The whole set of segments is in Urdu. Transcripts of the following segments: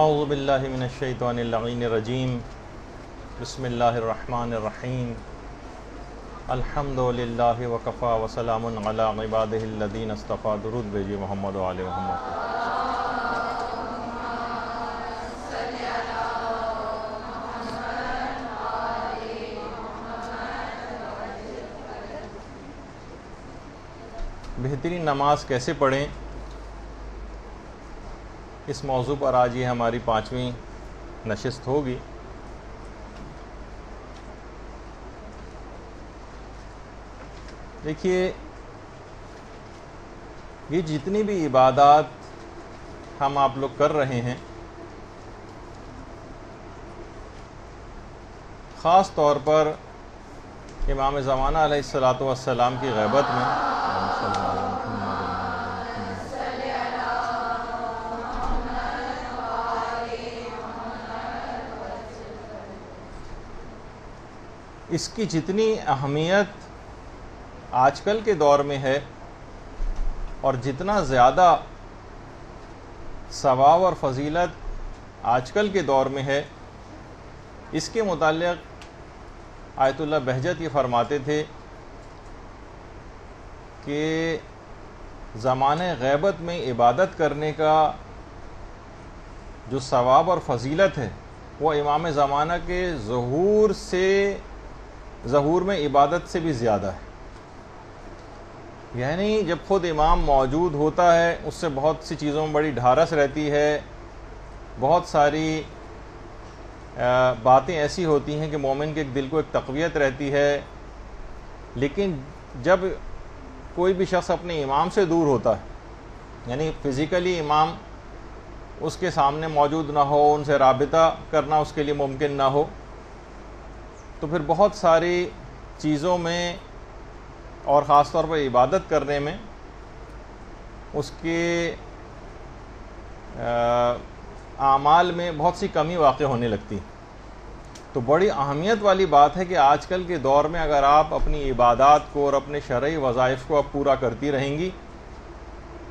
اعوذ باللہ من الشیطان اللعین الرجیم بسم اللہ الرحمن الرحیم الحمد للہ وکفا وسلام علی عبادہ الذین اصطفیٰ. درود بھیجیے محمد و آل محمد. بہترین نماز کیسے پڑھیں، اس موضوع پر آج یہ ہماری 5ویں نشست ہوگی. دیکھیے، یہ جتنی بھی عبادات ہم آپ لوگ کر رہے ہیں، خاص طور پر امام زمانہ علیہ الصلاۃ والسلام کی غیبت میں اس کی جتنی اہمیت آج کل کے دور میں ہے اور جتنا زیادہ ثواب اور فضیلت آج کل کے دور میں ہے، اس کے متعلق آیت اللہ بہجت یہ فرماتے تھے کہ زمانہ غیبت میں عبادت کرنے کا جو ثواب اور فضیلت ہے وہ امام زمانہ کے ظہور میں عبادت سے بھی زیادہ ہے. یعنی جب خود امام موجود ہوتا ہے، اس سے بہت سی چیزوں میں بڑی ڈھارس رہتی ہے، بہت ساری باتیں ایسی ہوتی ہیں کہ مومن کے دل کو ایک تقویت رہتی ہے. لیکن جب کوئی بھی شخص اپنے امام سے دور ہوتا ہے، یعنی فزیکلی امام اس کے سامنے موجود نہ ہو، ان سے رابطہ کرنا اس کے لیے ممکن نہ ہو، تو پھر بہت ساری چیزوں میں اور خاص طور پر عبادت کرنے میں اس کے اعمال میں بہت سی کمی واقع ہونے لگتی. تو بڑی اہمیت والی بات ہے کہ آج کل کے دور میں اگر آپ اپنی عبادات کو اور اپنے شرعی وظائف کو آپ پورا کرتی رہیں گی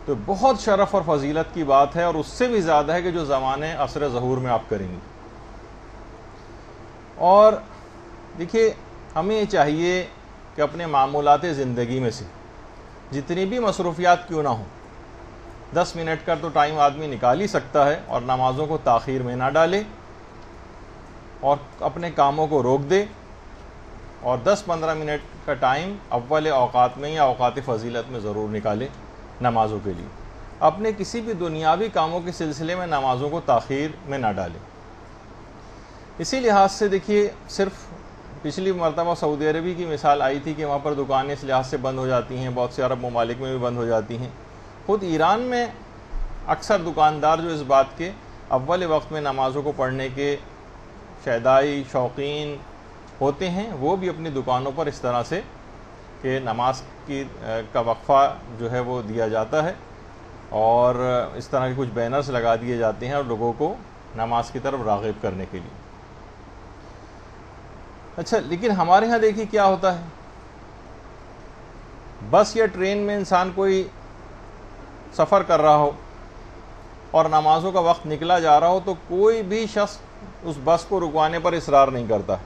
تو بہت شرف اور فضیلت کی بات ہے، اور اس سے بھی زیادہ ہے کہ جو زمانے عصر ظہور میں آپ کریں گی. اور دیکھیے، ہمیں یہ چاہیے کہ اپنے معمولات زندگی میں سے جتنی بھی مصروفیات کیوں نہ ہوں، 10 منٹ کا تو ٹائم آدمی نکال ہی سکتا ہے، اور نمازوں کو تاخیر میں نہ ڈالے اور اپنے کاموں کو روک دے، اور 10-15 منٹ کا ٹائم اول اوقات میں یا اوقات فضیلت میں ضرور نکالے نمازوں کے لیے. اپنے کسی بھی دنیاوی کاموں کے سلسلے میں نمازوں کو تاخیر میں نہ ڈالے. اسی لحاظ سے دیکھیے، صرف پچھلی مرتبہ سعودی عربی کی مثال آئی تھی کہ وہاں پر دکانیں اس لحاظ سے بند ہو جاتی ہیں، بہت سے عرب ممالک میں بھی بند ہو جاتی ہیں. خود ایران میں اکثر دکاندار جو اس بات کے اول وقت میں نمازوں کو پڑھنے کے شیدائی شوقین ہوتے ہیں، وہ بھی اپنی دکانوں پر اس طرح سے کہ نماز کا وقفہ جو ہے وہ دیا جاتا ہے، اور اس طرح کے کچھ بینرز لگا دیے جاتے ہیں اور لوگوں کو نماز کی طرف راغب کرنے کے لیے. اچھا، لیکن ہمارے ہاں دیکھیے کیا ہوتا ہے، بس یا ٹرین میں انسان کوئی سفر کر رہا ہو اور نمازوں کا وقت نکلا جا رہا ہو تو کوئی بھی شخص اس بس کو رکوانے پر اصرار نہیں کرتا.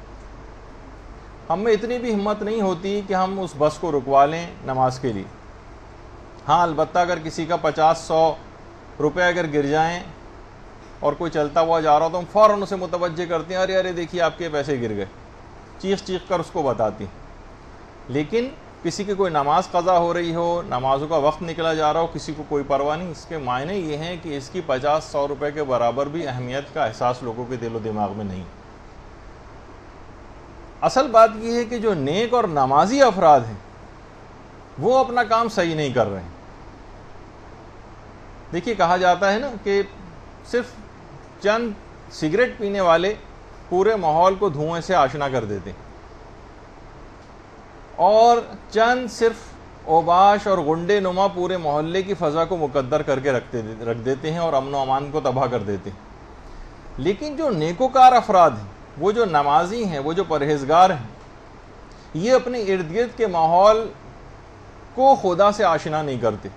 ہم میں اتنی بھی ہمت نہیں ہوتی کہ ہم اس بس کو رکوا لیں نماز کے لیے. ہاں، البتہ اگر کسی کا 50-100 روپے اگر گر جائیں اور کوئی چلتا ہوا جا رہا ہو تو ہم فوراً اسے متوجہ کرتے ہیں، ارے دیکھیے آپ کے پیسے گر گئے، چیخ کر اس کو بتاتی. لیکن کسی کی کوئی نماز قضا ہو رہی ہو، نمازوں کا وقت نکلا جا رہا ہو، کسی کو کوئی پرواہ نہیں. اس کے معنی یہ ہیں کہ اس کی 50-100 روپے کے برابر بھی اہمیت کا احساس لوگوں کے دل و دماغ میں نہیں. اصل بات یہ ہے کہ جو نیک اور نمازی افراد ہیں وہ اپنا کام صحیح نہیں کر رہے ہیں. دیکھیے، کہا جاتا ہے نا کہ صرف چند سگریٹ پینے والے پورے ماحول کو دھوئیں سے آشنا کر دیتے ہیں، اور چند صرف اوباش اور غنڈے نما پورے محلے کی فضا کو مقدر کر کے رکھ دیتے ہیں اور امن و امان کو تباہ کر دیتے ہیں. لیکن جو نیکوکار افراد ہیں، وہ جو نمازی ہیں، وہ جو پرہیزگار ہیں، یہ اپنے ارد گرد کے ماحول کو خدا سے آشنا نہیں کرتے.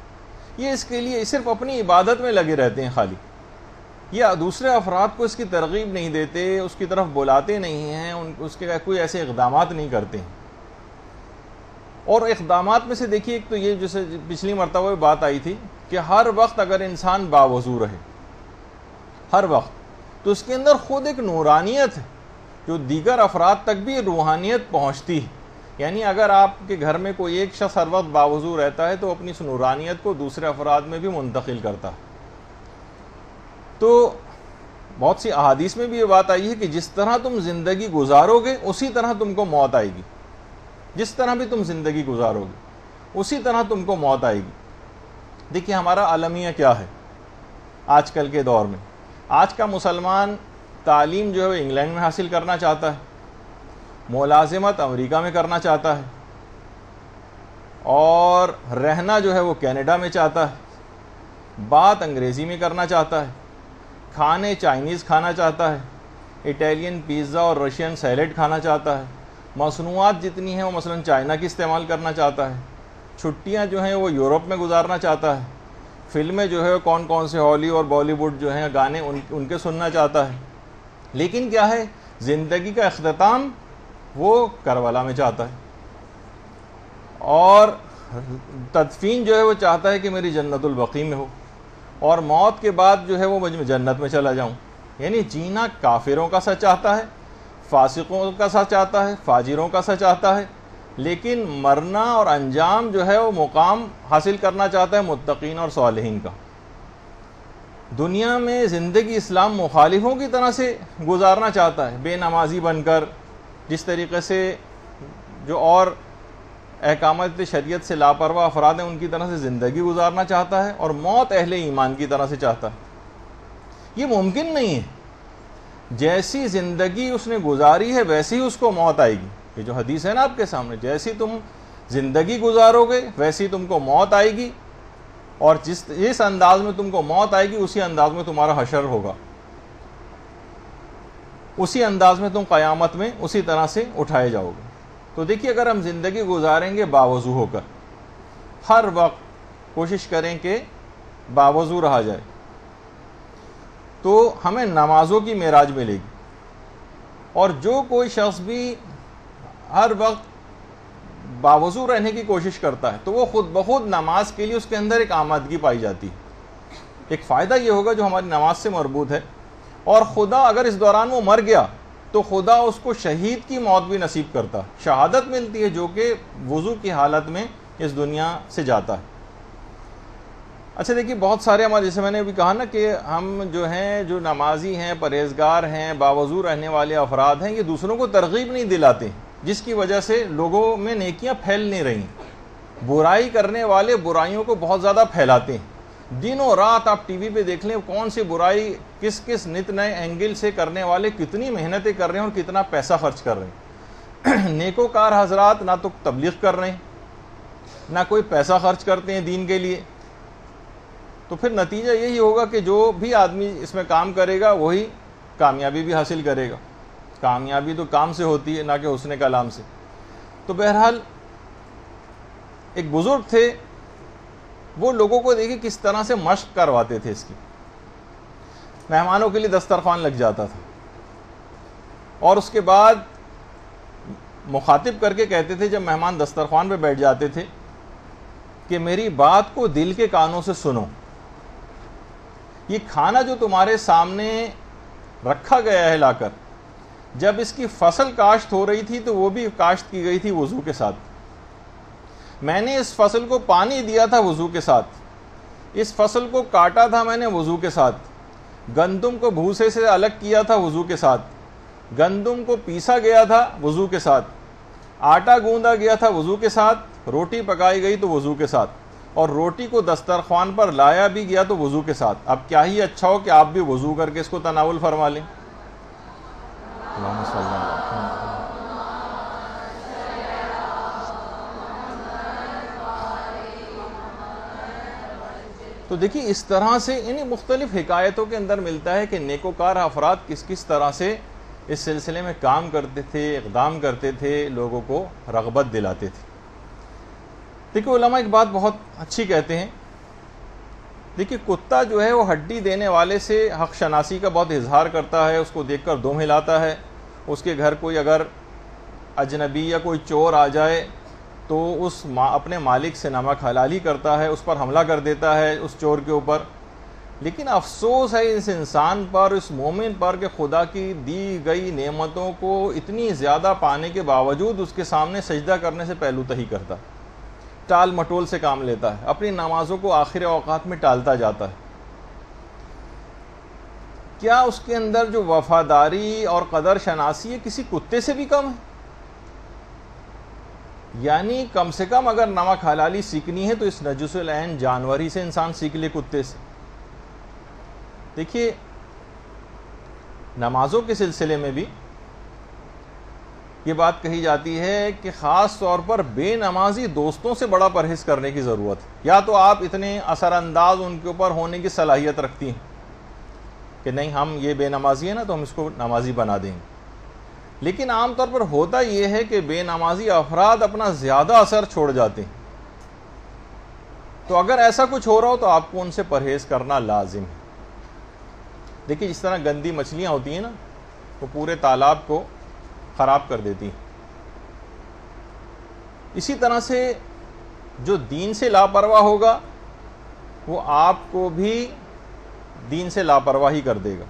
یہ اس کے لیے صرف اپنی عبادت میں لگے رہتے ہیں خالی. یا دوسرے افراد کو اس کی ترغیب نہیں دیتے، اس کی طرف بلاتے نہیں ہیں، اس کے کوئی ایسے اقدامات نہیں کرتے ہیں. اور اقدامات میں سے دیکھیے ایک تو یہ جیسے پچھلی مرتبہ بات آئی تھی کہ ہر وقت اگر انسان باوضو رہے ہر وقت، تو اس کے اندر خود ایک نورانیت ہے جو دیگر افراد تک بھی روحانیت پہنچتی ہے. یعنی اگر آپ کے گھر میں کوئی ایک شخص ہر وقت باوضو رہتا ہے تو اپنی اس نورانیت کو دوسرے افراد میں بھی منتقل کرتا ہے. تو بہت سی احادیث میں بھی یہ بات آئی ہے کہ جس طرح تم زندگی گزارو گے اسی طرح تم کو موت آئے گی. جس طرح بھی تم زندگی گزارو گے اسی طرح تم کو موت آئے گی. دیکھیے ہمارا عالمیہ کیا ہے آج کل کے دور میں. آج کا مسلمان تعلیم جو ہے وہ انگلینڈ میں حاصل کرنا چاہتا ہے، ملازمت امریکہ میں کرنا چاہتا ہے، اور رہنا جو ہے وہ کینیڈا میں چاہتا ہے، بات انگریزی میں کرنا چاہتا ہے، کھانے چائنیز کھانا چاہتا ہے، اٹیلین پیزا اور رشین سیلیڈ کھانا چاہتا ہے، مصنوعات جتنی ہیں وہ مثلا چائنا کی استعمال کرنا چاہتا ہے، چھٹیاں جو ہیں وہ یورپ میں گزارنا چاہتا ہے، فلمیں جو ہے کون کون سے ہالی اور بالی ووڈ جو ہیں گانے ان کے سننا چاہتا ہے. لیکن کیا ہے، زندگی کا اختتام وہ کربلا میں چاہتا ہے، اور تدفین جو ہے وہ چاہتا ہے کہ میری جنت البقیع میں ہو، اور موت کے بعد جو ہے وہ میں جنت میں چلا جاؤں. یعنی جینا کافروں کا سا چاہتا ہے، فاسقوں کا سا چاہتا ہے، فاجروں کا سا چاہتا ہے، لیکن مرنا اور انجام جو ہے وہ مقام حاصل کرنا چاہتا ہے متقین اور صالحین کا. دنیا میں زندگی اسلام مخالفوں کی طرح سے گزارنا چاہتا ہے، بے نمازی بن کر، جس طریقے سے جو اور احکامات شریعت سے لاپرواہ افراد ہیں ان کی طرح سے زندگی گزارنا چاہتا ہے، اور موت اہل ایمان کی طرح سے چاہتا ہے. یہ ممکن نہیں ہے. جیسی زندگی اس نے گزاری ہے ویسی ہی اس کو موت آئے گی. یہ جو حدیث ہے نا آپ کے سامنے، جیسی تم زندگی گزارو گے ویسی تم کو موت آئے گی، اور جس انداز میں تم کو موت آئے گی اسی انداز میں تمہارا حشر ہوگا، اسی انداز میں تم قیامت میں اسی طرح سے اٹھائے جاؤ گے. تو دیکھیے اگر ہم زندگی گزاریں گے باوضو ہو کر، ہر وقت کوشش کریں کہ باوضو رہا جائے، تو ہمیں نمازوں کی معراج ملے گی. اور جو کوئی شخص بھی ہر وقت باوضو رہنے کی کوشش کرتا ہے تو وہ خود بخود نماز کے لیے اس کے اندر ایک آمادگی پائی جاتی ہے. ایک فائدہ یہ ہوگا جو ہماری نماز سے مربوط ہے، اور خدا اگر اس دوران وہ مر گیا تو خدا اس کو شہید کی موت بھی نصیب کرتا، شہادت ملتی ہے جو کہ وضو کی حالت میں اس دنیا سے جاتا ہے. اچھا دیکھیے بہت سارے ہمارے، جیسے میں نے ابھی کہا نا کہ ہم جو ہیں جو نمازی ہیں، پرہیزگار ہیں، باوضو رہنے والے افراد ہیں، یہ دوسروں کو ترغیب نہیں دلاتے، جس کی وجہ سے لوگوں میں نیکیاں پھیل نہیں رہی. برائی کرنے والے برائیوں کو بہت زیادہ پھیلاتے ہیں. دنوں رات آپ ٹی وی پہ دیکھ لیں کون سی برائی کس کس نت نئے اینگل سے کرنے والے کتنی محنتیں کر رہے ہیں اور کتنا پیسہ خرچ کر رہے ہیں. نیکوکار حضرات نہ تو تبلیغ کر رہے ہیں نہ کوئی پیسہ خرچ کرتے ہیں دین کے لیے. تو پھر نتیجہ یہی ہوگا کہ جو بھی آدمی اس میں کام کرے گا وہی کامیابی بھی حاصل کرے گا. کامیابی تو کام سے ہوتی ہے نہ کہ حسن کلام سے. تو بہرحال ایک بزرگ تھے، وہ لوگوں کو دیکھیں کس طرح سے مشق کرواتے تھے اس کی. مہمانوں کے لیے دسترخوان لگ جاتا تھا اور اس کے بعد مخاطب کر کے کہتے تھے جب مہمان دسترخوان پہ بیٹھ جاتے تھے کہ میری بات کو دل کے کانوں سے سنو. یہ کھانا جو تمہارے سامنے رکھا گیا ہے لا کر، جب اس کی فصل کاشت ہو رہی تھی تو وہ بھی کاشت کی گئی تھی وضو کے ساتھ. میں نے اس فصل کو پانی دیا تھا وضو کے ساتھ، اس فصل کو کاٹا تھا میں نے وضو کے ساتھ، گندم کو بھوسے سے الگ کیا تھا وضو کے ساتھ، گندم کو پیسا گیا تھا وضو کے ساتھ، آٹا گوندا گیا تھا وضو کے ساتھ، روٹی پکائی گئی تو وضو کے ساتھ، اور روٹی کو دسترخوان پر لایا بھی گیا تو وضو کے ساتھ. اب کیا ہی اچھا ہو کہ آپ بھی وضو کر کے اس کو تناول فرما لیں. تو دیکھیے اس طرح سے انہیں مختلف حکایتوں کے اندر ملتا ہے کہ نیکوکار افراد کس کس طرح سے اس سلسلے میں کام کرتے تھے، اقدام کرتے تھے، لوگوں کو رغبت دلاتے تھے. دیکھیے علماء ایک بات بہت اچھی کہتے ہیں. دیکھیے کتا جو ہے وہ ہڈی دینے والے سے حق شناسی کا بہت اظہار کرتا ہے، اس کو دیکھ کر دم ہلاتا ہے، اس کے گھر کوئی اگر اجنبی یا کوئی چور آ جائے تو اپنے مالک سے نمک حلالی کرتا ہے، اس پر حملہ کر دیتا ہے اس چور کے اوپر. لیکن افسوس ہے اس انسان پر، اس مومن پر، کہ خدا کی دی گئی نعمتوں کو اتنی زیادہ پانے کے باوجود اس کے سامنے سجدہ کرنے سے پہلو تہی کرتا ہے، ٹال مٹول سے کام لیتا ہے، اپنی نمازوں کو آخر اوقات میں ٹالتا جاتا ہے. کیا اس کے اندر جو وفاداری اور قدر شناسی ہے کسی کتے سے بھی کم ہے؟ یعنی کم سے کم اگر نمک حلالی سیکھنی ہے تو اس نجس العین جانور ہی سے انسان سیکھ لے، کتے سے. دیکھیے نمازوں کے سلسلے میں بھی یہ بات کہی جاتی ہے کہ خاص طور پر بے نمازی دوستوں سے بڑا پرہیز کرنے کی ضرورت ہے. یا تو آپ اتنے اثر انداز ان کے اوپر ہونے کی صلاحیت رکھتی ہیں کہ نہیں ہم یہ بے نمازی ہے نا تو ہم اس کو نمازی بنا دیں گے، لیکن عام طور پر ہوتا یہ ہے کہ بے نمازی افراد اپنا زیادہ اثر چھوڑ جاتے ہیں. تو اگر ایسا کچھ ہو رہا ہو تو آپ کو ان سے پرہیز کرنا لازم ہے. دیکھیے جس طرح گندی مچھلیاں ہوتی ہیں نا وہ پورے تالاب کو خراب کر دیتی ہیں، اسی طرح سے جو دین سے لاپرواہ ہوگا وہ آپ کو بھی دین سے لاپرواہی کر دے گا.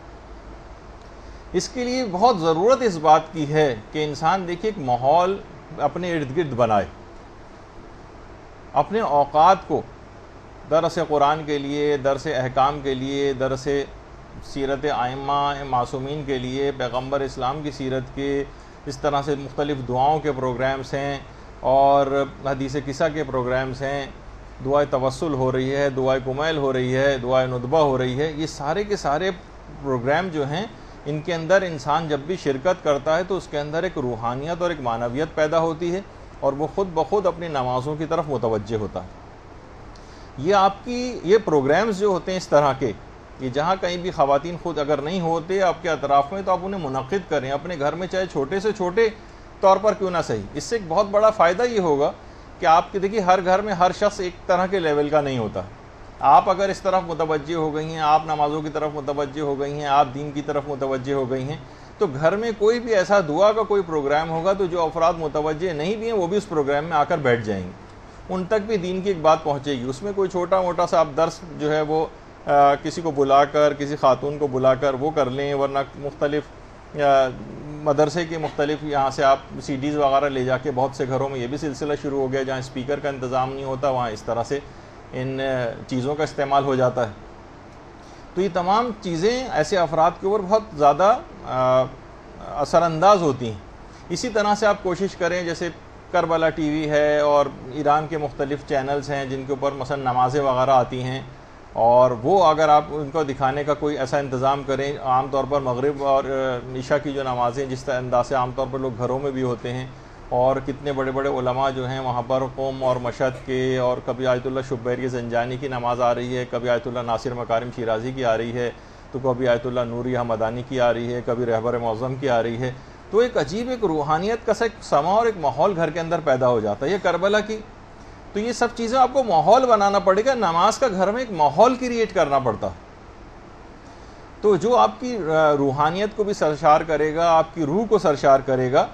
اس کے لیے بہت ضرورت اس بات کی ہے کہ انسان دیکھیے ایک ماحول اپنے ارد گرد بنائے، اپنے اوقات کو درس قرآن کے لیے، درس احکام کے لیے، درس سیرت ائمہ معصومین کے لیے، پیغمبر اسلام کی سیرت کے، اس طرح سے مختلف دعاؤں کے پروگرامز ہیں اور حدیث قصہ کے پروگرامز ہیں، دعائے توسل ہو رہی ہے، دعائے کمیل ہو رہی ہے، دعائے ندبہ ہو رہی ہے. یہ سارے کے سارے پروگرام جو ہیں ان کے اندر انسان جب بھی شرکت کرتا ہے تو اس کے اندر ایک روحانیت اور ایک معنویت پیدا ہوتی ہے اور وہ خود بخود اپنی نمازوں کی طرف متوجہ ہوتا ہے. یہ آپ کی یہ پروگرامز جو ہوتے ہیں اس طرح کے، یہ جہاں کہیں بھی خواتین خود اگر نہیں ہوتے آپ کے اطراف میں تو آپ انہیں منعقد کریں اپنے گھر میں، چاہے چھوٹے سے چھوٹے طور پر کیوں نہ صحیح. اس سے ایک بہت بڑا فائدہ یہ ہوگا کہ آپ کے دیکھیے ہر گھر میں ہر شخص ایک طرح کے لیول کا نہیں ہوتا. آپ اگر اس طرف متوجہ ہو گئی ہیں، آپ نمازوں کی طرف متوجہ ہو گئی ہیں، آپ دین کی طرف متوجہ ہو گئی ہیں، تو گھر میں کوئی بھی ایسا دعا کا کوئی پروگرام ہوگا تو جو افراد متوجہ نہیں بھی ہیں وہ بھی اس پروگرام میں آ کر بیٹھ جائیں گے، ان تک بھی دین کی ایک بات پہنچے گی. اس میں کوئی چھوٹا موٹا سا آپ درس جو ہے وہ کسی کو بلا کر، کسی خاتون کو بلا کر وہ کر لیں، ورنہ مختلف مدرسے کے مختلف یہاں سے آپ سی ڈیز وغیرہ لے جا کے، بہت سے گھروں میں یہ بھی سلسلہ شروع ہو گیا جہاں اسپیکر کا انتظام نہیں ہوتا وہاں اس طرح سے ان چیزوں کا استعمال ہو جاتا ہے. تو یہ تمام چیزیں ایسے افراد کے اوپر بہت زیادہ اثر انداز ہوتی ہیں. اسی طرح سے آپ کوشش کریں، جیسے کربلا ٹی وی ہے اور ایران کے مختلف چینلز ہیں جن کے اوپر مثلا نمازیں وغیرہ آتی ہیں، اور وہ اگر آپ ان کو دکھانے کا کوئی ایسا انتظام کریں، عام طور پر مغرب اور عشاء کی جو نمازیں جس انداز سے عام طور پر لوگ گھروں میں بھی ہوتے ہیں، اور کتنے بڑے بڑے علماء جو ہیں وہاں پر قوم اور مشہد کے، اور کبھی آیت اللہ شبیری زنجانی کی نماز آ رہی ہے، کبھی آیت اللہ ناصر مکارم شیرازی کی آ رہی ہے، تو کبھی آیت اللہ نوری حمدانی کی آ رہی ہے، کبھی رہبر معظم کی آ رہی ہے. تو ایک عجیب ایک روحانیت کا ایک سما اور ایک ماحول گھر کے اندر پیدا ہو جاتا ہے. یہ کربلا کی، تو یہ سب چیزیں آپ کو ماحول بنانا پڑے گا. نماز کا گھر میں ایک ماحول کریٹ کرنا پڑتا ہے، تو جو آپ کی روحانیت کو بھی سرشار کرے گا، آپ کی روح کو سرشار کرے گا،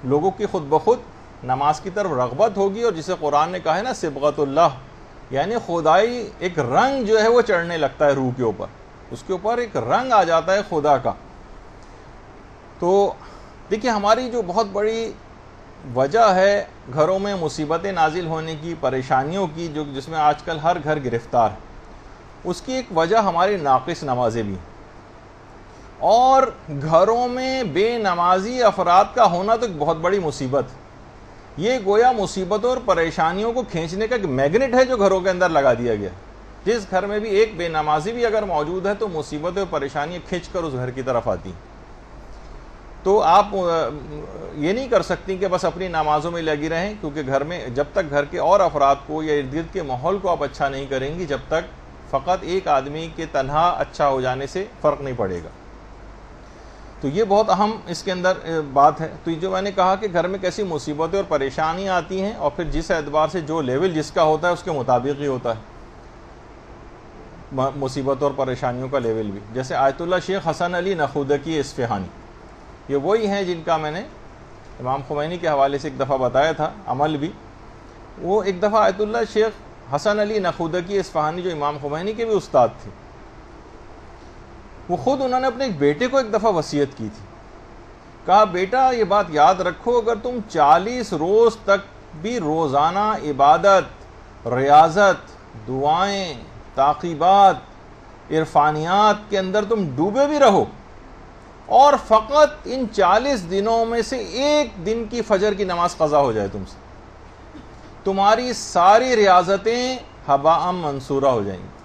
لوگوں کی خود بخود نماز کی طرف رغبت ہوگی. اور جسے قرآن نے کہا ہے نا صبغۃ اللہ، یعنی خدائی ایک رنگ جو ہے وہ چڑھنے لگتا ہے روح کے اوپر، اس کے اوپر ایک رنگ آ جاتا ہے خدا کا. تو دیکھیے ہماری جو بہت بڑی وجہ ہے گھروں میں مصیبتیں نازل ہونے کی، پریشانیوں کی، جس میں آج کل ہر گھر گرفتار ہے، اس کی ایک وجہ ہماری ناقص نمازیں بھی، اور گھروں میں بے نمازی افراد کا ہونا تو ایک بہت بڑی مصیبت. یہ گویا مصیبتوں اور پریشانیوں کو کھینچنے کا ایک میگنیٹ ہے جو گھروں کے اندر لگا دیا گیا. جس گھر میں بھی ایک بے نمازی بھی اگر موجود ہے تو مصیبتیں اور پریشانیاں کھینچ کر اس گھر کی طرف آتی. تو آپ یہ نہیں کر سکتی کہ بس اپنی نمازوں میں لگی رہیں، کیونکہ گھر میں جب تک گھر کے اور افراد کو یا ارد گرد کے ماحول کو آپ اچھا نہیں کریں گی، جب تک فقط ایک آدمی کے تنہا اچھا ہو جانے سے فرق نہیں پڑے گا. تو یہ بہت اہم اس کے اندر بات ہے. تو جو میں نے کہا کہ گھر میں کیسی مصیبتیں اور پریشانیاں آتی ہیں، اور پھر جس اعتبار سے جو لیول جس کا ہوتا ہے اس کے مطابق ہی ہوتا ہے. مصیبتوں اور پریشانیوں کا لیول بھی. جیسے آیت اللہ شیخ حسن علی نخودکی اصفہانی، یہ وہی ہیں جن کا میں نے امام خمینی کے حوالے سے ایک دفعہ بتایا تھا عمل بھی. وہ ایک دفعہ آیت اللہ شیخ حسن علی نخودکی اصفہانی جو امام خمینی کے بھی استاد تھے، وہ خود انہوں نے اپنے ایک بیٹے کو ایک دفعہ وصیت کی تھی. کہا بیٹا یہ بات یاد رکھو، اگر تم 40 روز تک بھی روزانہ عبادت، ریاضت، دعائیں، تعقیبات، عرفانیات کے اندر تم ڈوبے بھی رہو اور فقط ان 40 دنوں میں سے ایک دن کی فجر کی نماز قضا ہو جائے تم سے، تمہاری ساری ریاضتیں ہباء منصورہ ہو جائیں گی،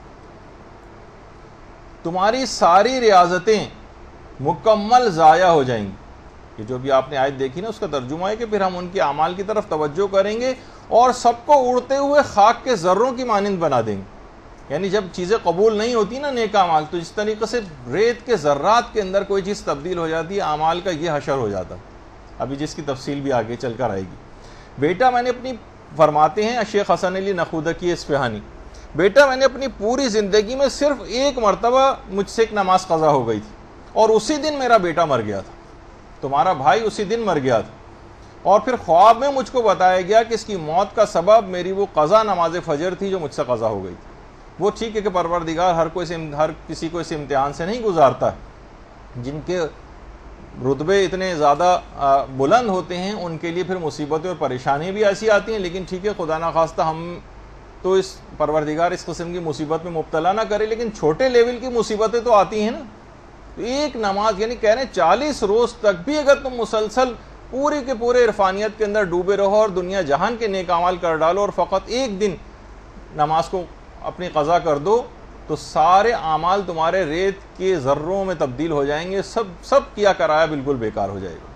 تمہاری ساری ریاضتیں مکمل ضائع ہو جائیں گی. یہ جو بھی آپ نے آیت دیکھی نا، اس کا ترجمہ ہے کہ پھر ہم ان کے اعمال کی طرف توجہ کریں گے اور سب کو اڑتے ہوئے خاک کے ذروں کی مانند بنا دیں گے. یعنی جب چیزیں قبول نہیں ہوتی نا نیک اعمال، تو جس طریقے سے ریت کے ذرات کے اندر کوئی چیز تبدیل ہو جاتی ہے، اعمال کا یہ حشر ہو جاتا ہے، ابھی جس کی تفصیل بھی آگے چل کر آئے گی. بیٹا میں نے اپنی، فرماتے ہیں شیخ حسن علی نخودکی اصفہانی، بیٹا میں نے اپنی پوری زندگی میں صرف ایک مرتبہ مجھ سے ایک نماز قضا ہو گئی تھی، اور اسی دن میرا بیٹا مر گیا تھا، تمہارا بھائی اسی دن مر گیا تھا، اور پھر خواب میں مجھ کو بتایا گیا کہ اس کی موت کا سبب میری وہ قضا نماز فجر تھی جو مجھ سے قضا ہو گئی تھی. وہ ٹھیک ہے کہ پروردگار ہر کسی کو اس امتحان سے نہیں گزارتا ہے، جن کے رتبے اتنے زیادہ بلند ہوتے ہیں ان کے لیے پھر مصیبتیں اور پریشانیاں بھی ایسی آتی ہیں، لیکن ٹھیک ہے خدا نخواستہ ہم تو اس پروردگار اس قسم کی مصیبت میں مبتلا نہ کرے، لیکن چھوٹے لیول کی مصیبتیں تو آتی ہیں نا. تو ایک نماز، یعنی کہہ رہے ہیں 40 روز تک بھی اگر تم مسلسل پورے کے پورے عرفانیت کے اندر ڈوبے رہو اور دنیا جہان کے نیک اعمال کر ڈالو اور فقط ایک دن نماز کو اپنی قضا کر دو، تو سارے اعمال تمہارے ریت کے ذروں میں تبدیل ہو جائیں گے، سب کیا کرایا بالکل بیکار ہو جائے گا.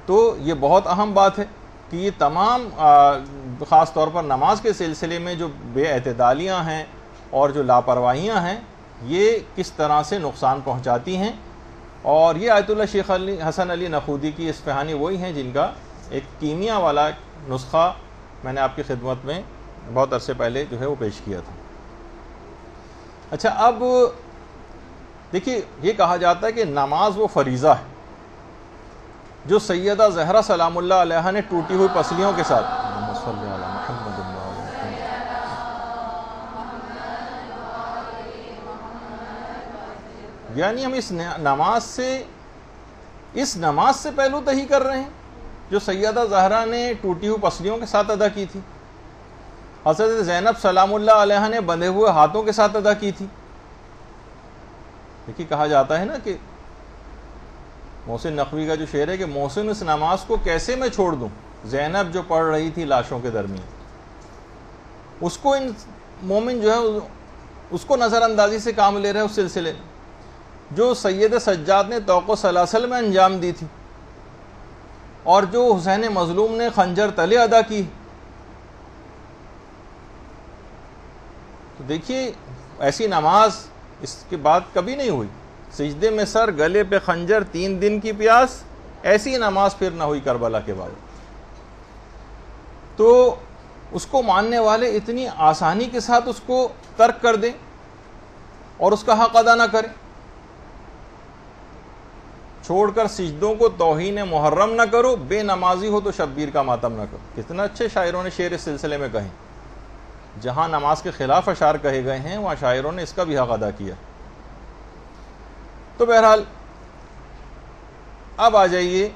تو یہ بہت اہم بات ہے کہ یہ تمام خاص طور پر نماز کے سلسلے میں جو بے اعتدالیاں ہیں اور جو لاپرواہیاں ہیں، یہ کس طرح سے نقصان پہنچاتی ہیں. اور یہ آیت اللہ شیخ حسن علی نخودکی اصفہانی وہی ہیں جن کا ایک کیمیا والا نسخہ میں نے آپ کی خدمت میں بہت عرصے پہلے جو ہے وہ پیش کیا تھا. اچھا، اب دیکھیے یہ کہا جاتا ہے کہ نماز وہ فریضہ ہے جو سیدہ زہرا سلام اللہ علیہا نے ٹوٹی ہوئی پسلیوں کے ساتھ، یعنی ہم اس نماز سے پہلو تہی کر رہے ہیں جو سیدہ زہرا نے ٹوٹی ہوئی پسلیوں کے ساتھ ادا کی تھی، حضرت زینب سلام اللہ علیہا نے بندھے ہوئے ہاتھوں کے ساتھ ادا کی تھی. دیکھیے کہا جاتا ہے نا کہ محسن نقوی کا جو شعر ہے کہ محسن اس نماز کو کیسے میں چھوڑ دوں، زینب جو پڑھ رہی تھی لاشوں کے درمیان، اس کو ان مومن جو ہے اس کو نظر اندازی سے کام لے رہے ہیں اس سلسلے میں جو سید سجاد نے طوق و سلاسل میں انجام دی تھی اور جو حسین مظلوم نے خنجر تلے ادا کی. تو دیکھیے ایسی نماز اس کے بعد کبھی نہیں ہوئی. سجدے میں سر، گلے پہ خنجر، 3 دن کی پیاس، ایسی نماز پھر نہ ہوئی کربلا کے بعد. تو اس کو ماننے والے اتنی آسانی کے ساتھ اس کو ترک کر دیں اور اس کا حق ادا نہ کریں، چھوڑ کر سجدوں کو توہین محرم نہ کرو، بے نمازی ہو تو شبیر کا ماتم نہ کرو. کتنا اچھے شاعروں نے شعر اس سلسلے میں کہیں. جہاں نماز کے خلاف اشعار کہے گئے ہیں وہاں شاعروں نے اس کا بھی حق ادا کیا. تو بہرحال اب آ جائیے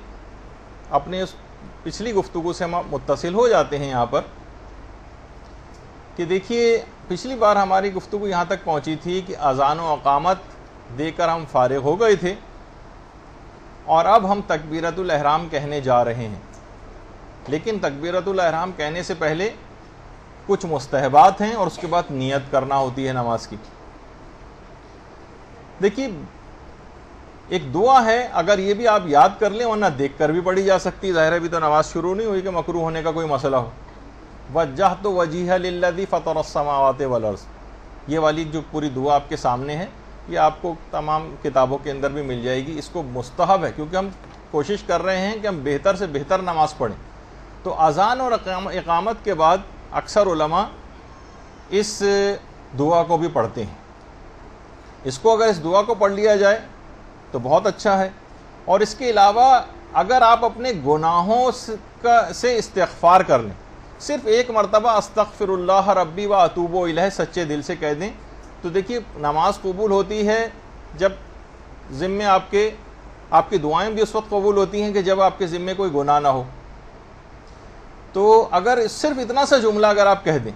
اپنے اس پچھلی گفتگو سے ہم متصل ہو جاتے ہیں یہاں پر کہ دیکھیے پچھلی بار ہماری گفتگو یہاں تک پہنچی تھی کہ اذان و اقامت دے کر ہم فارغ ہو گئے تھے اور اب ہم تکبیرۃ الاحرام کہنے جا رہے ہیں. لیکن تکبیرۃ الاحرام کہنے سے پہلے کچھ مستحبات ہیں اور اس کے بعد نیت کرنا ہوتی ہے نماز کی. دیکھیے ایک دعا ہے، اگر یہ بھی آپ یاد کر لیں ورنہ دیکھ کر بھی پڑھی جا سکتی. ظاہر ہے بھی تو نماز شروع نہیں ہوئی کہ مکروہ ہونے کا کوئی مسئلہ ہو. وجہت وجیہ للذی فطر السماوات والارض، یہ والی جو پوری دعا آپ کے سامنے ہے یہ آپ کو تمام کتابوں کے اندر بھی مل جائے گی. اس کو مستحب ہے کیونکہ ہم کوشش کر رہے ہیں کہ ہم بہتر سے بہتر نماز پڑھیں. تو اذان اور اقامت کے بعد اکثر علماء اس دعا کو بھی پڑھتے ہیں. اس کو اگر اس دعا کو پڑھ لیا جائے تو بہت اچھا ہے. اور اس کے علاوہ اگر آپ اپنے گناہوں سے استغفار کر لیں، صرف ایک مرتبہ استغفر اللہ ربی و اتوب الیہ سچے دل سے کہہ دیں، تو دیکھیے نماز قبول ہوتی ہے جب ذمے آپ کی دعائیں بھی اس وقت قبول ہوتی ہیں کہ جب آپ کے ذمے کوئی گناہ نہ ہو. تو اگر صرف اتنا سا جملہ اگر آپ کہہ دیں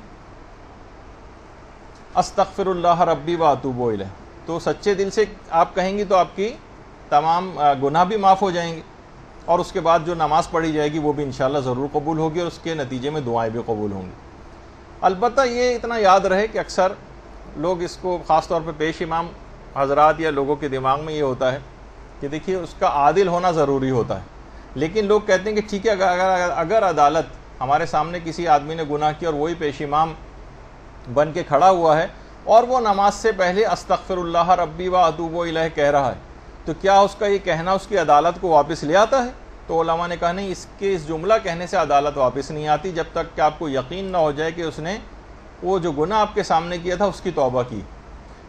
استغفر اللہ ربی و اتوب الیہ، تو سچے دل سے آپ کہیں گی تو آپ کی تمام گناہ بھی معاف ہو جائیں گے، اور اس کے بعد جو نماز پڑھی جائے گی وہ بھی انشاءاللہ ضرور قبول ہوگی، اور اس کے نتیجے میں دعائیں بھی قبول ہوں گی. البتہ یہ اتنا یاد رہے کہ اکثر لوگ اس کو خاص طور پہ پیش امام حضرات یا لوگوں کے دماغ میں یہ ہوتا ہے کہ دیکھیے اس کا عادل ہونا ضروری ہوتا ہے. لیکن لوگ کہتے ہیں کہ ٹھیک ہے اگر عدالت ہمارے سامنے کسی آدمی نے گناہ کیا اور وہی پیش امام بن کے کھڑا ہوا ہے اور وہ نماز سے پہلے استغفر اللہ ربی و اتوب الیہ کہہ رہا ہے، تو کیا اس کا یہ کہنا اس کی عدالت کو واپس لے آتا ہے؟ تو علماء نے کہا نہیں، اس جملہ کہنے سے عدالت واپس نہیں آتی جب تک کہ آپ کو یقین نہ ہو جائے کہ اس نے وہ جو گناہ آپ کے سامنے کیا تھا اس کی توبہ کی.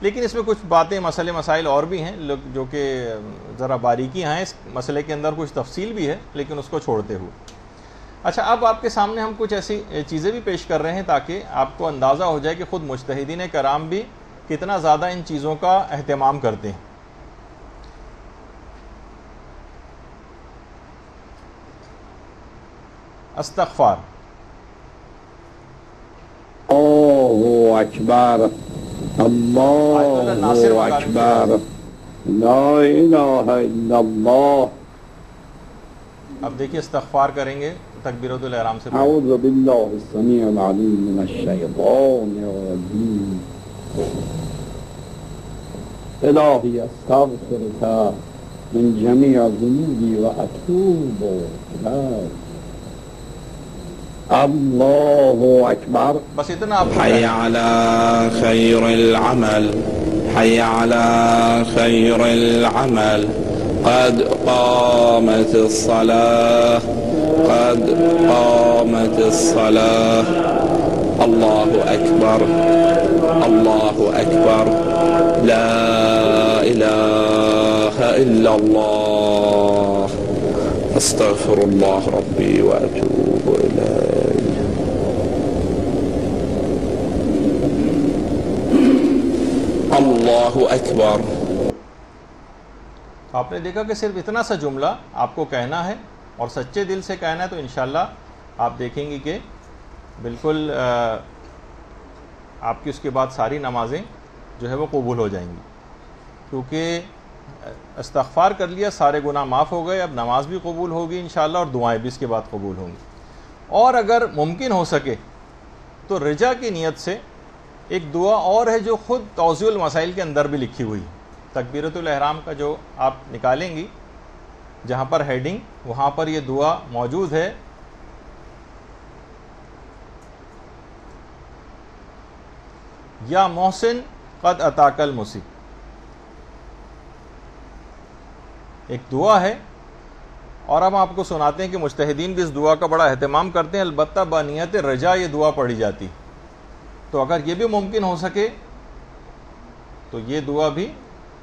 لیکن اس میں کچھ باتیں مسائل اور بھی ہیں جو کہ ذرا باریکیاں ہیں، اس مسئلے کے اندر کچھ تفصیل بھی ہے، لیکن اس کو چھوڑتے ہوئے. اچھا، اب آپ کے سامنے ہم کچھ ایسی چیزیں بھی پیش کر رہے ہیں تاکہ آپ کو اندازہ ہو جائے کہ خود مجتہدین کرام بھی کتنا زیادہ ان چیزوں کا اہتمام کرتے ہیں. استغفار. اللہ اکبر، اللہ اکبر، لا الہ الا اللہ. اب دیکھیے استغفار کریں گے تکبیرۃ الاحرام سے. اعوذ باللہ السمیع العلیم من الشیطان الرجیم. الہی استغفرک من جمیع ذنوبی و اتوب الیک. اللہ اکبر. بس اتنا آپ حی علی خیر العمل، حی علی خیر العمل، قد قامت الصلاة، قد قامت الصلاة. اللہ اکبر، اللہ اکبر، لا الہ الا اللہ، استغفر اللہ ربی و اتوب الیہ. اللہ اکبر. آپ نے دیکھا کہ صرف اتنا سا جملہ آپ کو کہنا ہے اور سچے دل سے کہنا ہے، تو انشاءاللہ آپ دیکھیں گی کہ بالکل آپ کی اس کے بعد ساری نمازیں جو ہے وہ قبول ہو جائیں گی، کیونکہ استغفار کر لیا، سارے گناہ معاف ہو گئے. اب نماز بھی قبول ہوگی انشاءاللہ اور دعائیں بھی اس کے بعد قبول ہوں گی. اور اگر ممکن ہو سکے تو رجا کی نیت سے ایک دعا اور ہے جو خود توضیح المسائل کے اندر بھی لکھی ہوئی ہے. تکبیرۃ الاحرام کا جو آپ نکالیں گی جہاں پر ہیڈنگ، وہاں پر یہ دعا موجود ہے. یا محسن قد اتاک المسیء، ایک دعا ہے. اور ہم آپ کو سناتے ہیں کہ مجتہدین بھی اس دعا کا بڑا اہتمام کرتے ہیں، البتہ بنیت رجا یہ دعا پڑھی جاتی. تو اگر یہ بھی ممکن ہو سکے تو یہ دعا بھی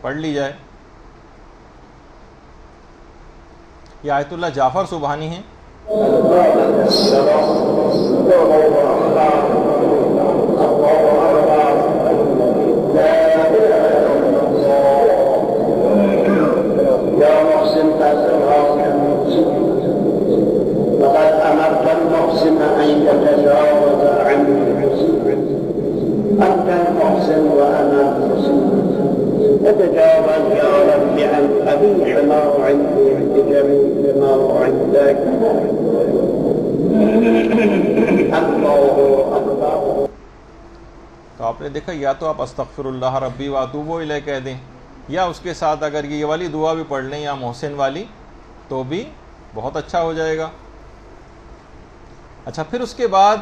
پڑھ لی جائے. یہ آیت اللہ جعفر سبحانی ہیں. تتجاوز يا رب عن قبيح ما عندي بجميل ما عندك. اللہ اکبر. تو آپ نے دیکھا، یا تو آپ استغفر اللہ ربی و اتوب الیہ کہہ دیں، یا اس کے ساتھ اگر یہ والی دعا بھی پڑھ لیں یا محسن والی تو بھی بہت اچھا ہو جائے گا. اچھا، پھر اس کے بعد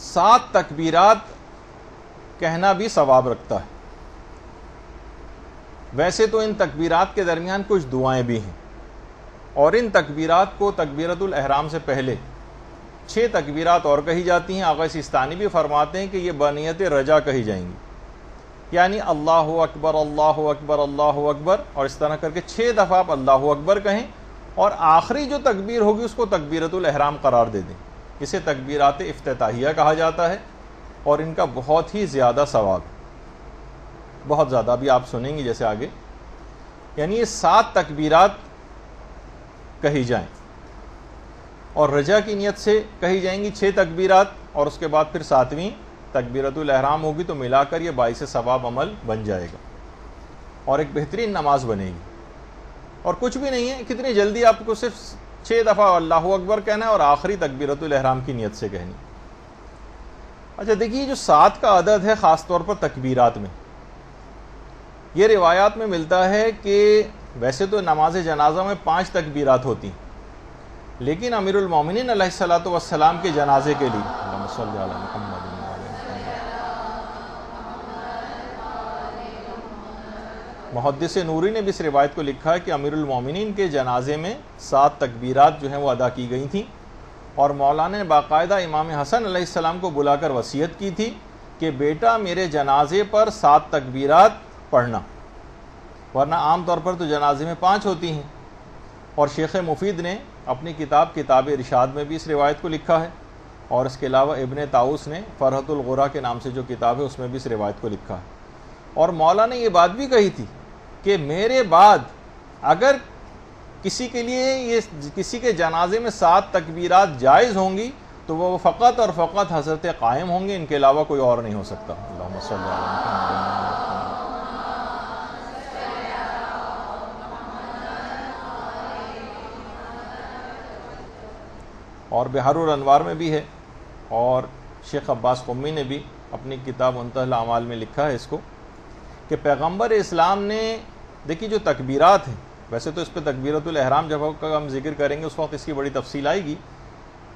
7 تکبیرات کہنا بھی ثواب رکھتا ہے. ویسے تو ان تکبیرات کے درمیان کچھ دعائیں بھی ہیں، اور ان تکبیرات کو تکبیرۃ الاحرام سے پہلے 6 تکبیرات اور کہی جاتی ہیں. آقا سیستانی بھی فرماتے ہیں کہ یہ بنیت رجا کہی جائیں گی, یعنی اللہ اکبر اللہ اکبر اللہ اکبر, اور اس طرح کر کے 6 دفعہ آپ اللہ اکبر کہیں, اور آخری جو تکبیر ہوگی اس کو تکبیرۃ الاحرام قرار دے دیں. اسے تکبیرات افتتاحیہ کہا جاتا ہے, اور ان کا بہت ہی زیادہ ثواب, بہت زیادہ. ابھی آپ سنیں گے جیسے آگے. یعنی یہ 7 تکبیرات کہی جائیں, اور رجا کی نیت سے کہی جائیں گی 6 تکبیرات, اور اس کے بعد پھر 7ویں تکبیرۃ الاحرام ہوگی, تو ملا کر یہ باعث ثواب عمل بن جائے گا, اور ایک بہترین نماز بنے گی. اور کچھ بھی نہیں ہے, کتنی جلدی آپ کو صرف 6 دفعہ اللہ اکبر کہنا ہے, اور آخری تکبیرۃ الاحرام کی نیت سے کہنی. اچھا دیکھیے, جو 7 کا عدد ہے خاص طور پر تکبیرات میں, یہ روایات میں ملتا ہے کہ ویسے تو نماز جنازہ میں 5 تکبیرات ہوتی ہیں, لیکن امیر المومنین علیہ الصلوۃ والسلام کے جنازے کے لیے اللہم صلی علی محمد محدث نوری نے بھی اس روایت کو لکھا ہے کہ امیر المومنین کے جنازے میں 7 تکبیرات جو ہیں وہ ادا کی گئی تھیں, اور مولانا نے باقاعدہ امام حسن علیہ السلام کو بلا کر وصیت کی تھی کہ بیٹا میرے جنازے پر 7 تکبیرات پڑھنا, ورنہ عام طور پر تو جنازے میں 5 ہوتی ہیں. اور شیخ مفید نے اپنی کتاب ارشاد میں بھی اس روایت کو لکھا ہے, اور اس کے علاوہ ابن طاؤس نے فرحت الغرا کے نام سے جو کتاب ہے اس میں بھی اس روایت کو لکھا ہے. اور مولا نے یہ بات بھی کہی تھی کہ میرے بعد اگر کسی کے لیے کسی کے جنازے میں 7 تکبیرات جائز ہوں گی تو وہ فقط اور فقط حضرت قائم ہوں گے, ان کے علاوہ کوئی اور نہیں ہو سکتا. اللہم صلی علی محمد. اور بحر الانوار میں بھی ہے, اور شیخ عباس قمی نے بھی اپنی کتاب منتہی الاعمال میں لکھا ہے اس کو, کہ پیغمبر اسلام نے, دیکھیے جو تکبیرات ہیں, ویسے تو اس پہ تکبیرۃ الاحرام جب ہم ذکر کریں گے اس وقت اس کی بڑی تفصیل آئے گی.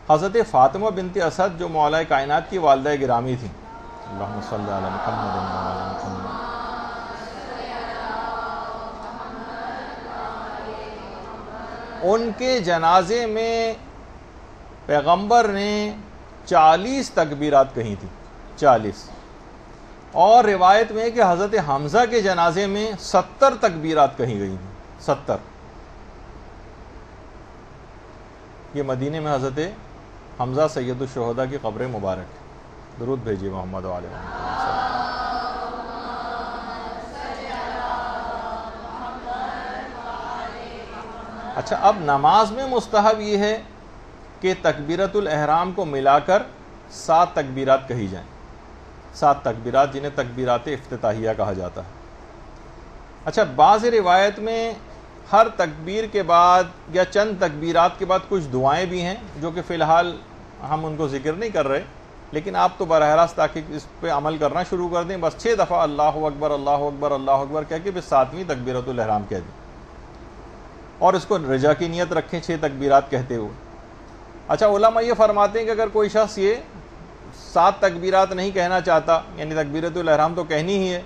حضرت فاطمہ بنت اسد جو مولا کائنات کی والدہ گرامی تھیں, اللہم صلی علی محمد وعلی محمد, ان کے جنازے میں پیغمبر نے 40 تکبیرات کہی تھی, 40. اور روایت میں کہ حضرت حمزہ کے جنازے میں 70 تکبیرات کہی گئی تھیں, 70. یہ مدینے میں حضرت حمزہ سید الشہداء کی قبر مبارک. درود بھیجیے محمد و آل محمد. اچھا, اب نماز میں مستحب یہ ہے کہ تکبیرۃ الاحرام کو ملا کر 7 تکبیرات کہی جائیں, 7 تکبیرات جنہیں تکبیرات افتتاحیہ کہا جاتا ہے. اچھا, بعض روایت میں ہر تکبیر کے بعد یا چند تکبیرات کے بعد کچھ دعائیں بھی ہیں جو کہ فی الحال ہم ان کو ذکر نہیں کر رہے, لیکن آپ تو براہ راست تاکہ اس پہ عمل کرنا شروع کر دیں, بس 6 دفعہ اللہ اکبر اللہ اکبر اللہ اکبر کہہ کے پھر 7ویں تکبیرۃ الاحرام کہہ دیں, اور اس کو رجا کی نیت رکھیں 6 تکبیرات کہتے ہوئے. اچھا, علماء یہ فرماتے ہیں کہ اگر کوئی شخص یہ 7 تکبیرات نہیں کہنا چاہتا, یعنی تکبیرۃ الاحرام تو کہنی ہی ہے,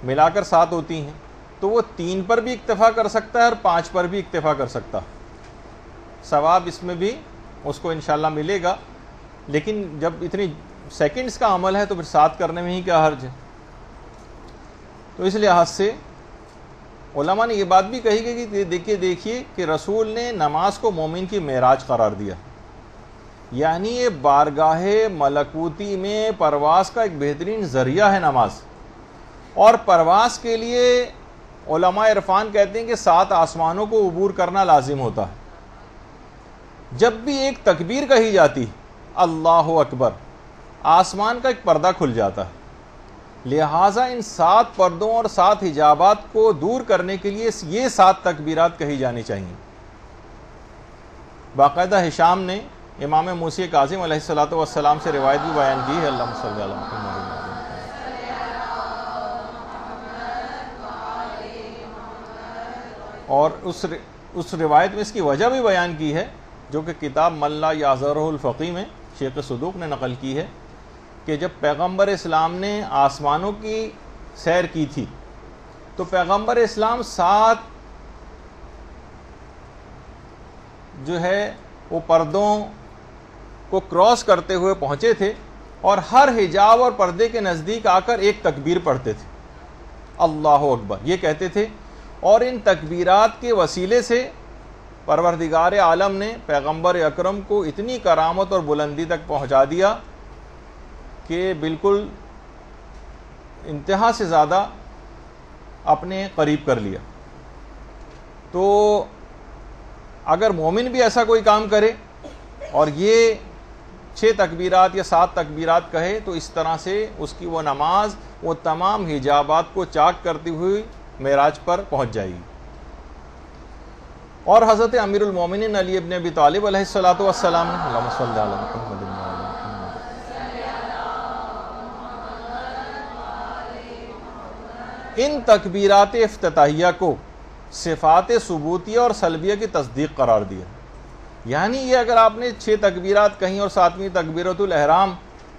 ملا کر 7 ہوتی ہیں, تو وہ 3 پر بھی اکتفا کر سکتا ہے اور 5 پر بھی اکتفا کر سکتا ہے, ثواب اس میں بھی اس کو انشاءاللہ ملے گا. لیکن جب اتنی سیکنڈز کا عمل ہے تو پھر 7 کرنے میں ہی کیا حرج ہے. تو اس لحاظ سے علماء نے یہ بات بھی کہی گئی کہ دیکھیے کہ رسول نے نماز کو مومن کی معراج قرار دیا, یعنی یہ بارگاہ ملکوتی میں پرواز کا ایک بہترین ذریعہ ہے نماز. اور پرواز کے لیے علماء عرفان کہتے ہیں کہ 7 آسمانوں کو عبور کرنا لازم ہوتا ہے. جب بھی ایک تکبیر کہی جاتی اللہ اکبر, آسمان کا ایک پردہ کھل جاتا ہے. لہٰذا ان 7 پردوں اور 7 حجابات کو دور کرنے کے لیے یہ 7 تکبیرات کہی جانی چاہیے. باقاعدہ ہشام نے امام موسی کاظم علیہ الصلوۃ والسلام سے روایت بھی بیان کی ہے, اللہم صلی علی محمد. اور اس روایت میں اس کی وجہ بھی بیان کی ہے جو کہ کتاب من لا یعذرہ الفقی میں شیخ صدوق نے نقل کی ہے, کہ جب پیغمبر اسلام نے آسمانوں کی سیر کی تھی تو پیغمبر اسلام 7 جو ہے وہ پردوں کو کراس کرتے ہوئے پہنچے تھے اور ہر حجاب اور پردے کے نزدیک آ کر ایک تکبیر پڑھتے تھے، اللہ اکبر یہ کہتے تھے، اور ان تکبیرات کے وسیلے سے پروردگار عالم نے پیغمبر اکرم کو اتنی کرامت اور بلندی تک پہنچا دیا کہ بالکل انتہا سے زیادہ اپنے قریب کر لیا۔ تو اگر مومن بھی ایسا کوئی کام کرے اور یہ 6 تکبیرات یا 7 تکبیرات کہے تو اس طرح سے اس کی وہ نماز وہ تمام حجابات کو چاک کرتی ہوئی معراج پر پہنچ جائے گی۔ اور حضرت امیر المومنین علی ابن ابی طالب علیہ الصلوۃ والسلام نے اللہم صلی علی محمد ان تکبیرات افتتاحیہ کو صفات ثبوتیہ اور سلبیہ کی تصدیق قرار دیا، یعنی یہ اگر آپ نے 6 تکبیرات کہیں اور 7ویں تکبیرۃ الاحرام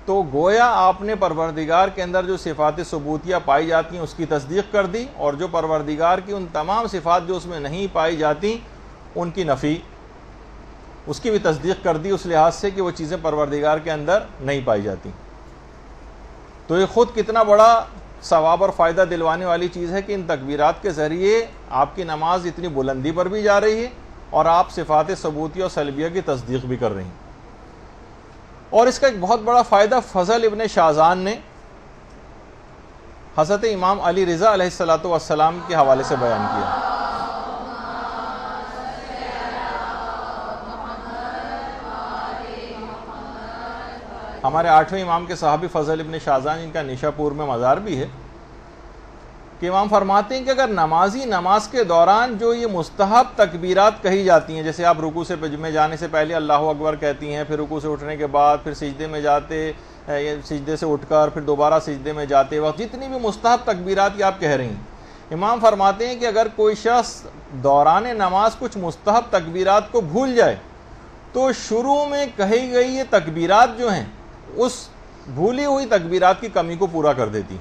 تو گویا آپ نے پروردگار کے اندر جو صفات ثبوتیہ پائی جاتی ہیں اس کی تصدیق کر دی، اور جو پروردگار کی ان تمام صفات جو اس میں نہیں پائی جاتی ان کی نفی اس کی بھی تصدیق کر دی، اس لحاظ سے کہ وہ چیزیں پروردگار کے اندر نہیں پائی جاتی۔ تو یہ خود کتنا بڑا ثواب اور فائدہ دلوانے والی چیز ہے کہ ان تکبیرات کے ذریعے آپ کی نماز اتنی بلندی پر بھی جا رہی ہے اور آپ صفات ثبوتیہ اور سلبیہ کی تصدیق بھی کر رہی ہیں۔ اور اس کا ایک بہت بڑا فائدہ فضل ابن شازان نے حضرت امام علی رضا علیہ الصلوۃ والسلام کے حوالے سے بیان کیا۔ ہمارے 8ویں امام کے صحابی فضل ابن شازان، ان کا نیشا پور میں مزار بھی ہے، کہ امام فرماتے ہیں کہ اگر نمازی نماز کے دوران جو یہ مستحب تکبیرات کہی جاتی ہیں، جیسے آپ رکوع میں جانے سے پہلے اللہ اکبر کہتی ہیں، پھر رکوع سے اٹھنے کے بعد، پھر سجدے میں جاتے، سجدے سے اٹھ کر پھر دوبارہ سجدے میں جاتے وقت جتنی بھی مستحب تکبیرات یہ آپ کہہ رہی ہیں، امام فرماتے ہیں کہ اگر کوئی شخص دوران نماز کچھ مستحب تکبیرات کو بھول جائے تو شروع میں کہی گئی یہ تکبیرات جو ہیں اس بھولی ہوئی تکبیرات کی کمی کو پورا کر دیتی۔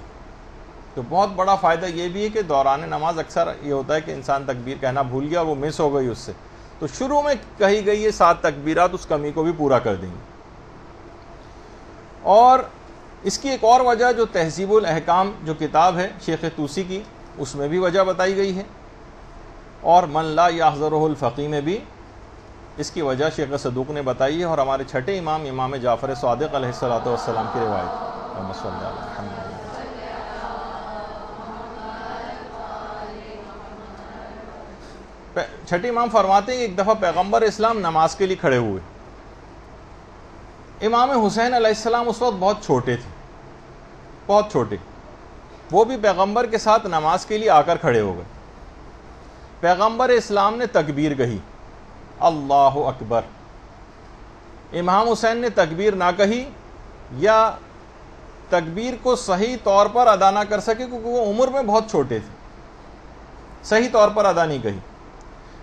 تو بہت بڑا فائدہ یہ بھی ہے کہ دوران نماز اکثر یہ ہوتا ہے کہ انسان تکبیر کہنا بھول گیا اور وہ مس ہو گئی اس سے، تو شروع میں کہی گئی یہ 7 تکبیرات اس کمی کو بھی پورا کر دیں گی۔ اور اس کی ایک اور وجہ جو تہذیب الاحکام جو کتاب ہے شیخ طوسی کی، اس میں بھی وجہ بتائی گئی ہے، اور من لا یحضرہ الفقی میں بھی اس کی وجہ شیخ صدوق نے بتائی ہے، اور ہمارے چھٹے امام امام جعفر صادق علیہ الصلوۃ والسلام کی روایت۔ اللہم صلی علی محمد۔ چھٹے امام فرماتے ہیں کہ ایک دفعہ پیغمبر اسلام نماز کے لیے کھڑے ہوئے، امام حسین علیہ السلام اس وقت بہت چھوٹے تھے، بہت چھوٹے، وہ بھی پیغمبر کے ساتھ نماز کے لیے آ کر کھڑے ہو گئے۔ پیغمبر اسلام نے تکبیر کہی، اللہ اکبر، امام حسین نے تکبیر نہ کہی یا تکبیر کو صحیح طور پر ادا نہ کر سکے کیونکہ وہ عمر میں بہت چھوٹے تھے، صحیح طور پر ادا نہیں کہی۔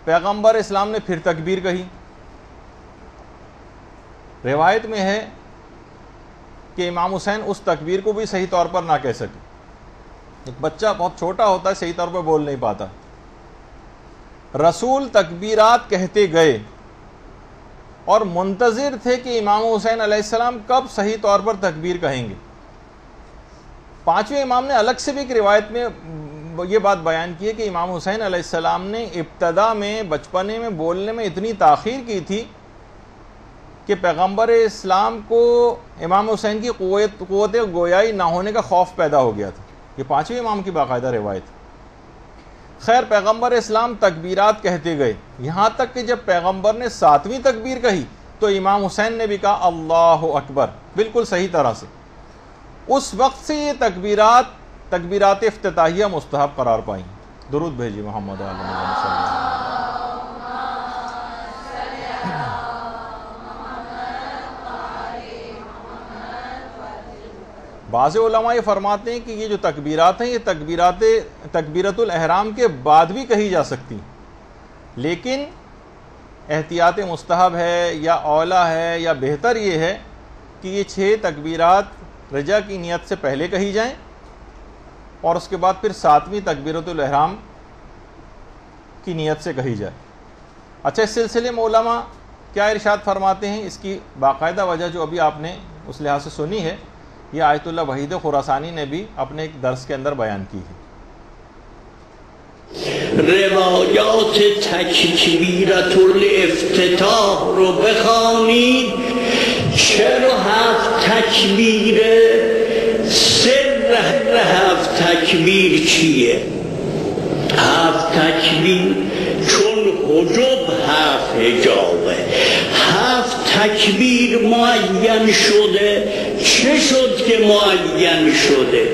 پیغمبر اسلام نے پھر تکبیر کہی۔ روایت میں ہے کہ امام حسین اس تکبیر کو بھی صحیح طور پر نہ کہہ سکے، ایک بچہ بہت چھوٹا ہوتا ہے صحیح طور پر بول نہیں پاتا۔ رسول تکبیرات کہتے گئے اور منتظر تھے کہ امام حسین علیہ السلام کب صحیح طور پر تکبیر کہیں گے۔ 5ویں امام نے الگ سے بھی ایک روایت میں یہ بات بیان کی ہے کہ امام حسین علیہ السلام نے ابتدا میں بچپنے میں بولنے میں اتنی تاخیر کی تھی کہ پیغمبر اسلام کو امام حسین کی قوت گویائی نہ ہونے کا خوف پیدا ہو گیا تھا۔ یہ 5ویں امام کی باقاعدہ روایت۔ خیر، پیغمبر اسلام تکبیرات کہتے گئے، یہاں تک کہ جب پیغمبر نے 7ویں تکبیر کہی تو امام حسین نے بھی کہا اللہ اکبر، بالکل صحیح طرح سے۔ اس وقت سے یہ تکبیرات افتتاحیہ مستحب قرار پائیں۔ درود بھیجیے محمد علیہ وسلم۔ بعض علماء یہ فرماتے ہیں کہ یہ جو تکبیرات ہیں یہ تکبیرۃ الاحرام کے بعد بھی کہی جا سکتی، لیکن احتیاط مستحب ہے یا اولیٰ ہے یا بہتر یہ ہے کہ یہ 6 تکبیرات رجا کی نیت سے پہلے کہی جائیں اور اس کے بعد پھر 7ویں تکبیرۃ الاحرام کی نیت سے کہی جائے۔ اچھا، اس سلسلے میں علماء کیا ارشاد فرماتے ہیں؟ اس کی باقاعدہ وجہ جو ابھی آپ نے اس لحاظ سے سنی ہے، یہ آیت اللہ وحید خراسانی نے بھی اپنے ایک درس کے اندر بیان کی ہے۔ روایات تکبیرت الافتتاح رو بخوانید. چرا 7 تکبیر؟ سر 7 تکبیر چیه؟ 7 تکبیر چون حجب 7 حجابه، 7 تکبیر معین شده. چه شد که معین شده؟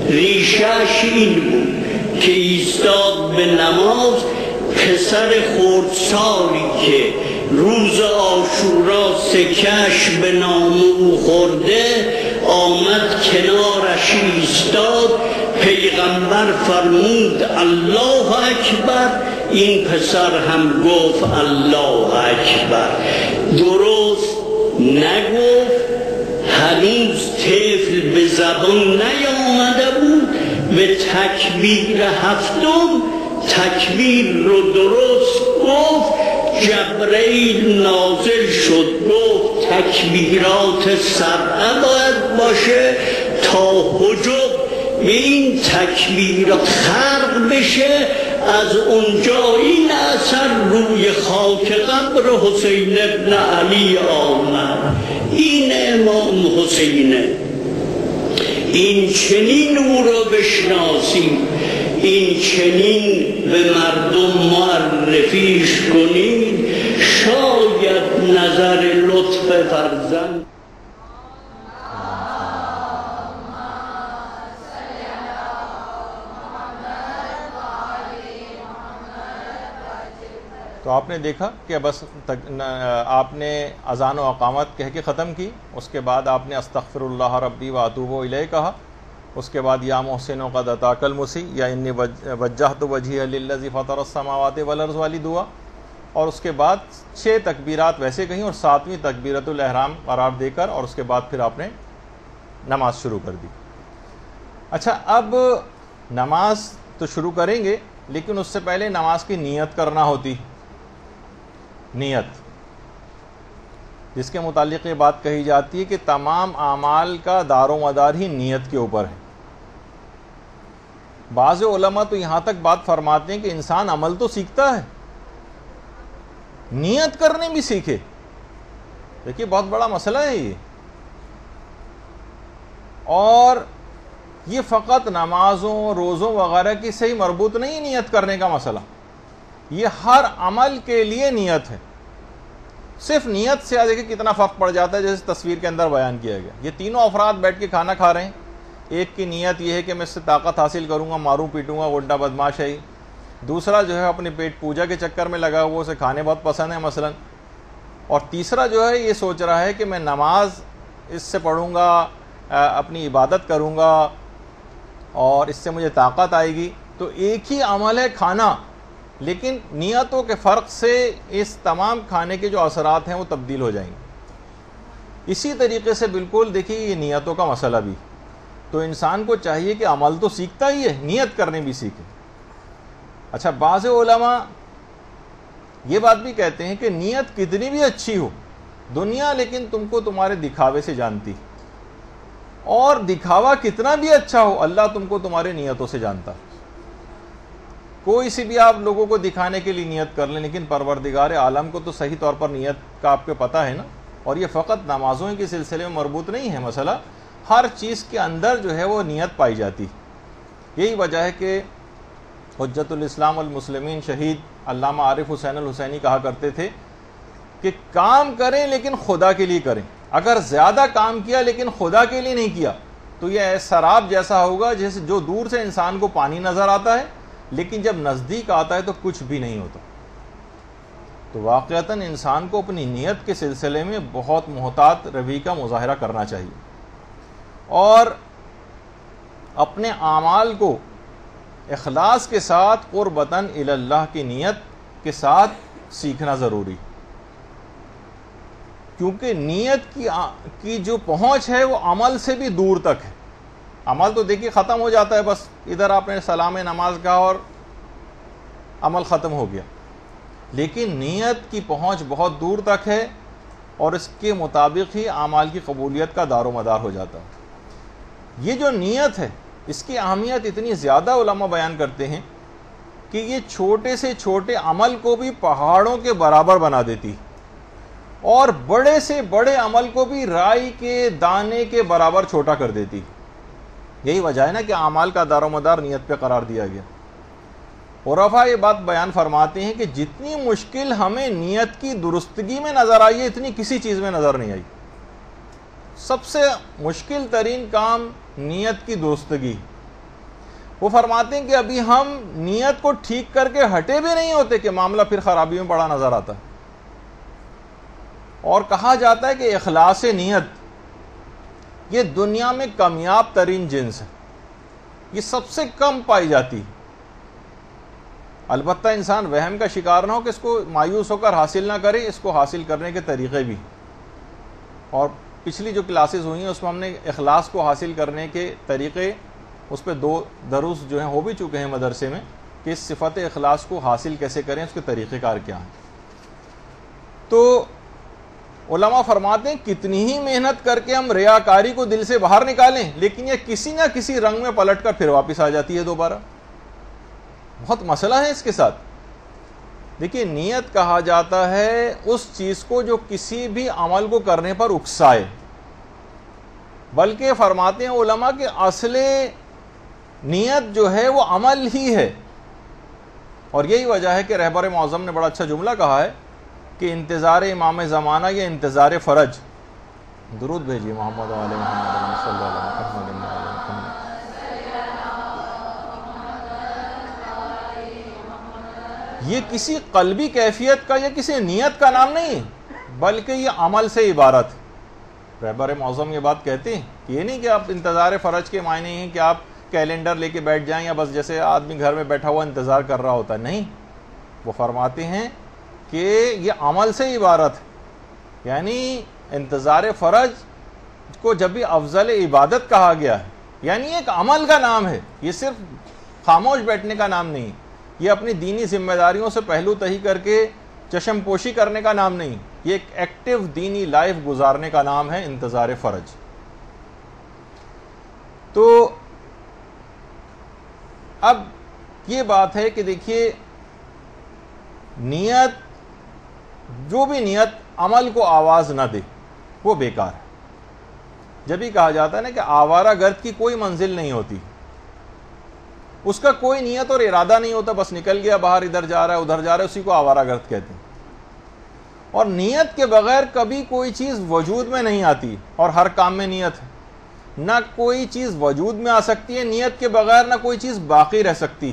ریشش این بود که ایستاد به نماز، پسر خردسالی که روز عاشورا سکش به نام او خورده آمد کنارش ایستاد. پیغمبر فرمود الله اکبر، این پسر هم گفت الله اکبر. درست نگفت، هنوز طفل به زبان نیامده بود. به تکبیر 7م تکبیر رو درست گفت. جبرئیل نازل شد گفت تکبیرات سبعه باید باشه تا حجب به این تکبیرات خرق بشه. از اونجا این اثر روی خاک قبر حسین ابن علی آمد. این امام حسینه. این چنین او رو بشناسیم، این چنین به مردم معرفیش کنید. شاید نظر لطف فرزند. تو آپ نے دیکھا کہ بس آپ نے اذان و اقامت کہہ کے ختم کی، اس کے بعد آپ نے استغفر اللہ ربی و اتوب الیہ کہا، اس کے بعد یا محسن قد اتاک المسیء یا انی وجہت وجہی للذی فطر السماوات والارض والی دعا، اور اس کے بعد 6 تکبیرات ویسے کہیں اور 7ویں تکبیرۃ الاحرام قرار دے کر، اور اس کے بعد پھر آپ نے نماز شروع کر دی۔ اچھا، اب نماز تو شروع کریں گے، لیکن اس سے پہلے نماز کی نیت کرنا ہوتی۔ نیت، جس کے متعلق یہ بات کہی جاتی ہے کہ تمام اعمال کا دار و مدار ہی نیت کے اوپر ہے۔ بعض علماء تو یہاں تک بات فرماتے ہیں کہ انسان عمل تو سیکھتا ہے، نیت کرنے بھی سیکھے۔ دیکھیے بہت بڑا مسئلہ ہے یہ، اور یہ فقط نمازوں روزوں وغیرہ کی سے ہی مربوط نہیں نیت کرنے کا مسئلہ، یہ ہر عمل کے لیے نیت ہے۔ صرف نیت سے دیکھیں کتنا فرق پڑ جاتا ہے، جیسے تصویر کے اندر بیان کیا گیا۔ یہ تینوں افراد بیٹھ کے کھانا کھا رہے ہیں، ایک کی نیت یہ ہے کہ میں اس سے طاقت حاصل کروں گا، ماروں پیٹوں گا، غنڈہ بدماش ہے۔ دوسرا جو ہے اپنے پیٹ پوجا کے چکر میں لگا ہوا، اسے کھانے بہت پسند ہے مثلا۔ اور تیسرا جو ہے یہ سوچ رہا ہے کہ میں نماز اس سے پڑھوں گا، اپنی عبادت کروں گا اور اس سے مجھے طاقت آئے گی۔ تو ایک ہی عمل ہے کھانا، لیکن نیتوں کے فرق سے اس تمام کھانے کے جو اثرات ہیں وہ تبدیل ہو جائیں گے۔ اسی طریقے سے بالکل دیکھیے یہ نیتوں کا مسئلہ بھی، تو انسان کو چاہیے کہ عمل تو سیکھتا ہی ہے، نیت کرنے بھی سیکھے۔ اچھا، بعض علماء یہ بات بھی کہتے ہیں کہ نیت کتنی بھی اچھی ہو دنیا لیکن تم کو تمہارے دکھاوے سے جانتی، اور دکھاوا کتنا بھی اچھا ہو اللہ تم کو تمہارے نیتوں سے جانتا۔ کوئی سی بھی آپ لوگوں کو دکھانے کے لیے نیت کر لیں، لیکن پروردگار عالم کو تو صحیح طور پر نیت کا آپ کو پتہ ہے نا۔ اور یہ فقط نمازوں کے سلسلے میں مربوط نہیں ہے مسئلہ، ہر چیز کے اندر جو ہے وہ نیت پائی جاتی۔ یہی وجہ ہے کہ حجت الاسلام والمسلمین شہید علامہ عارف حسین الحسینی کہا کرتے تھے کہ کام کریں لیکن خدا کے لیے کریں۔ اگر زیادہ کام کیا لیکن خدا کے لیے نہیں کیا تو یہ سراب جیسا ہوگا جیسے جو دور سے انسان کو پانی نظر آتا ہے لیکن جب نزدیک آتا ہے تو کچھ بھی نہیں ہوتا۔ تو واقعتاً انسان کو اپنی نیت کے سلسلے میں بہت محتاط روی کا مظاہرہ کرنا چاہیے، اور اپنے اعمال کو اخلاص کے ساتھ قربتاً الی اللہ کی نیت کے ساتھ سیکھنا ضروری، کیونکہ نیت کی جو پہنچ ہے وہ عمل سے بھی دور تک ہے۔ عمل تو دیکھیے ختم ہو جاتا ہے، بس ادھر آپ نے سلام نماز کہا اور عمل ختم ہو گیا، لیکن نیت کی پہنچ بہت دور تک ہے اور اس کے مطابق ہی اعمال کی قبولیت کا دار و مدار ہو جاتا ہے۔ یہ جو نیت ہے اس کی اہمیت اتنی زیادہ علماء بیان کرتے ہیں کہ یہ چھوٹے سے چھوٹے عمل کو بھی پہاڑوں کے برابر بنا دیتی اور بڑے سے بڑے عمل کو بھی رائی کے دانے کے برابر چھوٹا کر دیتی۔ یہی وجہ ہے نا کہ اعمال کا دار و مدار نیت پہ قرار دیا گیا۔ عرفاء یہ بات بیان فرماتے ہیں کہ جتنی مشکل ہمیں نیت کی درستگی میں نظر آئی ہے اتنی کسی چیز میں نظر نہیں آئی۔ سب سے مشکل ترین کام نیت کی درستگی۔ وہ فرماتے ہیں کہ ابھی ہم نیت کو ٹھیک کر کے ہٹے بھی نہیں ہوتے کہ معاملہ پھر خرابی میں بڑا نظر آتا ہے۔ اور کہا جاتا ہے کہ اخلاص نیت یہ دنیا میں کامیاب ترین جنس ہے، یہ سب سے کم پائی جاتی۔ البتہ انسان وہم کا شکار نہ ہو کہ اس کو مایوس ہو کر حاصل نہ کرے، اس کو حاصل کرنے کے طریقے بھی۔ اور پچھلی جو کلاسز ہوئی ہیں اس میں ہم نے اخلاص کو حاصل کرنے کے طریقے، اس پہ 2 دروس جو ہیں ہو بھی چکے ہیں مدرسے میں کہ اس صفت اخلاص کو حاصل کیسے کریں، اس کے طریقہ کار کیا ہیں۔ تو علماء فرماتے ہیں کتنی ہی محنت کر کے ہم ریاکاری کو دل سے باہر نکالیں لیکن یہ کسی نہ کسی رنگ میں پلٹ کر پھر واپس آ جاتی ہے دوبارہ۔ بہت مسئلہ ہے اس کے ساتھ۔ دیکھیے نیت کہا جاتا ہے اس چیز کو جو کسی بھی عمل کو کرنے پر اکسائے، بلکہ فرماتے ہیں علماء کہ اصل نیت جو ہے وہ عمل ہی ہے۔ اور یہی وجہ ہے کہ رہبر معظم نے بڑا اچھا جملہ کہا ہے کہ انتظار امام زمانہ یا انتظار فرج۔ درود بھیجیے محمد علیہ محمد صلی اللہ علیہ وسلم۔ یہ کسی قلبی کیفیت کا یا کسی نیت کا نام نہیں بلکہ یہ عمل سے عبارت ہے۔ رہبر معظم یہ بات کہتے ہیں کہ یہ نہیں کہ آپ انتظار فرج کے معنی ہیں کہ آپ کیلنڈر لے کے بیٹھ جائیں یا بس جیسے آدمی گھر میں بیٹھا ہوا انتظار کر رہا ہوتا ہے، نہیں، وہ فرماتے ہیں کہ یہ عمل سے عبارت ہے۔ یعنی انتظار فرج کو جب بھی افضل عبادت کہا گیا ہے یعنی ایک عمل کا نام ہے، یہ صرف خاموش بیٹھنے کا نام نہیں، یہ اپنی دینی ذمہ داریوں سے پہلو تہی کر کے چشم پوشی کرنے کا نام نہیں، یہ ایک ایکٹیو دینی لائف گزارنے کا نام ہے انتظار فرج۔ تو اب یہ بات ہے کہ دیکھیے نیت، جو بھی نیت عمل کو آواز نہ دے وہ بیکار ہے۔ جب ہی کہا جاتا ہے نا کہ آوارہ گرد کی کوئی منزل نہیں ہوتی، اس کا کوئی نیت اور ارادہ نہیں ہوتا، بس نکل گیا باہر، ادھر جا رہا ہے ادھر جا رہا ہے، اسی کو آوارہ گرد کہتے ہیں۔ اور نیت کے بغیر کبھی کوئی چیز وجود میں نہیں آتی، اور ہر کام میں نیت ہے۔ نہ کوئی چیز وجود میں آ سکتی ہے نیت کے بغیر، نہ کوئی چیز باقی رہ سکتی۔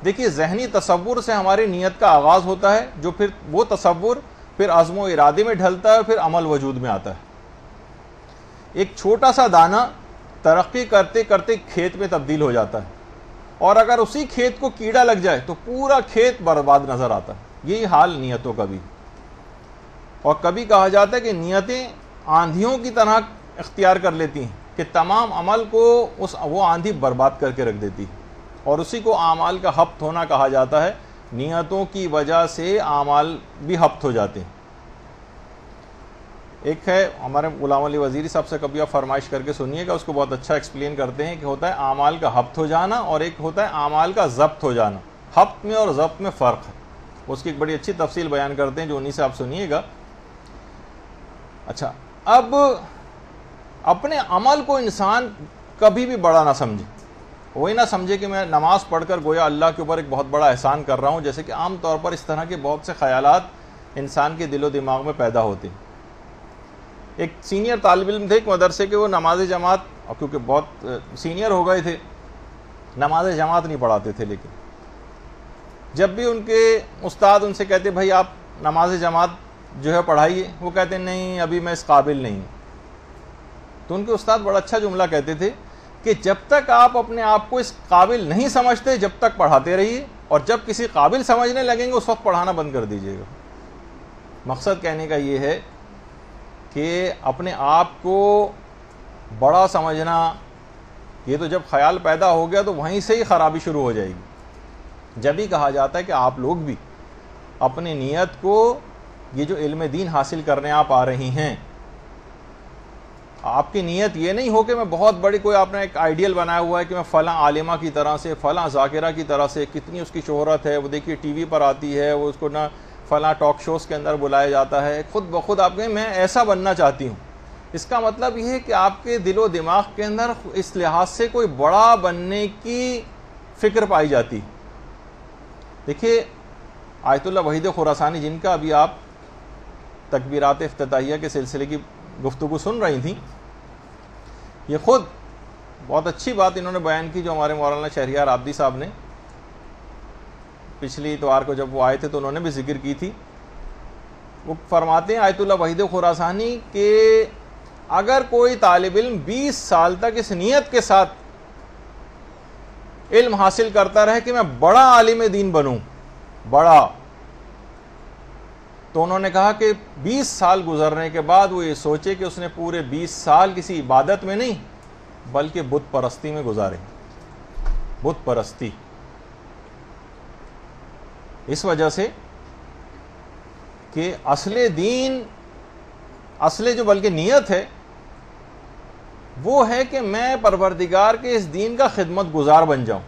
دیکھیے ذہنی تصور سے ہماری نیت کا آغاز ہوتا ہے، جو پھر وہ تصور پھر عزم و ارادے میں ڈھلتا ہے، پھر عمل وجود میں آتا ہے۔ ایک چھوٹا سا دانہ ترقی کرتے کرتے کھیت میں تبدیل ہو جاتا ہے، اور اگر اسی کھیت کو کیڑا لگ جائے تو پورا کھیت برباد نظر آتا ہے۔ یہی حال نیتوں کا بھی۔ اور کبھی کہا جاتا ہے کہ نیتیں آندھیوں کی طرح اختیار کر لیتی ہیں کہ تمام عمل کو وہ آندھی برباد کر کے رکھ دیتی ہے، اور اسی کو اعمال کا ہفت ہونا کہا جاتا ہے۔ نیتوں کی وجہ سے اعمال بھی ہفت ہو جاتے ہیں۔ ایک ہے ہمارے غلام علی وزیری صاحب سے، کبھی آپ فرمائش کر کے سنیے گا، اس کو بہت اچھا ایکسپلین کرتے ہیں کہ ہوتا ہے اعمال کا ہفت ہو جانا اور ایک ہوتا ہے اعمال کا ضبط ہو جانا۔ ہفت میں اور ضبط میں فرق ہے، اس کی ایک بڑی اچھی تفصیل بیان کرتے ہیں جو انہی سے آپ سنیے گا۔ اچھا، اب اپنے عمل کو انسان کبھی بھی بڑا نہ سمجھے، وہی نہ سمجھے کہ میں نماز پڑھ کر گویا اللہ کے اوپر ایک بہت بڑا احسان کر رہا ہوں، جیسے کہ عام طور پر اس طرح کے بہت سے خیالات انسان کے دل و دماغ میں پیدا ہوتے ہیں۔ ایک سینئر طالب علم تھے ایک مدرسے کے، وہ نماز جماعت، کیونکہ بہت سینئر ہو گئے تھے، نماز جماعت نہیں پڑھاتے تھے، لیکن جب بھی ان کے استاد ان سے کہتے بھائی آپ نماز جماعت جو ہے پڑھائیے، وہ کہتے نہیں ابھی میں اس قابل نہیں۔ تو ان کے استاد بڑا اچھا جملہ کہتے تھے کہ جب تک آپ اپنے آپ کو اس قابل نہیں سمجھتے جب تک پڑھاتے رہیے، اور جب کسی قابل سمجھنے لگیں گے اس وقت پڑھانا بند کر دیجیے گا۔ مقصد کہنے کا یہ ہے کہ اپنے آپ کو بڑا سمجھنا، یہ تو جب خیال پیدا ہو گیا تو وہیں سے ہی خرابی شروع ہو جائے گی۔ جب ہی کہا جاتا ہے کہ آپ لوگ بھی اپنی نیت کو، یہ جو علم دین حاصل کرنے آپ آ رہی ہیں، آپ کی نیت یہ نہیں ہو کہ میں بہت بڑی کوئی آپ نے ایک آئیڈیل بنایا ہوا ہے کہ میں فلاں عالمہ کی طرح سے، فلاں ذاکرہ کی طرح سے، کتنی اس کی شہرت ہے، وہ دیکھیے ٹی وی پر آتی ہے، وہ اس کو نہ فلاں ٹاک شوز کے اندر بلایا جاتا ہے، خود بخود آپ کہیں میں ایسا بننا چاہتی ہوں. اس کا مطلب یہ ہے کہ آپ کے دل و دماغ کے اندر اس لحاظ سے کوئی بڑا بننے کی فکر پائی جاتی. دیکھیے آیت اللہ وحید خراسانی، جن کا ابھی آپ تکبیرات افتتاحیہ کے سلسلے کی گفتگو سن رہی تھیں، یہ خود بہت اچھی بات انہوں نے بیان کی جو ہمارے مولانا شہریار عابدی صاحب نے پچھلی اتوار کو جب وہ آئے تھے تو انہوں نے بھی ذکر کی تھی. وہ فرماتے ہیں آیت اللہ وحید خراسانی کہ اگر کوئی طالب علم 20 سال تک اس نیت کے ساتھ علم حاصل کرتا رہے کہ میں بڑا عالم دین بنوں، بڑا، تو انہوں نے کہا کہ 20 سال گزرنے کے بعد وہ یہ سوچے کہ اس نے پورے 20 سال کسی عبادت میں نہیں بلکہ بت پرستی میں گزارے. بت پرستی اس وجہ سے کہ اصل دین، اصل جو بلکہ نیت ہے وہ ہے کہ میں پروردگار کے اس دین کا خدمت گزار بن جاؤں،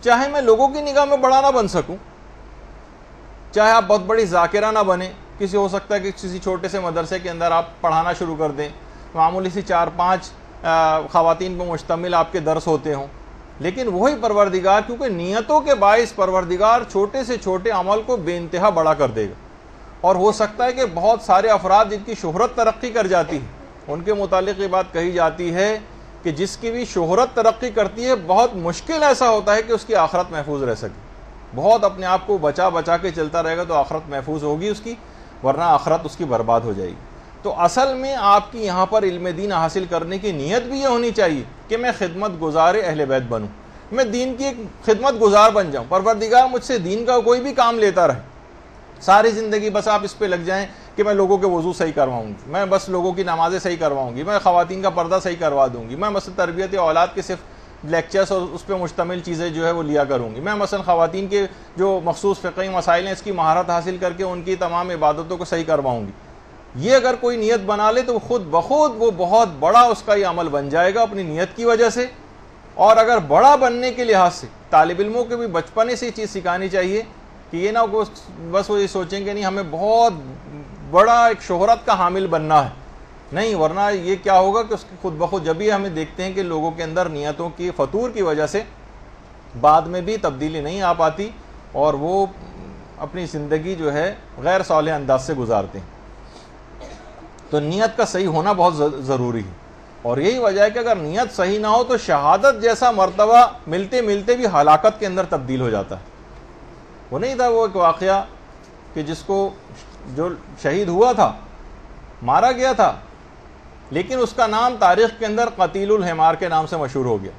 چاہے میں لوگوں کی نگاہ میں بڑا نہ بن سکوں، چاہے آپ بہت بڑی ذاکرہ نہ بنے. کسی ہو سکتا ہے کہ کسی چھوٹے سے مدرسے کے اندر آپ پڑھانا شروع کر دیں، معمولی سی 4-5 خواتین پر مشتمل آپ کے درس ہوتے ہوں، لیکن وہی پروردگار کیونکہ نیتوں کے باعث پروردگار چھوٹے سے چھوٹے عمل کو بے انتہا بڑا کر دے گا. اور ہو سکتا ہے کہ بہت سارے افراد جن کی شہرت ترقی کر جاتی ہے ان کے متعلق یہ بات کہی جاتی ہے کہ جس کی بھی شہرت ترقی کرتی ہے بہت مشکل ایسا ہوتا ہے کہ اس کی آخرت محفوظ رہ سکے. بہت اپنے آپ کو بچا کے چلتا رہے گا تو آخرت محفوظ ہوگی اس کی، ورنہ آخرت اس کی برباد ہو جائے گی. تو اصل میں آپ کی یہاں پر علم دین حاصل کرنے کی نیت بھی یہ ہونی چاہیے کہ میں خدمت گزار اہل بیت بنوں، میں دین کی ایک خدمت گزار بن جاؤں، پروردگار مجھ سے دین کا کوئی بھی کام لیتا رہے، ساری زندگی بس آپ اس پہ لگ جائیں کہ میں لوگوں کے وضو صحیح کرواؤں گی، میں بس لوگوں کی نمازیں صحیح کرواؤں گی، میں خواتین کا پردہ صحیح کروا دوں گی، میں مثلا تربیت اولاد کے صرف لیکچرز اور اس پہ مشتمل چیزیں جو ہے وہ لیا کروں گی، میں مثلا خواتین کے جو مخصوص فقہی مسائل ہیں اس کی مہارت حاصل کر کے ان کی تمام عبادتوں کو صحیح کرواؤں گی. یہ اگر کوئی نیت بنا لے تو خود بخود وہ بہت بڑا اس کا یہ عمل بن جائے گا اپنی نیت کی وجہ سے. اور اگر بڑا بننے کے لحاظ سے طالب علموں کے بھی بچپنے سے یہ چیز سکھانی چاہیے کہ یہ نہ بس وہ یہ سوچیں کہ نہیں ہمیں بہت بڑا ایک شہرت کا حامل بننا ہے، نہیں، ورنہ یہ کیا ہوگا کہ اس کی خود بخود جب ہی ہمیں دیکھتے ہیں کہ لوگوں کے اندر نیتوں کی فتور کی وجہ سے بعد میں بھی تبدیلی نہیں آ پاتی اور وہ اپنی زندگی جو ہے غیر صالح انداز سے گزارتے ہیں. تو نیت کا صحیح ہونا بہت ضروری ہے، اور یہی وجہ ہے کہ اگر نیت صحیح نہ ہو تو شہادت جیسا مرتبہ ملتے ملتے بھی ہلاکت کے اندر تبدیل ہو جاتا ہے. وہ نہیں تھا وہ ایک واقعہ کہ جس کو جو شہید ہوا تھا، مارا گیا تھا، لیکن اس کا نام تاریخ کے اندر قتیل الحمار کے نام سے مشہور ہو گیا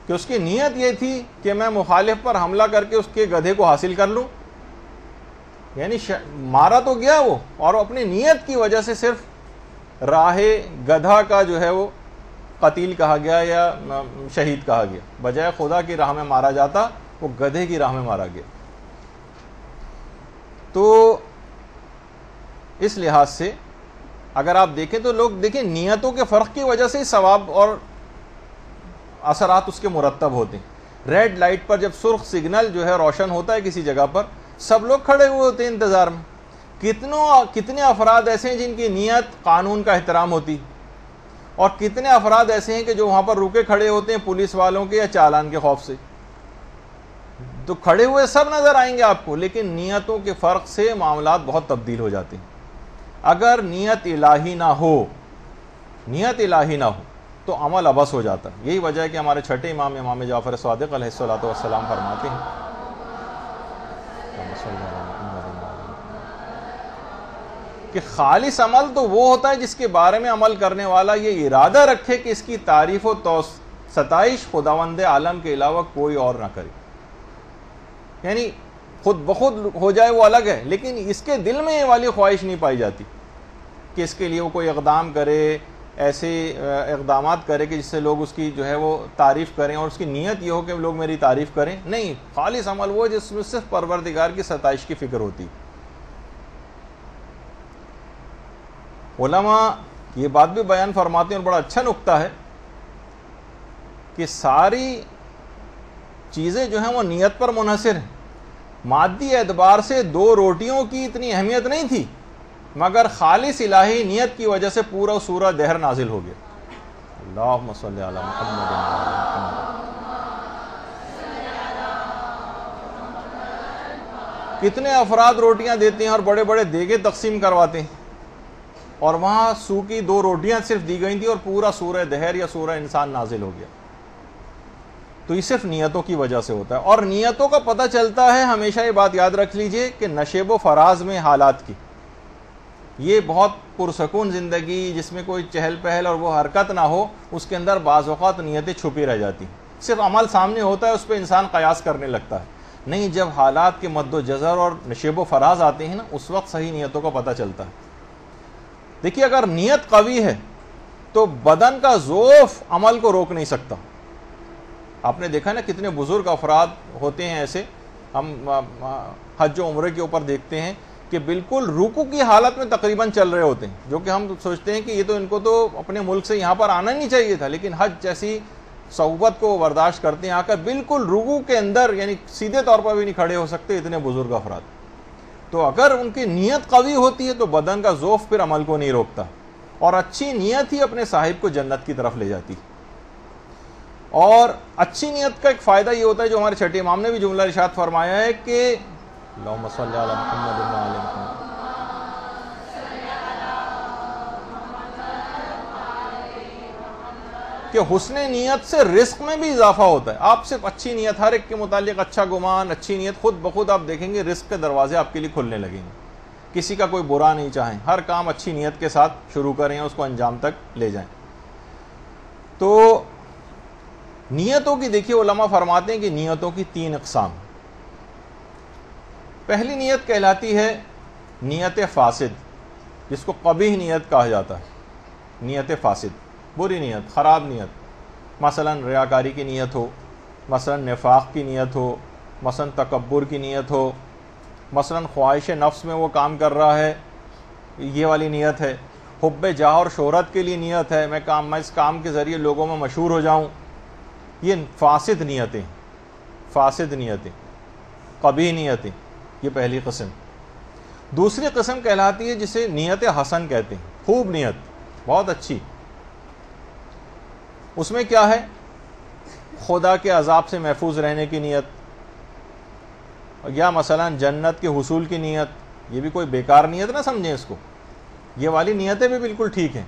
کہ اس کی نیت یہ تھی کہ میں مخالف پر حملہ کر کے اس کے گدھے کو حاصل کر لوں. یعنی مارا تو گیا وہ، اور اپنی نیت کی وجہ سے صرف راہ گدھا کا جو ہے وہ قتیل کہا گیا یا شہید کہا گیا، بجائے خدا کی راہ میں مارا جاتا وہ گدھے کی راہ میں مارا گیا. تو اس لحاظ سے اگر آپ دیکھیں تو لوگ دیکھیں نیتوں کے فرق کی وجہ سے ثواب اور اثرات اس کے مرتب ہوتے ہیں. ریڈ لائٹ پر جب سرخ سگنل جو ہے روشن ہوتا ہے کسی جگہ پر، سب لوگ کھڑے ہوئے ہوتے ہیں انتظار میں. کتنے افراد ایسے ہیں جن کی نیت قانون کا احترام ہوتی، اور کتنے افراد ایسے ہیں کہ جو وہاں پر رکے کھڑے ہوتے ہیں پولیس والوں کے یا چالان کے خوف سے. تو کھڑے ہوئے سب نظر آئیں گے آپ کو، لیکن نیتوں کے فرق سے معاملات بہت تبدیل ہو جاتے ہیں. اگر نیت الہی نہ ہو تو عمل عبث ہو جاتا ہے. یہی وجہ ہے کہ ہمارے چھٹے امام جعفر صادق علیہ الصلوۃ والسلام فرماتے ہیں کہ خالص عمل تو وہ ہوتا ہے جس کے بارے میں عمل کرنے والا یہ ارادہ رکھے کہ اس کی تعریف و ستائش خداوند عالم کے علاوہ کوئی اور نہ کرے. یعنی خود بخود ہو جائے وہ الگ ہے، لیکن اس کے دل میں یہ والی خواہش نہیں پائی جاتی کہ اس کے لیے وہ کوئی اقدام کرے، ایسے اقدامات کرے کہ جس سے لوگ اس کی جو ہے وہ تعریف کریں اور اس کی نیت یہ ہو کہ لوگ میری تعریف کریں. نہیں، خالص عمل وہ جس میں صرف پروردگار کی ستائش کی فکر ہوتی. علماء یہ بات بھی بیان فرماتے ہیں اور بڑا اچھا نکتہ ہے کہ ساری چیزیں جو ہیں وہ نیت پر منحصر ہیں. مادی اعتبار سے 2 روٹیوں کی اتنی اہمیت نہیں تھی، مگر خالص الہی نیت کی وجہ سے پورا سورہ دہر نازل ہو گیا. اللہم صلی علی محمد و علی محمد. کتنے افراد روٹیاں دیتے ہیں اور بڑے بڑے دیگے تقسیم کرواتے ہیں، اور وہاں سو کی 2 روٹیاں صرف دی گئی تھیں اور پورا سورہ دہر یا سورہ انسان نازل ہو گیا. تو یہ صرف نیتوں کی وجہ سے ہوتا ہے. اور نیتوں کا پتہ چلتا ہے، ہمیشہ یہ بات یاد رکھ لیجئے کہ نشیب و فراز میں حالات کی، یہ بہت پرسکون زندگی جس میں کوئی چہل پہل اور وہ حرکت نہ ہو، اس کے اندر بعض اوقات نیتیں چھپی رہ جاتی ہیں. صرف عمل سامنے ہوتا ہے، اس پہ انسان قیاس کرنے لگتا ہے. نہیں، جب حالات کے مد و جزر اور نشیب و فراز آتے ہیں نا، اس وقت صحیح نیتوں کا پتہ چلتا ہے. دیکھیے، اگر نیت قوی ہے تو بدن کا ضعف عمل کو روک نہیں سکتا. آپ نے دیکھا نا کتنے بزرگ افراد ہوتے ہیں ایسے، ہم حج و عمرے کے اوپر دیکھتے ہیں کہ بالکل رکوع کی حالت میں تقریباً چل رہے ہوتے ہیں، جو کہ ہم سوچتے ہیں کہ یہ تو ان کو تو اپنے ملک سے یہاں پر آنا نہیں چاہیے تھا، لیکن حج جیسی صعوبت کو برداشت کرتے ہیں، آ کر بالکل رکوع کے اندر یعنی سیدھے طور پر بھی نہیں کھڑے ہو سکتے، اتنے بزرگ افراد. تو اگر ان کی نیت قوی ہوتی ہے تو بدن کا ضعف پھر عمل کو نہیں روکتا، اور اچھی نیت ہی اپنے صاحب کو جنت کی طرف لے جاتی. اور اچھی نیت کا ایک فائدہ یہ ہوتا ہے جو ہمارے چھٹے امام نے بھی جملہ ارشاد فرمایا ہے کہ اللہم صلی علی محمد و علی محمد، کہ حسن نیت سے رزق میں بھی اضافہ ہوتا ہے. آپ صرف اچھی نیت، ہر ایک کے متعلق اچھا گمان، اچھی نیت، خود بخود آپ دیکھیں گے رزق کے دروازے آپ کے لیے کھلنے لگیں گے. کسی کا کوئی برا نہیں چاہیں، ہر کام اچھی نیت کے ساتھ شروع کریں، اس کو انجام تک لے جائیں. تو نیتوں کی دیکھیے علماء فرماتے ہیں کہ نیتوں کی 3 اقسام. پہلی نیت کہلاتی ہے نیت فاسد، جس کو قبیح نیت کہا جاتا ہے. نیت فاسد، بری نیت، خراب نیت. مثلا ریاکاری کی نیت ہو، مثلا نفاق کی نیت ہو، مثلا تکبر کی نیت ہو، مثلا خواہش نفس میں وہ کام کر رہا ہے، یہ والی نیت ہے. حب جاہ اور شہرت کے لیے نیت ہے، میں اس کام کے ذریعے لوگوں میں مشہور ہو جاؤں. یہ فاسد نیتیں، فاسد نیتیں، قبیح نیتیں، یہ پہلی قسم. دوسری قسم کہلاتی ہے جسے نیت حسن کہتے ہیں، خوب نیت، بہت اچھی. اس میں کیا ہے؟ خدا کے عذاب سے محفوظ رہنے کی نیت، یا مثلا جنت کے حصول کی نیت. یہ بھی کوئی بیکار نیت نہ سمجھیں اس کو، یہ والی نیتیں بھی بالکل ٹھیک ہیں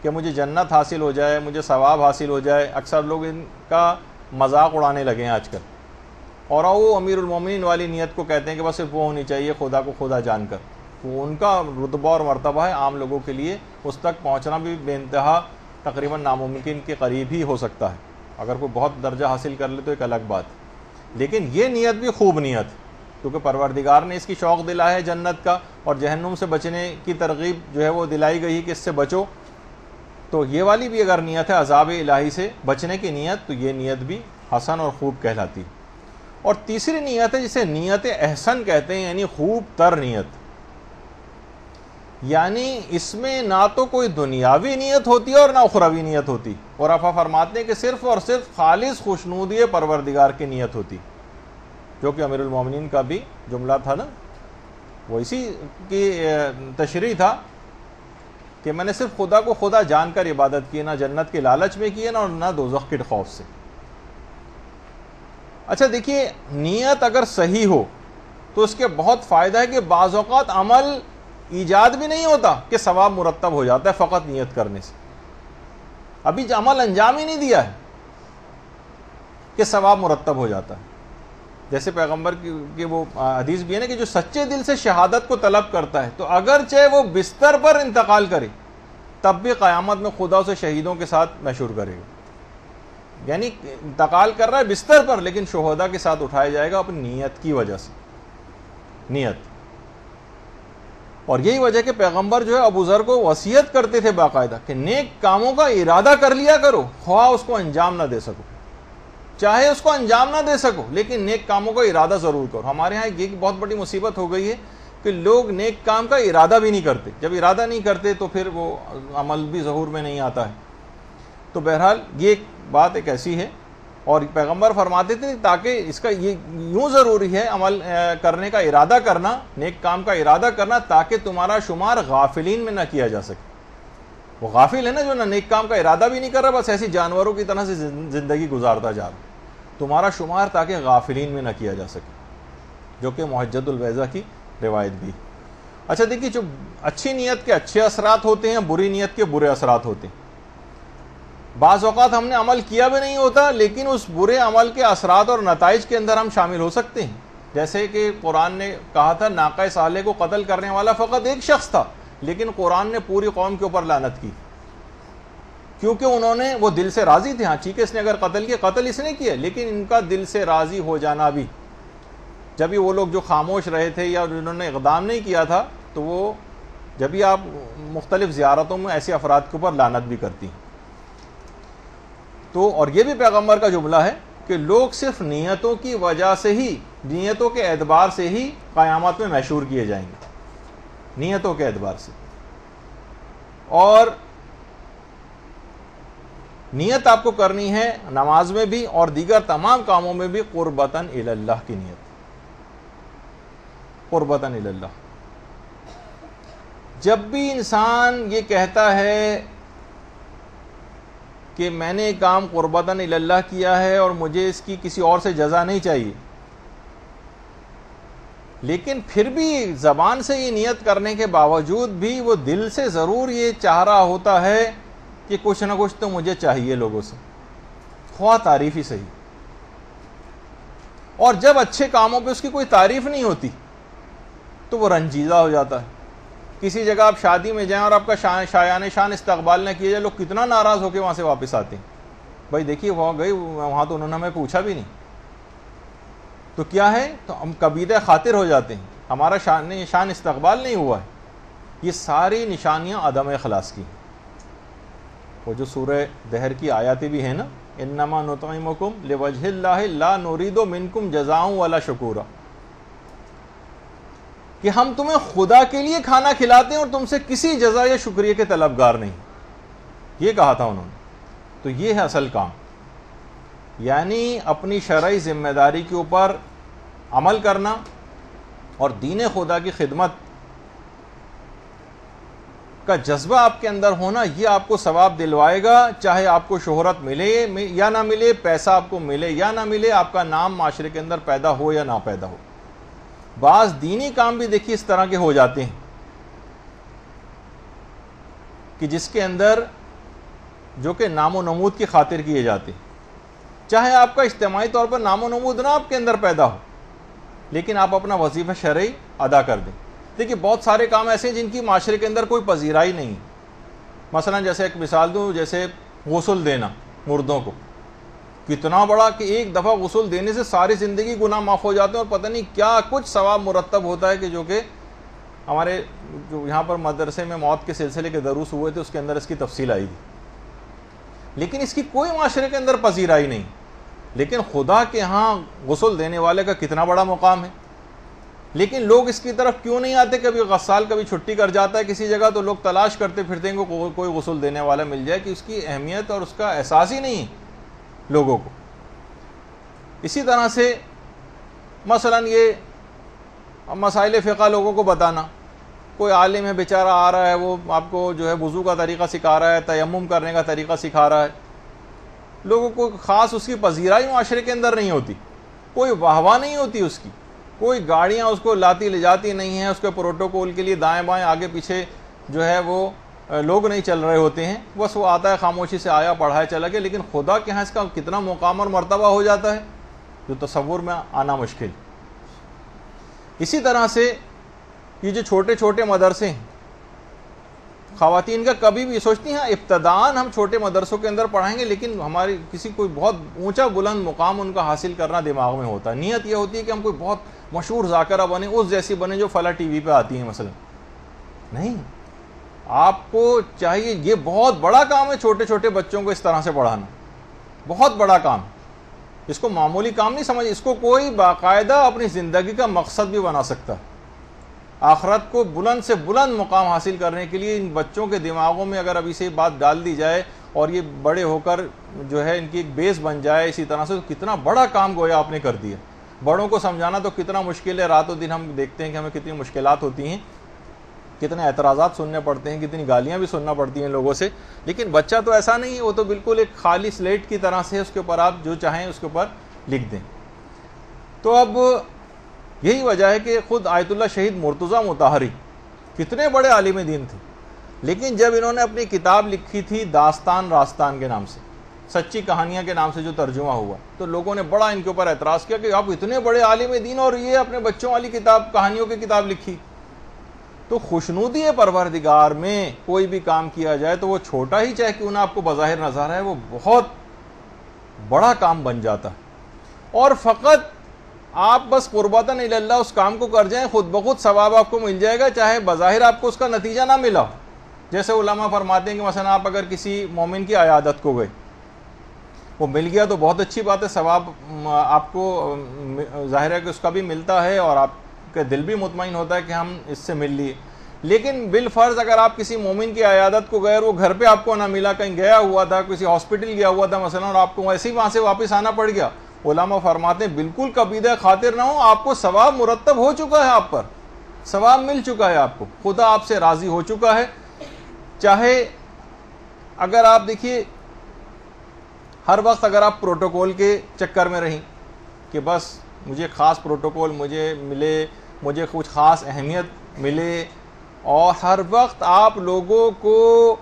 کہ مجھے جنت حاصل ہو جائے، مجھے ثواب حاصل ہو جائے. اکثر لوگ ان کا مذاق اڑانے لگے ہیں آج کل، اور وہ امیر المومنین والی نیت کو کہتے ہیں کہ بس صرف وہ ہونی چاہیے خدا کو خدا جان کر. وہ ان کا رتبہ اور مرتبہ ہے، عام لوگوں کے لیے اس تک پہنچنا بھی بے انتہا تقریباً ناممکن کے قریب ہی ہو سکتا ہے. اگر کوئی بہت درجہ حاصل کر لے تو ایک الگ بات. لیکن یہ نیت بھی خوب نیت، کیونکہ پروردگار نے اس کی شوق دلا ہے جنت کا، اور جہنم سے بچنے کی ترغیب جو ہے وہ دلائی گئی کہ اس سے بچو. تو یہ والی بھی اگر نیت ہے عذاب الہی سے بچنے کی نیت، تو یہ نیت بھی حسن اور خوب کہلاتی. اور تیسری نیت ہے جسے نیت احسن کہتے ہیں، یعنی خوب تر نیت. یعنی اس میں نہ تو کوئی دنیاوی نیت ہوتی ہے اور نہ اخروی نیت ہوتی. اور آپ فرماتے ہیں کہ صرف اور صرف خالص خوشنودی پروردگار کی نیت ہوتی، جو کہ امیر المومنین کا بھی جملہ تھا نا، وہ اسی کی تشریح تھا کہ میں نے صرف خدا کو خدا جان کر عبادت کی، نہ جنت کے لالچ میں کی ہے نہ دوزخ کے خوف سے. اچھا دیکھیے، نیت اگر صحیح ہو تو اس کے بہت فائدہ ہے کہ بعض اوقات عمل ایجاد بھی نہیں ہوتا کہ ثواب مرتب ہو جاتا ہے فقط نیت کرنے سے. ابھی عمل انجام ہی نہیں دیا ہے کہ ثواب مرتب ہو جاتا ہے. جیسے پیغمبر کی وہ حدیث بھی ہے نا کہ جو سچے دل سے شہادت کو طلب کرتا ہے تو اگرچہ وہ بستر پر انتقال کرے تب بھی قیامت میں خدا اسے شہیدوں کے ساتھ مشہور کرے گا. یعنی انتقال کر رہا ہے بستر پر، لیکن شہداء کے ساتھ اٹھایا جائے گا اپنی نیت کی وجہ سے. نیت. اور یہی وجہ کہ پیغمبر جو ہے ابو ذر کو وصیت کرتے تھے باقاعدہ کہ نیک کاموں کا ارادہ کر لیا کرو، خواہ اس کو انجام نہ دے سکو، چاہے اس کو انجام نہ دے سکو لیکن نیک کاموں کا ارادہ ضرور کرو۔ ہمارے ہاں ایک بہت بڑی مصیبت ہو گئی ہے کہ لوگ نیک کام کا ارادہ بھی نہیں کرتے، جب ارادہ نہیں کرتے تو پھر وہ عمل بھی ظہور میں نہیں آتا ہے۔ تو بہرحال یہ ایک بات ایک ایسی ہے، اور پیغمبر فرماتے تھے تاکہ اس کا یہ یوں ضروری ہے عمل کرنے کا ارادہ کرنا، نیک کام کا ارادہ کرنا، تاکہ تمہارا شمار غافلین میں نہ کیا جا سکے۔ وہ غافل ہے نا جو نہ نیک کام کا ارادہ بھی نہیں کر رہا، بس ایسی جانوروں کی طرح سے زندگی گزارتا جا رہا، تمہارا شمار تاکہ غافلین میں نہ کیا جا سکے، جو کہ محجت الویزہ کی روایت بھی۔ اچھا دیکھیے، جو اچھی نیت کے اچھے اثرات ہوتے ہیں، بری نیت کے برے اثرات ہوتے ہیں۔ بعض اوقات ہم نے عمل کیا بھی نہیں ہوتا لیکن اس برے عمل کے اثرات اور نتائج کے اندر ہم شامل ہو سکتے ہیں، جیسے کہ قرآن نے کہا تھا ناقہ صالح کو قتل کرنے والا فقط ایک شخص تھا، لیکن قرآن نے پوری قوم کے اوپر لعنت کی، کیونکہ انہوں نے وہ دل سے راضی تھے، ہاں ٹھیک ہے اس نے اگر قتل کیا، قتل اس نے کیا، لیکن ان کا دل سے راضی ہو جانا بھی، جب بھی وہ لوگ جو خاموش رہے تھے یا جنہوں نے اقدام نہیں کیا تھا، تو وہ جب بھی آپ مختلف زیارتوں میں ایسے افراد کے اوپر لعنت بھی کرتی ہیں۔ تو اور یہ بھی پیغمبر کا جملہ ہے کہ لوگ صرف نیتوں کی وجہ سے ہی، نیتوں کے اعتبار سے ہی قیامت میں محشور کیے جائیں گے، نیتوں کے اعتبار سے۔ اور نیت آپ کو کرنی ہے نماز میں بھی اور دیگر تمام کاموں میں بھی قربتاً الی اللہ کی نیت، قربتاً الی اللہ۔ جب بھی انسان یہ کہتا ہے کہ میں نے کام قربتاً الی اللہ کیا ہے اور مجھے اس کی کسی اور سے جزا نہیں چاہیے، لیکن پھر بھی زبان سے یہ نیت کرنے کے باوجود بھی وہ دل سے ضرور یہ چاہ رہا ہوتا ہے کہ کچھ نہ کچھ تو مجھے چاہیے لوگوں سے، خواہ تعریف ہی صحیح، اور جب اچھے کاموں پہ اس کی کوئی تعریف نہیں ہوتی تو وہ رنجیدہ ہو جاتا ہے۔ کسی جگہ آپ شادی میں جائیں اور آپ کا شایان شان استقبال نہ کیا جائے، لوگ کتنا ناراض ہو کے وہاں سے واپس آتے ہیں، بھائی دیکھیے وہاں گئے، وہاں تو انہوں نے ہمیں پوچھا بھی نہیں، تو کیا ہے، تو ہم کبیدہ خاطر ہو جاتے ہیں، ہمارا شان استقبال نہیں ہوا ہے۔ یہ ساری نشانیاں عدم اخلاص کی ہیں۔ وہ جو سورہ دہر کی آیاتیں بھی ہیں نا، انما نطعمکم لوجہ اللہ لا نرید منکم جزاء ولا شکورا، کہ ہم تمہیں خدا کے لیے کھانا کھلاتے ہیں اور تم سے کسی جزا یا شکریہ کے طلبگار نہیں، یہ کہا تھا انہوں نے۔ تو یہ ہے اصل کام، یعنی اپنی شرعی ذمہ داری کے اوپر عمل کرنا اور دین خدا کی خدمت کا جذبہ آپ کے اندر ہونا، یہ آپ کو ثواب دلوائے گا، چاہے آپ کو شہرت ملے یا نہ ملے، پیسہ آپ کو ملے یا نہ ملے، آپ کا نام معاشرے کے اندر پیدا ہو یا نہ پیدا ہو۔ بعض دینی کام بھی دیکھیے اس طرح کے ہو جاتے ہیں کہ جس کے اندر جو کہ نام و نمود کی خاطر کیے جاتے ہیں، چاہے آپ کا اجتماعی طور پر نام و نمود نہ آپ کے اندر پیدا ہو، لیکن آپ اپنا وظیفہ شرعی ادا کر دیں۔ دیکھیے بہت سارے کام ایسے ہیں جن کی معاشرے کے اندر کوئی پذیرائی نہیں ہے، مثلا جیسے ایک مثال دوں، جیسے غسل دینا مردوں کو، کتنا بڑا کہ ایک دفعہ غسل دینے سے ساری زندگی گناہ معاف ہو جاتے ہیں، اور پتہ نہیں کیا کچھ ثواب مرتب ہوتا ہے، کہ جو کہ ہمارے جو یہاں پر مدرسے میں موت کے سلسلے کے دروس ہوئے تھے اس کے اندر اس کی تفصیل آئی تھی، لیکن اس کی کوئی معاشرے کے اندر پذیرائی نہیں۔ لیکن خدا کے ہاں غسل دینے والے کا کتنا بڑا مقام ہے، لیکن لوگ اس کی طرف کیوں نہیں آتے؟ کبھی غسال کبھی چھٹی کر جاتا ہے کسی جگہ تو لوگ تلاش کرتے پھرتے ہیں کہ کوئی غسل دینے والا مل جائے، کہ اس کی اہمیت اور اس کا احساس ہی نہیں ہے لوگوں کو۔ اسی طرح سے مثلا یہ مسائل فقہ لوگوں کو بتانا، کوئی عالم ہے بیچارہ آ رہا ہے، وہ آپ کو جو ہے وضو کا طریقہ سکھا رہا ہے، تیمم کرنے کا طریقہ سکھا رہا ہے، لوگوں کو خاص اس کی پذیرائی معاشرے کے اندر نہیں ہوتی، کوئی واہ نہیں ہوتی اس کی، کوئی گاڑیاں اس کو لاتی لے جاتی نہیں ہیں، اس کے پروٹوکول کے لیے دائیں بائیں آگے پیچھے جو ہے وہ لوگ نہیں چل رہے ہوتے ہیں، بس وہ آتا ہے خاموشی سے آیا پڑھایا چلا گیا، لیکن خدا کے ہاں اس کا کتنا مقام اور مرتبہ ہو جاتا ہے جو تصور میں آنا مشکل۔ اسی طرح سے یہ جو چھوٹے چھوٹے مدرسے ہیں، خواتین کا کبھی بھی سوچتی ہیں ابتداءً ہم چھوٹے مدرسوں کے اندر پڑھائیں گے، لیکن ہماری کسی کوئی بہت اونچا بلند مقام ان کا حاصل کرنا دماغ میں ہوتا ہے، نیت یہ ہوتی ہے کہ ہم کوئی بہت مشہور ذاکرہ بنے، اس جیسی بنے جو فلاں ٹی وی پہ آتی ہیں مثلا، نہیں، آپ کو چاہیے، یہ بہت بڑا کام ہے چھوٹے چھوٹے بچوں کو اس طرح سے پڑھانا، بہت بڑا کام، اس کو معمولی کام نہیں سمجھ، اس کو کوئی باقاعدہ اپنی زندگی کا مقصد بھی بنا سکتا ہے۔ آخرت کو بلند سے بلند مقام حاصل کرنے کے لیے ان بچوں کے دماغوں میں اگر ابھی سے یہ بات ڈال دی جائے اور یہ بڑے ہو کر جو ہے ان کی ایک بیس بن جائے اسی طرح سے، تو کتنا بڑا کام گویا آپ نے کر دیا۔ بڑوں کو سمجھانا تو کتنا مشکل ہے، رات و دن ہم دیکھتے ہیں کہ ہمیں کتنی مشکلات ہوتی ہیں، کتنے اعتراضات سننے پڑتے ہیں، کتنی گالیاں بھی سننا پڑتی ہیں لوگوں سے، لیکن بچہ تو ایسا نہیں ہے، وہ تو بالکل ایک خالی سلیٹ کی طرح سے، اس کے اوپر آپ جو چاہیں اس کے اوپر لکھ دیں۔ تو اب یہی وجہ ہے کہ خود آیت اللہ شہید مرتضیٰ مطہری کتنے بڑے عالم دین تھے، لیکن جب انہوں نے اپنی کتاب لکھی تھی داستان راستان کے نام سے، سچی کہانیاں کے نام سے جو ترجمہ ہوا، تو لوگوں نے بڑا ان کے اوپر اعتراض کیا کہ آپ اتنے بڑے عالم دین اور یہ اپنے بچوں والی کتاب، کہانیوں کی کتاب لکھی۔ تو خوشنودی پروردگار میں کوئی بھی کام کیا جائے تو وہ چھوٹا ہی چاہے کیوں نہ آپ کو بظاہر نظر ہے، وہ بہت بڑا کام بن جاتا ہے، اور فقط آپ بس قربتاً الی اللہ اس کام کو کر جائیں، خود بخود ثواب آپ کو مل جائے گا، چاہے بظاہر آپ کو اس کا نتیجہ نہ ملا ہو۔ جیسے علماء فرماتے ہیں کہ مثلا آپ اگر کسی مومن کی عیادت کو گئے، وہ مل گیا تو بہت اچھی بات ہے، ثواب آپ کو ظاہر ہے کہ اس کا بھی ملتا ہے اور آپ کا دل بھی مطمئن ہوتا ہے کہ ہم اس سے مل لیے، لیکن بالفرض اگر آپ کسی مومن کی عیادت کو گئے اور وہ گھر پہ آپ کو نہ ملا، کہیں گیا ہوا تھا، کسی ہاسپٹل گیا ہوا تھا مثلا، اور آپ کو ویسے ہی وہاں سے واپس آنا پڑ گیا، علماء فرماتے ہیں بالکل کبیدہ خاطر نہ ہو، آپ کو ثواب مرتب ہو چکا ہے، آپ پر ثواب مل چکا ہے، آپ کو خدا آپ سے راضی ہو چکا ہے۔ چاہے اگر آپ دیکھیے ہر وقت اگر آپ پروٹوکول کے چکر میں رہیں کہ بس مجھے خاص پروٹوکول مجھے ملے، مجھے کچھ خاص اہمیت ملے، اور ہر وقت آپ لوگوں کو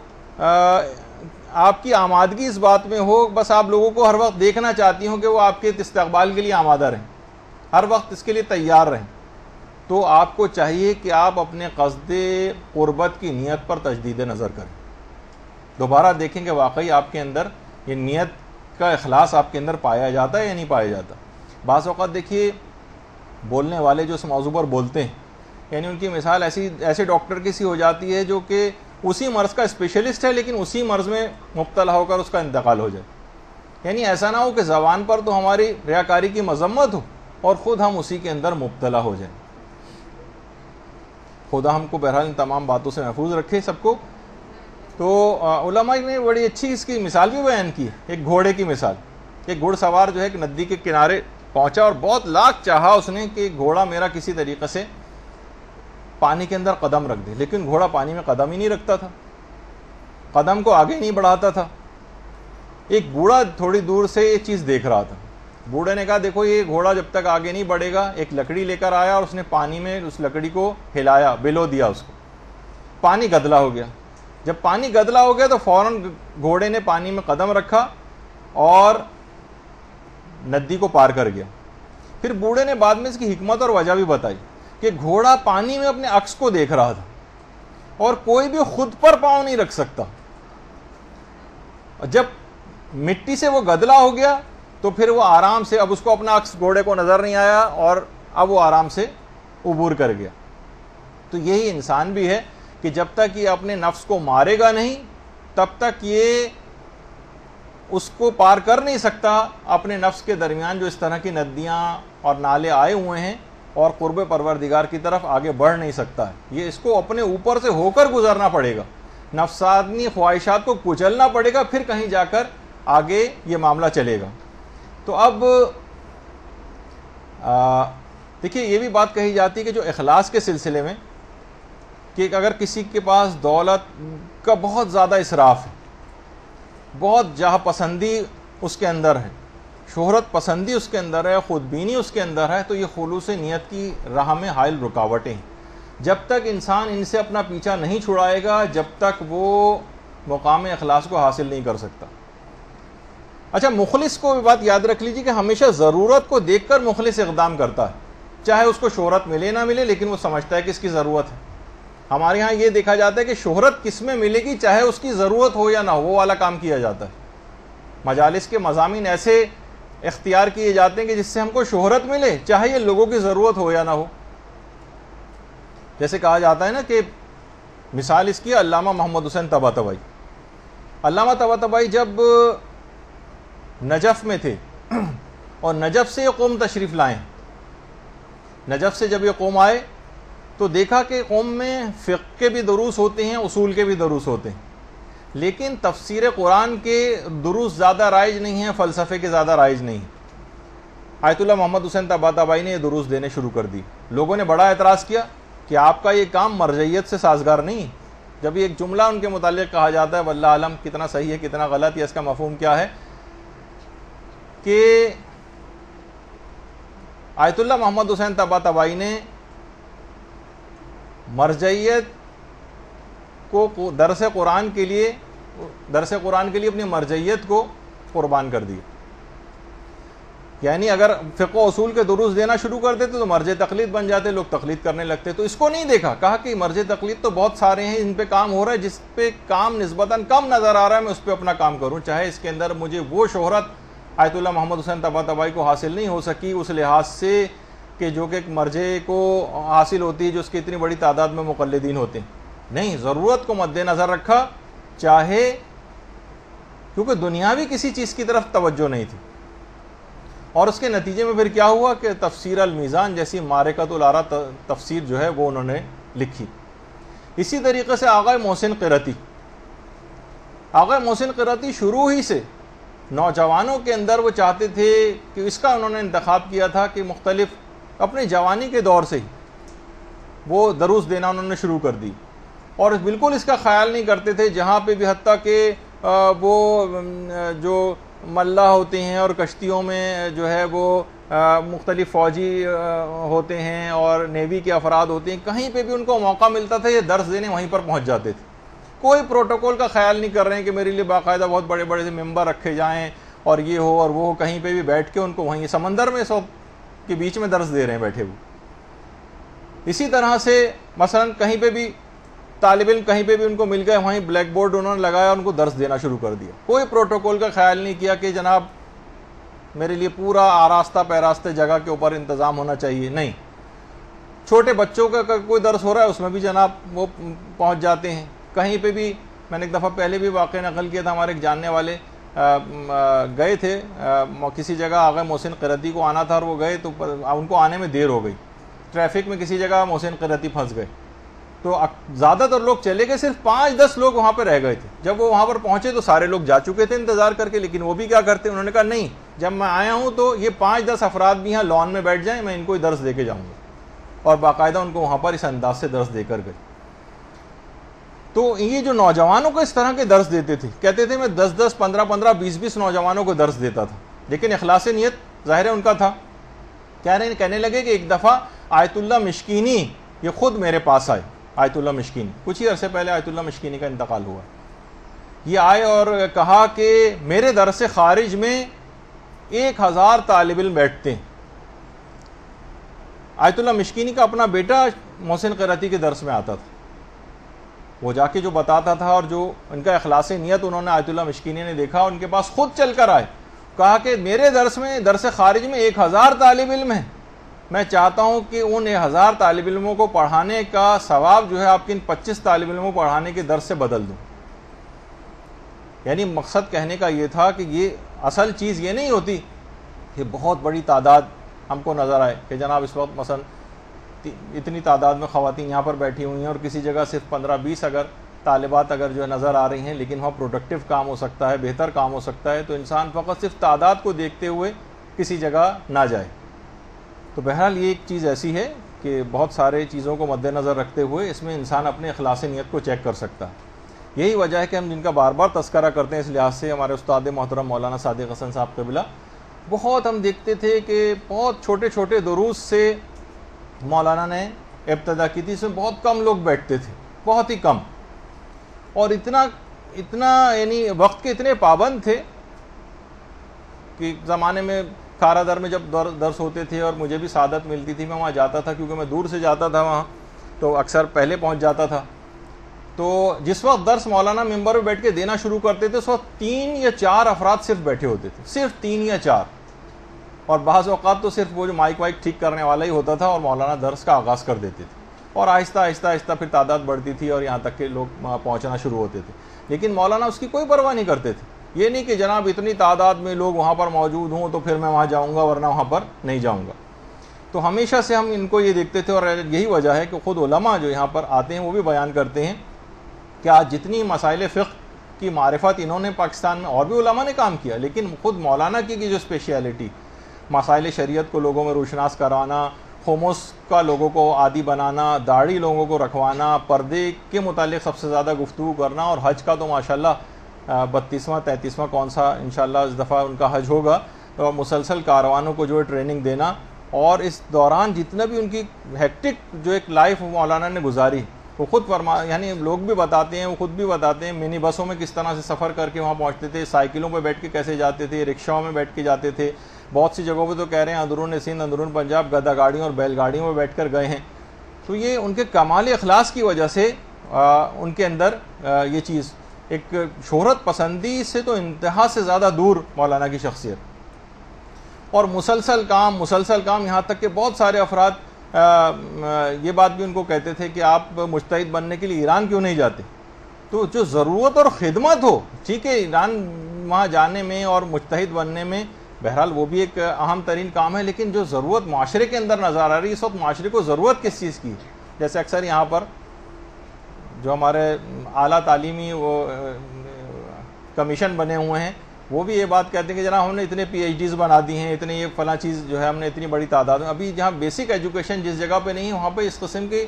آپ کی آمادگی اس بات میں ہو، بس آپ لوگوں کو ہر وقت دیکھنا چاہتی ہوں کہ وہ آپ کے استقبال کے لیے آمادہ رہیں، ہر وقت اس کے لیے تیار رہیں، تو آپ کو چاہیے کہ آپ اپنے قصد قربت کی نیت پر تجدید نظر کریں، دوبارہ دیکھیں کہ واقعی آپ کے اندر یہ نیت کا اخلاص آپ کے اندر پایا جاتا ہے یا نہیں پایا جاتا۔ بعض اوقات دیکھیے بولنے والے جو اس موضوع پر بولتے ہیں، یعنی ان کی مثال ایسے ڈاکٹر کی سی ہو جاتی ہے جو کہ اسی مرض کا اسپیشلسٹ ہے لیکن اسی مرض میں مبتلا ہو کر اس کا انتقال ہو جائے، یعنی ایسا نہ ہو کہ زبان پر تو ہماری ریاکاری کی مذمت ہو اور خود ہم اسی کے اندر مبتلا ہو جائیں۔ خدا ہم کو بہرحال ان تمام باتوں سے محفوظ رکھے سب کو۔ تو علماء نے بڑی اچھی اس کی مثال بھی بیان کی، ایک گھوڑے کی مثال۔ ایک گھوڑ سوار جو ہے ایک ندی کے کنارے پہنچا اور بہت لاکھ چاہا اس نے کہ گھوڑا میرا کسی طریقے سے پانی کے اندر قدم رکھ دے، لیکن گھوڑا پانی میں قدم ہی نہیں رکھتا تھا، قدم کو آگے نہیں بڑھاتا تھا۔ ایک بوڑھا تھوڑی دور سے یہ چیز دیکھ رہا تھا، بوڑھے نے کہا دیکھو یہ گھوڑا جب تک آگے نہیں بڑھے گا، ایک لکڑی لے کر آیا اور اس نے پانی میں اس لکڑی کو ہلایا، بلو دیا اس کو، پانی گدلا ہو گیا۔ جب پانی گدلا ہو گیا تو فوراً گھوڑے نے پانی میں قدم رکھا اور ندی کو پار کر گیا۔ پھر بوڑھے نے بعد میں اس کی حکمت اور وجہ بھی بتائی کہ گھوڑا پانی میں اپنے عکس کو دیکھ رہا تھا اور کوئی بھی خود پر پاؤں نہیں رکھ سکتا، جب مٹی سے وہ گدلا ہو گیا تو پھر وہ آرام سے، اب اس کو اپنا عکس گھوڑے کو نظر نہیں آیا اور اب وہ آرام سے عبور کر گیا۔ تو یہی انسان بھی ہے کہ جب تک یہ اپنے نفس کو مارے گا نہیں تب تک یہ اس کو پار کر نہیں سکتا۔ اپنے نفس کے درمیان جو اس طرح کی ندیاں اور نالے آئے ہوئے ہیں اور قرب پروردگار کی طرف آگے بڑھ نہیں سکتا ہے، یہ اس کو اپنے اوپر سے ہو کر گزرنا پڑے گا، نفسانی خواہشات کو کچلنا پڑے گا، پھر کہیں جا کر آگے یہ معاملہ چلے گا۔ تو اب دیکھیے یہ بھی بات کہی جاتی ہے کہ جو اخلاص کے سلسلے میں کہ اگر کسی کے پاس دولت کا بہت زیادہ اسراف ہے، بہت جاہ پسندی اس کے اندر ہے، شہرت پسندی اس کے اندر ہے، خود بینی اس کے اندر ہے، تو یہ خلوص نیت کی راہ میں حائل رکاوٹیں ہیں۔ جب تک انسان ان سے اپنا پیچھا نہیں چھڑائے گا جب تک وہ مقام اخلاص کو حاصل نہیں کر سکتا۔ اچھا، مخلص کو بھی بات یاد رکھ لیجیے کہ ہمیشہ ضرورت کو دیکھ کر مخلص اقدام کرتا ہے، چاہے اس کو شہرت ملے نہ ملے، لیکن وہ سمجھتا ہے کہ اس کی ضرورت ہے۔ ہمارے ہاں یہ دیکھا جاتا ہے کہ شہرت کس میں ملے گی، چاہے اس کی ضرورت ہو یا نہ ہو، وہ والا کام کیا جاتا ہے۔ مجالس کے مضامین ایسے اختیار کیے جاتے ہیں کہ جس سے ہم کو شہرت ملے، چاہے یہ لوگوں کی ضرورت ہو یا نہ ہو۔ جیسے کہا جاتا ہے نا کہ مثال اس کی علامہ محمد حسین طباطبائی. علامہ طباطبائی جب نجف میں تھے اور نجف سے یہ قوم تشریف لائیں، نجف سے جب یہ قوم آئے تو دیکھا کہ قوم میں فقہ کے بھی دروس ہوتے ہیں، اصول کے بھی دروس ہوتے ہیں، لیکن تفسیر قرآن کے دروس زیادہ رائج نہیں ہیں، فلسفے کے زیادہ رائج نہیں ہیں. آیت اللہ محمد حسین طباطبائی نے یہ دروس دینے شروع کر دی. لوگوں نے بڑا اعتراض کیا کہ آپ کا یہ کام مرجعیت سے سازگار نہیں. جب ایک جملہ ان کے متعلق کہا جاتا ہے واللہ عالم کتنا صحیح ہے کتنا غلط، یا اس کا مفہوم کیا ہے، کہ آیت اللہ محمد حسین طباطبائی نے مرجعیت کو درس قرآن کے لیے اپنی مرجعیت کو قربان کر دیا. یعنی اگر فقہ و اصول کے دروس دینا شروع کر دیتے تو مرجع تقلید بن جاتے، لوگ تقلید کرنے لگتے. تو اس کو نہیں دیکھا، کہا کہ مرجع تقلید تو بہت سارے ہیں، ان پہ کام ہو رہا ہے، جس پہ کام نسبتاً کم نظر آ رہا ہے میں اس پہ اپنا کام کروں، چاہے اس کے اندر مجھے وہ شہرت آیت اللہ محمد حسین طباطبائی کو حاصل نہیں ہو سکی اس لحاظ سے کہ جو کہ ایک مرجع کو حاصل ہوتی ہے جو اس کی اتنی بڑی تعداد میں مقلدین ہوتے ہیں. نہیں، ضرورت کو مد نظر رکھا، چاہے کیونکہ دنیاوی کسی چیز کی طرف توجہ نہیں تھی. اور اس کے نتیجے میں پھر کیا ہوا کہ تفسیر المیزان جیسی معرکۃ الآراء تفسیر جو ہے وہ انہوں نے لکھی. اسی طریقے سے آغا محسن قرتی شروع ہی سے نوجوانوں کے اندر وہ چاہتے تھے کہ اس کا انہوں نے انتخاب کیا تھا کہ مختلف اپنے جوانی کے دور سے ہی وہ دروس دینا انہوں نے شروع کر دی، اور بالکل اس کا خیال نہیں کرتے تھے جہاں پہ بھی، حتیٰ کہ وہ جو ملاح ہوتے ہیں اور کشتیوں میں جو ہے وہ مختلف فوجی ہوتے ہیں اور نیوی کے افراد ہوتے ہیں، کہیں پہ بھی ان کو موقع ملتا تھا یہ درس دینے وہیں پر پہنچ جاتے تھے. کوئی پروٹوکول کا خیال نہیں کر رہے ہیں کہ میرے لیے باقاعدہ بہت بڑے بڑے سے ممبر رکھے جائیں اور یہ ہو اور وہ ہو، کہیں پہ بھی بیٹھ کے ان کو وہیں سمندر میں سو کے بیچ میں درس دے رہے ہیں بیٹھے ہوئے. اسی طرح سے مثلا کہیں پہ بھی طالب علم کہیں پہ بھی ان کو مل گئے، وہیں بلیک بورڈ انہوں نے لگایا اور ان کو درس دینا شروع کر دیا. کوئی پروٹوکول کا خیال نہیں کیا کہ جناب میرے لیے پورا آراستہ پیراستہ جگہ کے اوپر انتظام ہونا چاہیے. نہیں، چھوٹے بچوں کا کوئی درس ہو رہا ہے اس میں بھی جناب وہ پہنچ جاتے ہیں. کہیں پہ بھی، میں نے ایک دفعہ پہلے بھی واقعہ نقل کیا تھا، ہمارے ایک جاننے والے گئے تھے کسی جگہ، آغا محسن قرتی کو آنا تھا اور وہ گئے تو ان کو آنے میں دیر ہو گئی، ٹریفک میں کسی جگہ محسن قرتی پھنس گئے. تو زیادہ تر لوگ چلے گئے، صرف 5-10 لوگ وہاں پہ رہ گئے تھے. جب وہ وہاں پر پہنچے تو سارے لوگ جا چکے تھے انتظار کر کے، لیکن وہ بھی کیا کرتے، انہوں نے کہا نہیں، جب میں آیا ہوں تو یہ 5-10 افراد بھی یہاں لان میں بیٹھ جائیں، میں ان کو درس دے کے جاؤں گا. اور باقاعدہ ان کو وہاں پر اس انداز سے درس دے کر گئے. تو یہ جو نوجوانوں کو اس طرح کے درس دیتے تھے، کہتے تھے میں 10-10 15-15 20-20 نوجوانوں کو درس دیتا تھا، لیکن اخلاص نیت ظاہر ہے ان کا تھا. کہنے لگے کہ ایک دفعہ آیت اللہ مشکینی یہ خود میرے پاس آئے. آیت اللہ مشکینی کچھ ہی عرصے پہلے آیت اللہ مشکینی کا انتقال ہوا. یہ آئے اور کہا کہ میرے درس خارج میں 1000 طالب علم بیٹھتے ہیں. آیت اللہ مشکینی کا اپنا بیٹا محسن قرتی کے درس میں آتا تھا، وہ جا کے جو بتاتا تھا، اور جو ان کا اخلاص نیت انہوں نے آیت اللہ مشکینی نے دیکھا، ان کے پاس خود چل کر آئے، کہا کہ میرے درس خارج میں 1000 طالب علم ہیں، میں چاہتا ہوں کہ ان 1000 طالب علموں کو پڑھانے کا ثواب جو ہے آپ کے ان 25 طالب علموں کو پڑھانے کے درس سے بدل دوں. یعنی مقصد کہنے کا یہ تھا کہ یہ اصل چیز یہ نہیں ہوتی کہ بہت بڑی تعداد ہم کو نظر آئے کہ جناب اس وقت مثلا اتنی تعداد میں خواتین یہاں پر بیٹھی ہوئی ہیں اور کسی جگہ صرف 15-20 اگر طالبات اگر جو نظر آ رہی ہیں، لیکن وہاں پروڈکٹیو کام ہو سکتا ہے، بہتر کام ہو سکتا ہے، تو انسان فقط صرف تعداد کو دیکھتے ہوئے کسی جگہ نہ جائے. تو بہرحال یہ ایک چیز ایسی ہے کہ بہت سارے چیزوں کو مد نظر رکھتے ہوئے اس میں انسان اپنے اخلاص نیت کو چیک کر سکتا ہے. یہی وجہ ہے کہ ہم جن کا بار بار تذکرہ کرتے ہیں اس لحاظ سے، ہمارے استاد محترم مولانا صادق حسن صاحب قبلہ، بہت ہم دیکھتے تھے کہ بہت چھوٹے چھوٹے دروس سے مولانا نے ابتدا کی تھی. اس میں بہت کم لوگ بیٹھتے تھے، بہت ہی کم، اور اتنا یعنی وقت کے اتنے پابند تھے کہ زمانے میں کھارا در میں جب درس ہوتے تھے اور مجھے بھی سعادت ملتی تھی، میں وہاں جاتا تھا کیونکہ میں دور سے جاتا تھا وہاں، تو اکثر پہلے پہنچ جاتا تھا. تو جس وقت درس مولانا ممبر پہ بیٹھ کے دینا شروع کرتے تھے اس وقت 3 یا 4 افراد صرف بیٹھے ہوتے تھے، صرف 3 یا 4، اور بعض اوقات تو صرف وہ جو مائک وائک ٹھیک کرنے والا ہی ہوتا تھا اور مولانا درس کا آغاز کر دیتے تھے. اور آہستہ آہستہ آہستہ پھر تعداد بڑھتی تھی اور یہاں تک کہ لوگ وہاں پہنچنا شروع ہوتے تھے. لیکن مولانا اس کی کوئی پرواہ نہیں کرتے تھے. یہ نہیں کہ جناب اتنی تعداد میں لوگ وہاں پر موجود ہوں تو پھر میں وہاں جاؤں گا ورنہ وہاں پر نہیں جاؤں گا. تو ہمیشہ سے ہم ان کو یہ دیکھتے تھے, اور یہی وجہ ہے کہ خود علماء جو یہاں پر آتے ہیں وہ بھی بیان کرتے ہیں کہ آج جتنی مسائل فقہ کی معرفت انہوں نے پاکستان میں, اور بھی علماء نے کام کیا, لیکن خود مولانا کی جو اسپیشیلٹی, مسائل شریعت کو لوگوں میں روشناس کروانا, خمس کا لوگوں کو عادی بنانا, داڑھی لوگوں کو رکھوانا, پردے کے متعلق سب سے زیادہ گفتگو کرنا, اور حج کا تو ماشاءاللہ 32واں 33واں کون سا انشاءاللہ اس دفعہ ان کا حج ہوگا, اور مسلسل کاروانوں کو جو ہے ٹریننگ دینا, اور اس دوران جتنا بھی ان کی ہیکٹک جو ایک لائف مولانا نے گزاری, وہ خود یعنی لوگ بھی بتاتے ہیں, وہ خود بھی بتاتے ہیں منی بسوں میں کس طرح سے سفر کر کے وہاں پہنچتے تھے, سائیکلوں پہ بیٹھ کے کیسے جاتے تھے, رکشاؤں میں بیٹھ کے جاتے تھے, بہت سی جگہوں پہ تو کہہ رہے ہیں اندرون سندھ اندرون پنجاب گدا گاڑیوں اور بیل گاڑیوں میں بیٹھ کر گئے ہیں. تو یہ ان کے کمال اخلاص کی وجہ سے ان کے اندر یہ چیز, ایک شہرت پسندی سے تو انتہا سے زیادہ دور مولانا کی شخصیت, اور مسلسل کام یہاں تک کہ بہت سارے افراد یہ بات بھی ان کو کہتے تھے کہ آپ مجتہد بننے کے لیے ایران کیوں نہیں جاتے. تو جو ضرورت اور خدمت ہو, ٹھیک ہے ایران وہاں جانے میں اور مجتہد بننے میں بہرحال وہ بھی ایک اہم ترین کام ہے, لیکن جو ضرورت معاشرے کے اندر نظر آ رہی ہے اس وقت, معاشرے کو ضرورت کس چیز کی ہے. جیسے اکثر یہاں پر جو ہمارے اعلیٰ تعلیمی وہ کمیشن بنے ہوئے ہیں وہ بھی یہ بات کہتے ہیں کہ جناب ہم نے اتنے پی ایچ ڈیز بنا دی ہیں, اتنے یہ فلاں چیز جو ہے ہم نے اتنی بڑی تعداد میں, ابھی جہاں بیسک ایجوکیشن جس جگہ پہ نہیں ہے وہاں پہ اس قسم کی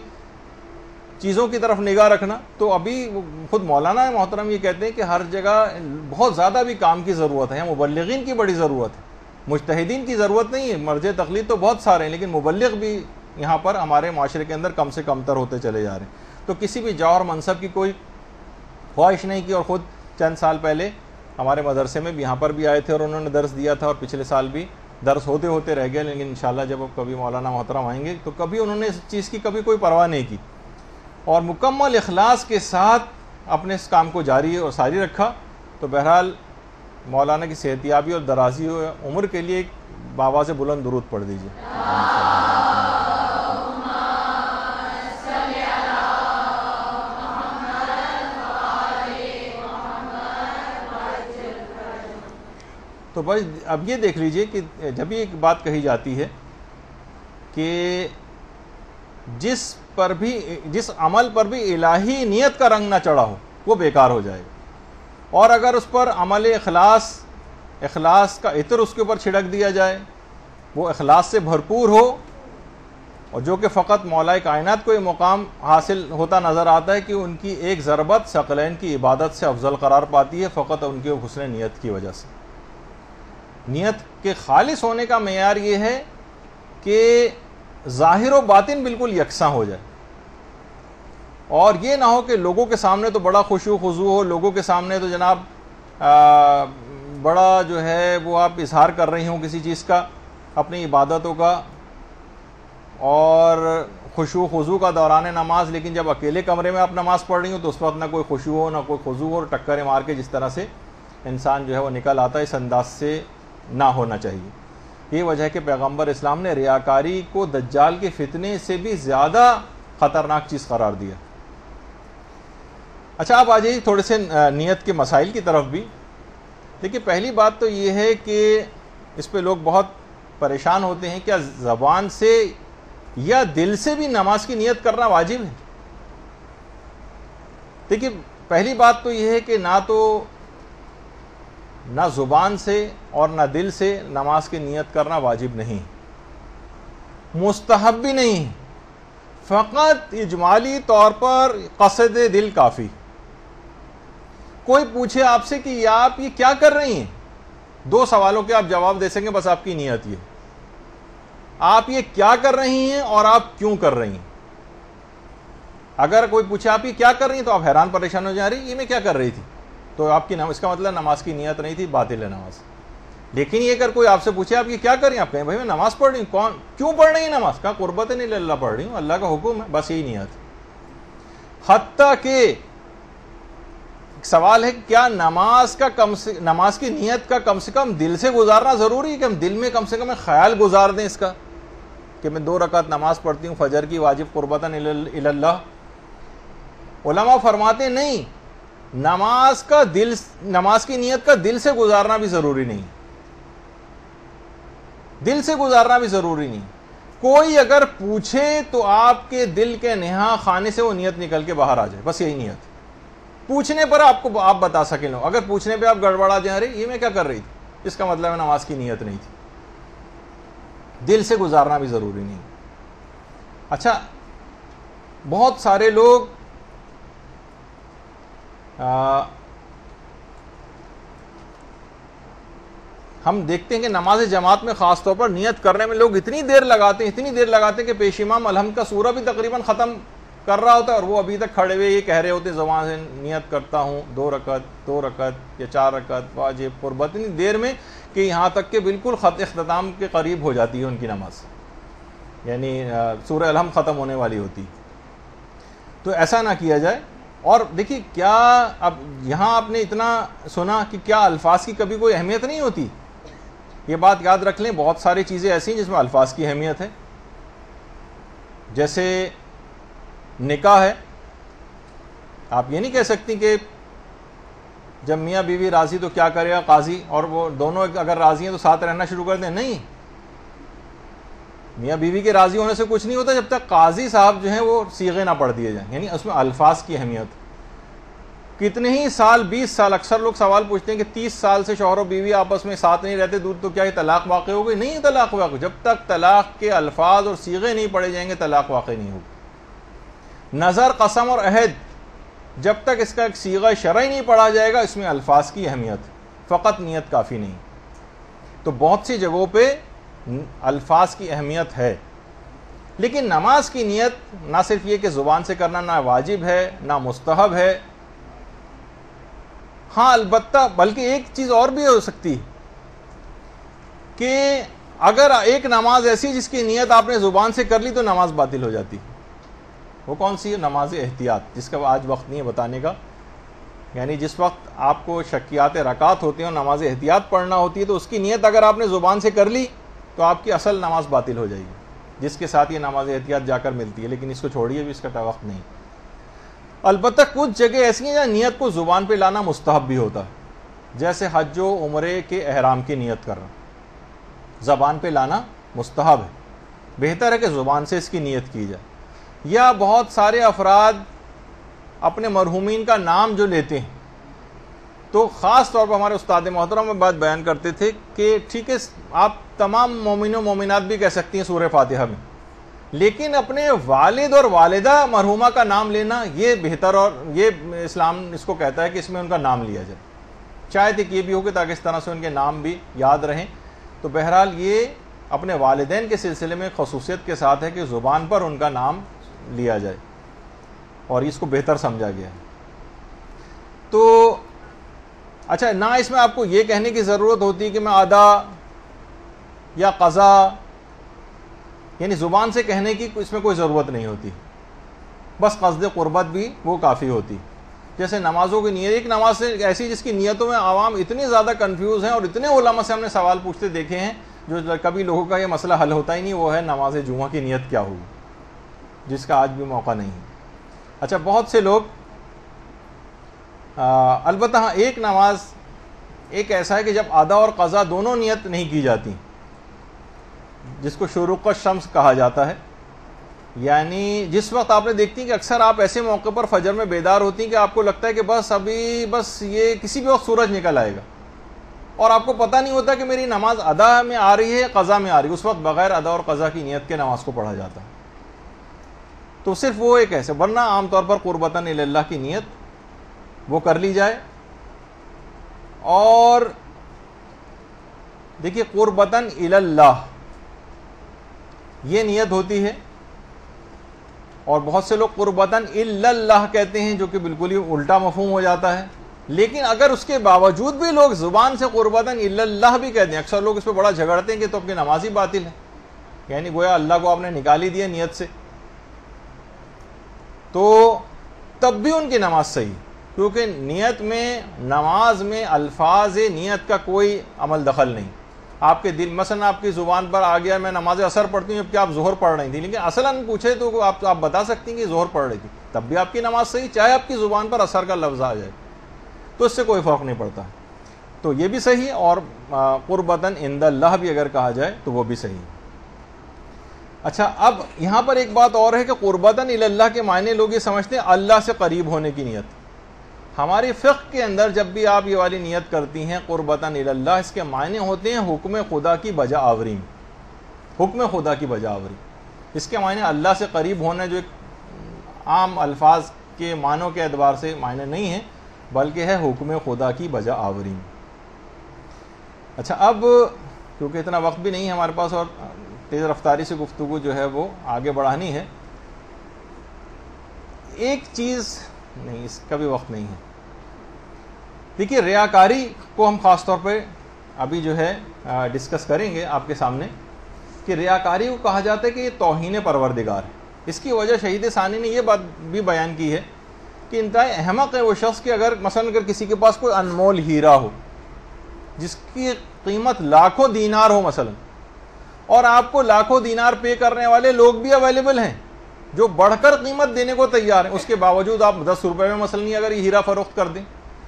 چیزوں کی طرف نگاہ رکھنا. تو ابھی خود مولانا محترم یہ کہتے ہیں کہ ہر جگہ بہت زیادہ بھی کام کی ضرورت ہے, مبلغین کی بڑی ضرورت ہے, مجتہدین کی ضرورت نہیں ہے. مرجع تقلید تو بہت سارے ہیں لیکن مبلغ بھی یہاں پر ہمارے معاشرے کے اندر کم سے کم تر ہوتے چلے جا رہے ہیں. تو کسی بھی جوہر منصب کی کوئی خواہش نہیں کی, اور خود چند سال پہلے ہمارے مدرسے میں بھی یہاں پر بھی آئے تھے اور انہوں نے درس دیا تھا, اور پچھلے سال بھی درس ہوتے رہ گئے, لیکن انشاءاللہ جب اب کبھی مولانا محترم آئیں گے تو کبھی انہوں نے اس چیز کی کبھی کوئی پرواہ نہیں کی, اور مکمل اخلاص کے ساتھ اپنے اس کام کو جاری اور ساری رکھا. تو بہرحال مولانا کی صحتیابی اور درازی عمر کے لیے ایک بآواز بلند درود پڑھ دیجیے. تو بس اب یہ دیکھ لیجئے کہ جب یہ ایک بات کہی جاتی ہے کہ جس عمل پر بھی الہی نیت کا رنگ نہ چڑھا ہو وہ بیکار ہو جائے گا, اور اگر اس پر عمل اخلاص کا عطر اس کے اوپر چھڑک دیا جائے, وہ اخلاص سے بھرپور ہو, اور جو کہ فقط مولا کائنات کو یہ مقام حاصل ہوتا نظر آتا ہے کہ ان کی ایک ضربت ثقلین کی عبادت سے افضل قرار پاتی ہے, فقط ان کے حسن نیت کی وجہ سے. نیت کے خالص ہونے کا معیار یہ ہے کہ ظاہر و باطن بالکل یکساں ہو جائے, اور یہ نہ ہو کہ لوگوں کے سامنے تو بڑا خشوع خضوع ہو, لوگوں کے سامنے تو جناب بڑا جو ہے وہ آپ اظہار کر رہی ہوں کسی چیز کا, اپنی عبادتوں کا اور خشوع خضوع کا دوران نماز, لیکن جب اکیلے کمرے میں آپ نماز پڑھ رہی ہوں تو اس وقت نہ کوئی خشوع ہو نہ کوئی خضوع ہو, اور ٹکریں مار کے جس طرح سے انسان جو ہے وہ نکل آتا ہے, اس انداز سے نہ ہونا چاہیے. یہ وجہ ہے کہ پیغمبر اسلام نے ریاکاری کو دجال کے فتنے سے بھی زیادہ خطرناک چیز قرار دیا. اچھا آپ آ جائیے تھوڑے سے نیت کے مسائل کی طرف بھی. دیکھیے پہلی بات تو یہ ہے کہ اس پہ لوگ بہت پریشان ہوتے ہیں, کیا زبان سے یا دل سے بھی نماز کی نیت کرنا واجب ہے؟ دیکھیے پہلی بات تو یہ ہے کہ نہ زبان سے اور نہ دل سے نماز کی نیت کرنا واجب نہیں, مستحب بھی نہیں, فقط اجمالی طور پر قصد دل کافی. کوئی پوچھے آپ سے کہ آپ یہ کیا کر رہی ہیں, 2 سوالوں کے آپ جواب دے سکیں, بس آپ کی نیت یہ, آپ یہ کیا کر رہی ہیں اور آپ کیوں کر رہی ہیں. اگر کوئی پوچھے آپ یہ کیا کر رہی ہیں تو آپ حیران پریشان ہو جا رہی, یہ میں کیا کر رہی تھی, تو آپ کی اس کا مطلب نماز کی نیت نہیں تھی, باطل ہے نماز. لیکن یہ اگر کوئی آپ سے پوچھے آپ یہ کیا کر رہی ہیں, آپ کہیں بھائی میں نماز پڑھ رہی ہوں. کیوں پڑھ رہی ہیں نماز؟ کہا قربت نہیں اللہ پڑھ رہی ہوں, اللہ کا حکم ہے, بس یہی نیت. حتیٰ کہ سوال ہے کہ کیا نماز کی نیت کا کم سے کم دل سے گزارنا ضروری ہے, کہ ہم دل میں کم سے کم خیال گزار دیں اس کا, کہ میں 2 رکعت نماز پڑھتی ہوں فجر کی واجب قربتاً الی اللہ؟ علماء فرماتے ہیں نہیں، نماز کی نیت کا دل سے گزارنا بھی ضروری نہیں، دل سے گزارنا بھی ضروری نہیں. کوئی اگر پوچھے تو آپ کے دل کے نہا خانے سے وہ نیت نکل کے باہر آ جائے، بس یہی نیت. پوچھنے پر آپ بتا سکیں لو، اگر پوچھنے پہ آپ گڑبڑا جائیں، ارے یہ میں کیا کر رہی تھی، اس کا مطلب ہے نماز کی نیت نہیں تھی. دل سے گزارنا بھی ضروری نہیں. اچھا، بہت سارے لوگ ہم دیکھتے ہیں کہ نماز جماعت میں خاص طور پر نیت کرنے میں لوگ اتنی دیر لگاتے ہیں کہ پیش امام الحمد کا سورہ بھی تقریباً ختم کر رہا ہوتا ہے اور وہ ابھی تک کھڑے ہوئے یہ کہہ رہے ہوتے زبان سے نیت کرتا ہوں 2 رکعت یا 4 رکعت واجب قربت، اتنی دیر میں کہ یہاں تک کہ بالکل اختتام کے قریب ہو جاتی ہے ان کی نماز، یعنی سورہ الحمد ختم ہونے والی ہوتی. تو ایسا نہ کیا جائے. اور دیکھیے کیا اب یہاں آپ نے اتنا سنا کہ کیا الفاظ کی کبھی کوئی اہمیت نہیں ہوتی؟ یہ بات یاد رکھ لیں، بہت ساری چیزیں ایسی ہیں جس میں الفاظ کی اہمیت ہے. جیسے نکاح ہے، آپ یہ نہیں کہہ سکتی کہ جب میاں بیوی راضی تو کیا کرے گا قاضی، اور وہ دونوں اگر راضی ہیں تو ساتھ رہنا شروع کر دیں. نہیں، میاں بیوی کے راضی ہونے سے کچھ نہیں ہوتا جب تک قاضی صاحب جو ہیں وہ صیغے نہ پڑھ دیے جائیں. یعنی اس میں الفاظ کی اہمیت. کتنے ہی سال، 20 سال، اکثر لوگ سوال پوچھتے ہیں کہ 30 سال سے شوہر و بیوی آپس میں ساتھ نہیں رہتے دور، تو کیا یہ طلاق واقع ہو گئی؟ نہیں، طلاق واقع. جب تک طلاق کے الفاظ اور صیغے نہیں پڑھے جائیں گے طلاق واقع نہیں ہوگی. نظر، قسم اور عہد، جب تک اس کا ایک صیغہ شرعی نہیں پڑھا جائے گا اس میں الفاظ کی اہمیت، فقط نیت کافی نہیں. تو بہت سی جگہوں پہ الفاظ کی اہمیت ہے، لیکن نماز کی نیت نہ صرف یہ کہ زبان سے کرنا نہ واجب ہے نہ مستحب ہے. ہاں البتہ بلکہ ایک چیز اور بھی ہو سکتی ہے کہ اگر ایک نماز ایسی جس کی نیت آپ نے زبان سے کر لی تو نماز باطل ہو جاتی. وہ کون سی ہے؟ نماز احتیاط، جس کا آج وقت نہیں ہے بتانے کا. یعنی جس وقت آپ کو شکیات رکعت ہوتے ہیں اور نماز احتیاط پڑھنا ہوتی ہے تو اس کی نیت اگر آپ نے زبان سے کر لی تو آپ کی اصل نماز باطل ہو جائے گی، جس کے ساتھ یہ نماز احتیاط جا کر ملتی ہے. لیکن اس کو چھوڑیے بھی، اس کا وقت نہیں. البتہ کچھ جگہ ایسی ہیں جہاں نیت کو زبان پہ لانا مستحب بھی ہوتا ہے، جیسے حج و عمرے کے احرام کی نیت کرنا زبان پہ لانا مستحب ہے، بہتر ہے کہ زبان سے اس کی نیت کی جائے. یا بہت سارے افراد اپنے مرحومین کا نام جو لیتے ہیں، تو خاص طور پر ہمارے استاد محترم میں بات بیان کرتے تھے کہ ٹھیک ہے آپ تمام مومن و مومنات بھی کہہ سکتی ہیں سورہ فاتحہ میں، لیکن اپنے والد اور والدہ مرحومہ کا نام لینا یہ بہتر، اور یہ اسلام اس کو کہتا ہے کہ اس میں ان کا نام لیا جائے. شاید ایک یہ بھی ہو کہ تاکہ اس طرح سے ان کے نام بھی یاد رہیں. تو بہرحال یہ اپنے والدین کے سلسلے میں خصوصیت کے ساتھ ہے کہ زبان پر ان کا نام لیا جائے، اور اس کو بہتر سمجھا گیا ہے. تو اچھا، نہ اس میں آپ کو یہ کہنے کی ضرورت ہوتی کہ میں ادا یا قضا، یعنی زبان سے کہنے کی اس میں کوئی ضرورت نہیں ہوتی، بس قصد قربت بھی وہ کافی ہوتی. جیسے نمازوں کی نیت، ایک نماز سے ایسی جس کی نیتوں میں عوام اتنے زیادہ کنفیوز ہیں، اور اتنے علماء سے ہم نے سوال پوچھتے دیکھے ہیں جو کبھی لوگوں کا یہ مسئلہ حل ہوتا ہی نہیں، وہ ہے نماز جمعہ کی نیت کیا ہوگی، جس کا آج بھی موقع نہیں ہے. اچھا، بہت سے لوگ البتہ ہاں ایک نماز ایک ایسا ہے کہ جب ادا اور قضا دونوں نیت نہیں کی جاتی، جس کو شروق الشمس کہا جاتا ہے. یعنی جس وقت آپ نے دیکھتی ہیں کہ اکثر آپ ایسے موقع پر فجر میں بیدار ہوتی ہیں کہ آپ کو لگتا ہے کہ بس یہ کسی بھی وقت سورج نکل آئے گا، اور آپ کو پتہ نہیں ہوتا کہ میری نماز ادا میں آ رہی ہے قضا میں آ رہی ہے. اس وقت بغیر ادا اور قضا کی نیت کے نماز کو پڑھا جاتا ہے. تو صرف وہ ایک ایسے، ورنہ عام طور پر قربتاً الی اللہ کی نیت وہ کر لی جائے. اور دیکھیے قربتاً الی اللہ یہ نیت ہوتی ہے، اور بہت سے لوگ قربتاً الی اللہ کہتے ہیں جو کہ بالکل ہی الٹا مفہوم ہو جاتا ہے. لیکن اگر اس کے باوجود بھی لوگ زبان سے قربتاً الی اللہ بھی کہتے ہیں، اکثر لوگ اس پہ بڑا جھگڑتے ہیں کہ تو اپنی نماز ہی باطل ہے، یعنی گویا اللہ کو آپ نے نکال ہی دیا نیت سے. تو تب بھی ان کی نماز صحیح، کیونکہ نیت میں، نماز میں الفاظ نیت کا کوئی عمل دخل نہیں. آپ کے دل مثلا آپ کی زبان پر آ گیا میں نماز اثر پڑھتی ہوں جبکہ آپ ظہر پڑھ رہی تھی، لیکن اصلاً پوچھے تو آپ بتا سکتی ہیں کہ ظہر پڑھ رہی تھی، تب بھی آپ کی نماز صحیح، چاہے آپ کی زبان پر اثر کا لفظ آ جائے تو اس سے کوئی فرق نہیں پڑتا، تو یہ بھی صحیح، اور قربتاً عند اللہ بھی اگر کہا جائے تو وہ بھی صحیح۔ اچھا، اب یہاں پر ایک بات اور ہے کہ قربتاً الی اللہ کے معنی لوگ یہ سمجھتے ہیں اللہ سے قریب ہونے کی نیت۔ ہماری فقہ کے اندر جب بھی آپ یہ والی نیت کرتی ہیں قربتاً الی اللہ، اس کے معنی ہوتے ہیں حکم خدا کی بجا آوری، حکم خدا کی بجا آوری۔ اس کے معنی اللہ سے قریب ہونا جو ایک عام الفاظ کے معنوں کے اعتبار سے معنی نہیں ہے، بلکہ ہے حکم خدا کی بجا آوری۔ اچھا، اب کیونکہ اتنا وقت بھی نہیں ہے ہمارے پاس اور تیز رفتاری سے گفتگو جو ہے وہ آگے بڑھانی ہے، ایک چیز نہیں، اس کا بھی وقت نہیں ہے۔ دیکھیے، ریاکاری کو ہم خاص طور پہ ابھی جو ہے ڈسکس کریں گے آپ کے سامنے کہ ریاکاری کو کہا جاتا ہے کہ یہ توہین پروردگار ہے۔ اس کی وجہ شہید ثانی نے یہ بات بھی بیان کی ہے کہ انتہائی احمق ہے وہ شخص کہ اگر کسی کے پاس کوئی انمول ہیرا ہو جس کی قیمت لاکھوں دینار ہو مثلا، اور آپ کو لاکھوں دینار پے کرنے والے لوگ بھی اویلیبل ہیں جو بڑھ کر قیمت دینے کو تیار ہیں، اس کے باوجود آپ 10 روپے میں مثلا اگر یہ ہیرا فروخت کر دیں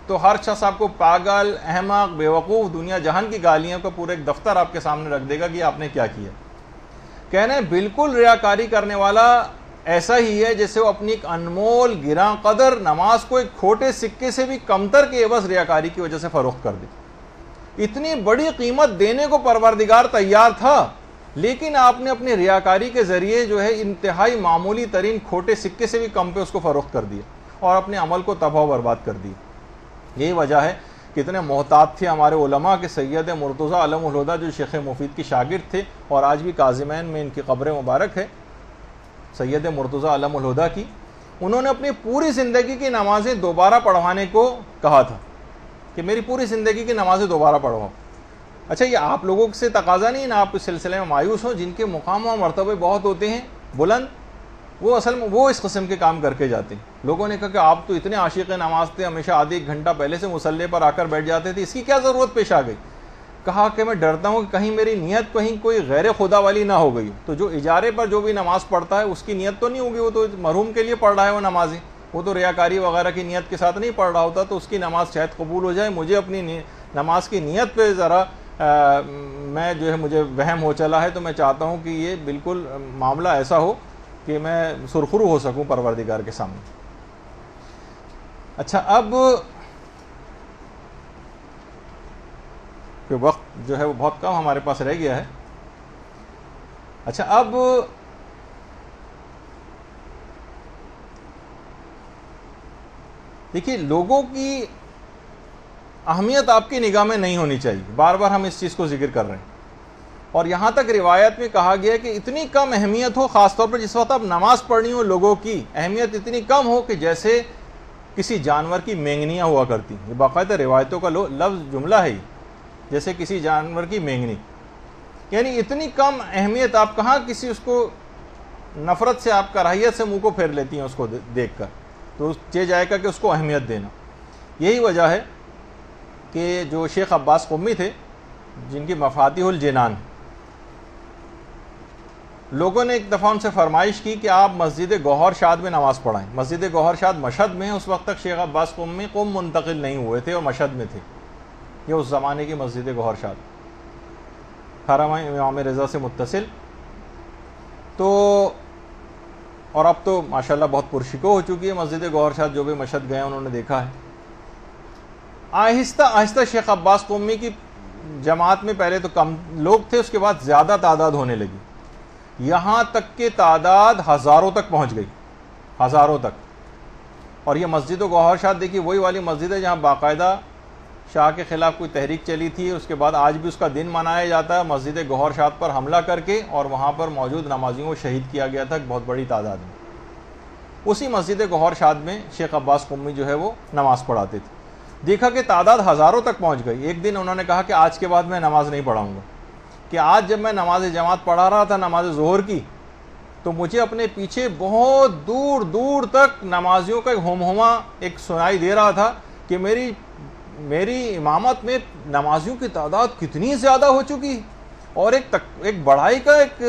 تو ہر شخص آپ کو پاگل، احمق، بیوقوف، دنیا جہان کی گالیاں کا پورا ایک دفتر آپ کے سامنے رکھ دے گا کہ آپ نے کیا کیا۔ کہنا ہے بالکل ریاکاری کرنے والا ایسا ہی ہے جیسے وہ اپنی ایک انمول گراں قدر نماز کو ایک کھوٹے سکے سے بھی کمتر کے عوض ریاکاری کی وجہ سے فروخت کر دے۔ اتنی بڑی قیمت دینے کو پروردگار تیار تھا، لیکن آپ نے اپنی ریاکاری کے ذریعے جو ہے انتہائی معمولی ترین کھوٹے سکے سے بھی کم پہ اس کو فروخت کر دیا اور اپنے عمل کو تباہ و برباد کر دیا۔ یہی وجہ ہے کہ اتنے محتاط تھے ہمارے علماء کہ سید مرتضیٰ علم الہدیٰ جو شیخ مفید کی شاگرد تھے اور آج بھی کاظمین میں ان کی قبر مبارک ہے سید مرتضیٰ علم الہدیٰ کی، انہوں نے اپنی پوری زندگی کی نمازیں دوبارہ پڑھوانے کو کہا تھا کہ میری پوری زندگی کی نمازیں دوبارہ پڑھواؤ۔ اچھا، یہ آپ لوگوں سے تقاضا نہیں نا آپ اس سلسلے میں مایوس ہوں، جن کے مقام و مرتبے بہت ہوتے ہیں بلند، وہ اصل میں وہ اس قسم کے کام کر کے جاتے ہیں۔ لوگوں نے کہا کہ آپ تو اتنے عاشق نماز تھے، ہمیشہ آدھے ایک گھنٹہ پہلے سے مصلی پر آ کر بیٹھ جاتے تھے، اس کی کیا ضرورت پیش آ گئی؟ کہا کہ میں ڈرتا ہوں کہ کہیں میری نیت کہیں کوئی غیر خدا والی نہ ہو گئی، تو جو اجارے پر جو بھی نماز پڑھتا ہے اس کی نیت تو نہیں ہوگی، وہ تو مرحوم کے لیے پڑھ رہا ہے وہ نمازیں، وہ تو ریاکاری وغیرہ کی نیت کے ساتھ نہیں پڑھ رہا ہوتا، تو اس کی نماز شاید قبول ہو جائے۔ مجھے اپنی نماز کی نیت پہ ذرا میں جو ہے مجھے وہم ہو چلا ہے، تو میں چاہتا ہوں کہ یہ بالکل معاملہ ایسا ہو کہ میں سرخرو ہو سکوں پروردگار کے سامنے۔ اچھا، اب کہ وقت جو ہے وہ بہت کم ہمارے پاس رہ گیا ہے۔ اچھا، اب دیکھیے، لوگوں کی اہمیت آپ کی نگاہ میں نہیں ہونی چاہیے، بار بار ہم اس چیز کو ذکر کر رہے ہیں، اور یہاں تک روایت میں کہا گیا کہ اتنی کم اہمیت ہو، خاص طور پر جس وقت آپ نماز پڑھنی ہو، لوگوں کی اہمیت اتنی کم ہو کہ جیسے کسی جانور کی مینگنیاں ہوا کرتی ہیں۔ یہ باقاعدہ روایتوں کا لفظ جملہ ہے، جیسے کسی جانور کی مینگنی، یعنی اتنی کم اہمیت آپ کہاں کسی اس کو نفرت سے آپ کراہیت سے منہ کو پھیر لیتی ہیں اس کو دیکھ کر، تو چاہے جائے گا کہ اس کو اہمیت دینا۔ یہی وجہ ہے کہ جو شیخ عباس قمی تھے جن کی مفاتیح الجنان، لوگوں نے ایک دفعہ ان سے فرمائش کی کہ آپ مسجد گوہر شاد میں نماز پڑھائیں۔ مسجد گوہر شاد مشہد میں، اس وقت تک شیخ عباس قمی قم منتقل نہیں ہوئے تھے اور مشہد میں تھے، یہ اس زمانے کی مسجد گوہر شاد حرم امام رضا سے متصل، تو اور اب تو ماشاءاللہ بہت پرشکو ہو چکی ہے مسجد گوہر شاد، جو بھی مشہد گئے انہوں نے دیکھا ہے۔ آہستہ آہستہ شیخ عباس قمی کی جماعت میں پہلے تو کم لوگ تھے، اس کے بعد زیادہ تعداد ہونے لگی، یہاں تک کہ تعداد ہزاروں تک پہنچ گئی، ہزاروں تک۔ اور یہ مسجد گوہر شاد دیکھیے وہی والی مسجد ہے جہاں باقاعدہ شاہ کے خلاف کوئی تحریک چلی تھی، اس کے بعد آج بھی اس کا دن منایا جاتا ہے، مسجد گوہر شاد پر حملہ کر کے، اور وہاں پر موجود نمازیوں کو شہید کیا گیا تھا ایک بہت بڑی تعداد میں۔ اسی مسجد گوہر شاد میں شیخ عباس قمی جو ہے وہ نماز پڑھاتے تھے۔ دیکھا کہ تعداد ہزاروں تک پہنچ گئی۔ ایک دن انہوں نے کہا کہ آج کے بعد میں نماز نہیں پڑھاؤں گا، کہ آج جب میں نماز جماعت پڑھا رہا تھا نماز ظہر کی، تو مجھے اپنے پیچھے بہت دور دور تک نمازیوں کا ایک ہمہمہ ایک سنائی دے رہا تھا کہ میری امامت میں نمازیوں کی تعداد کتنی زیادہ ہو چکی، اور ایک بڑائی کا ایک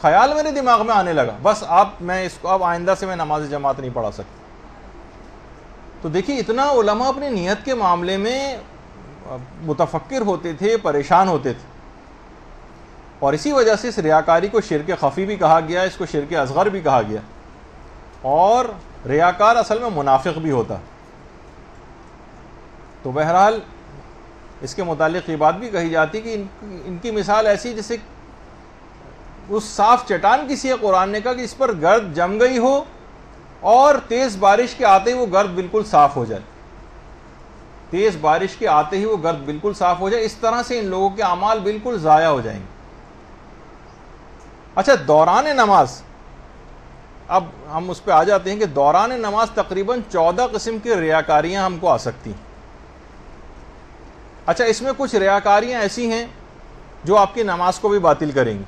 خیال میرے دماغ میں آنے لگا، بس میں اس کو اب آئندہ سے میں نماز جماعت نہیں پڑھا سکتا۔ تو دیکھیے اتنا علماء اپنی نیت کے معاملے میں متفکر ہوتے تھے، پریشان ہوتے تھے، اور اسی وجہ سے اس ریاکاری کو شرک خفی بھی کہا گیا، اس کو شرک اصغر بھی کہا گیا، اور ریاکار اصل میں منافق بھی ہوتا۔ تو بہرحال اس کے متعلق یہ بات بھی کہی جاتی کہ ان کی مثال ایسی جیسے اس صاف چٹان کسی قرآن نے کہا کہ اس پر گرد جم گئی ہو اور تیز بارش کے آتے ہی وہ گرد بالکل صاف ہو جائے، تیز بارش کے آتے ہی وہ گرد بالکل صاف ہو جائے، اس طرح سے ان لوگوں کے اعمال بالکل ضائع ہو جائیں گے۔ اچھا، دوران نماز، اب ہم اس پہ آ جاتے ہیں کہ دوران نماز تقریباً 14 قسم کی ریاکاریاں ہم کو آ سکتی ہیں۔ اچھا، اس میں کچھ ریاکاریاں ایسی ہیں جو آپ کی نماز کو بھی باطل کریں گی،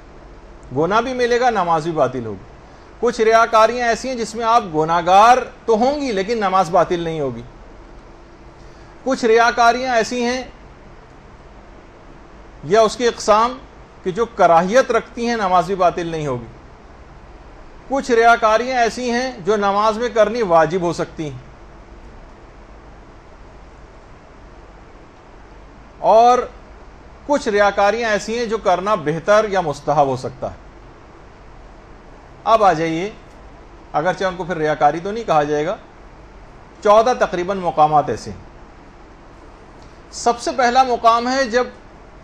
گناہ بھی ملے گا، نماز بھی باطل ہوگی۔ کچھ ریاکاریاں ایسی ہیں جس میں آپ گناہگار تو ہوں گی لیکن نماز باطل نہیں ہوگی۔ کچھ ریاکاریاں ایسی ہیں یا اس کی اقسام کہ جو کراہیت رکھتی ہیں، نماز بھی باطل نہیں ہوگی۔ کچھ ریاکاریاں ایسی ہیں جو نماز میں کرنی واجب ہو سکتی ہیں، اور کچھ ریاکاریاں ایسی ہیں جو کرنا بہتر یا مستحب ہو سکتا ہے۔ اب آ جائیے، اگرچہ ان کو پھر ریاکاری تو نہیں کہا جائے گا، 14 تقریباً مقامات ایسے ہیں۔ سب سے پہلا مقام ہے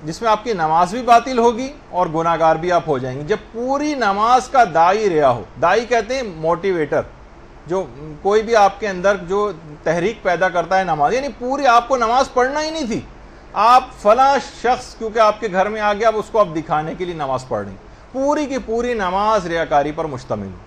جس میں آپ کی نماز بھی باطل ہوگی اور گناہگار بھی آپ ہو جائیں گے، جب پوری نماز کا داعی ریا ہو۔ داعی کہتے ہیں موٹیویٹر، جو کوئی بھی آپ کے اندر جو تحریک پیدا کرتا ہے نماز، یعنی پوری آپ کو نماز پڑھنا ہی نہیں تھی، آپ فلاں شخص کیونکہ آپ کے گھر میں آ گیا، اب اس کو آپ دکھانے کے لیے نماز پڑھ رہے ہیں، پوری کی پوری نماز ریاکاری پر مشتمل ہو،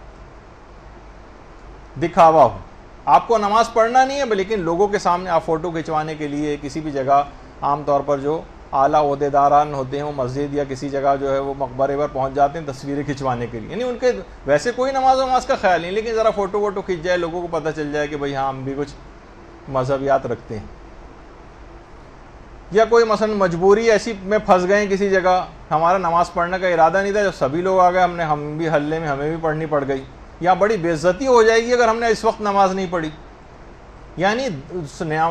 دکھاوا ہو۔ آپ کو نماز پڑھنا نہیں ہے لیکن لوگوں کے سامنے آپ فوٹو کھنچوانے کے لیے کسی بھی جگہ، عام طور پر جو اعلیٰ عہدیداران ہوتے ہیں وہ مسجد یا کسی جگہ جو ہے وہ مقبرے پر پہنچ جاتے ہیں تصویریں کھنچوانے کے لیے، یعنی ان کے ویسے کوئی نماز کا خیال نہیں، لیکن ذرا فوٹو ووٹو کھنچ جائے، لوگوں کو پتہ چل جائے کہ بھئی ہاں ہم بھی کچھ مذہبیات رکھتے ہیں۔ یا کوئی مثلا مجبوری ایسی میں پھنس گئے کسی جگہ، ہمارا نماز پڑھنے کا ارادہ نہیں تھا، جب سبھی لوگ آ گئے ہم بھی حلے میں ہمیں بھی پڑھنی پڑ گئی، یا بڑی بے عزتی ہو جائے گی اگر ہم نے اس وقت نماز نہیں پڑھی۔ یعنی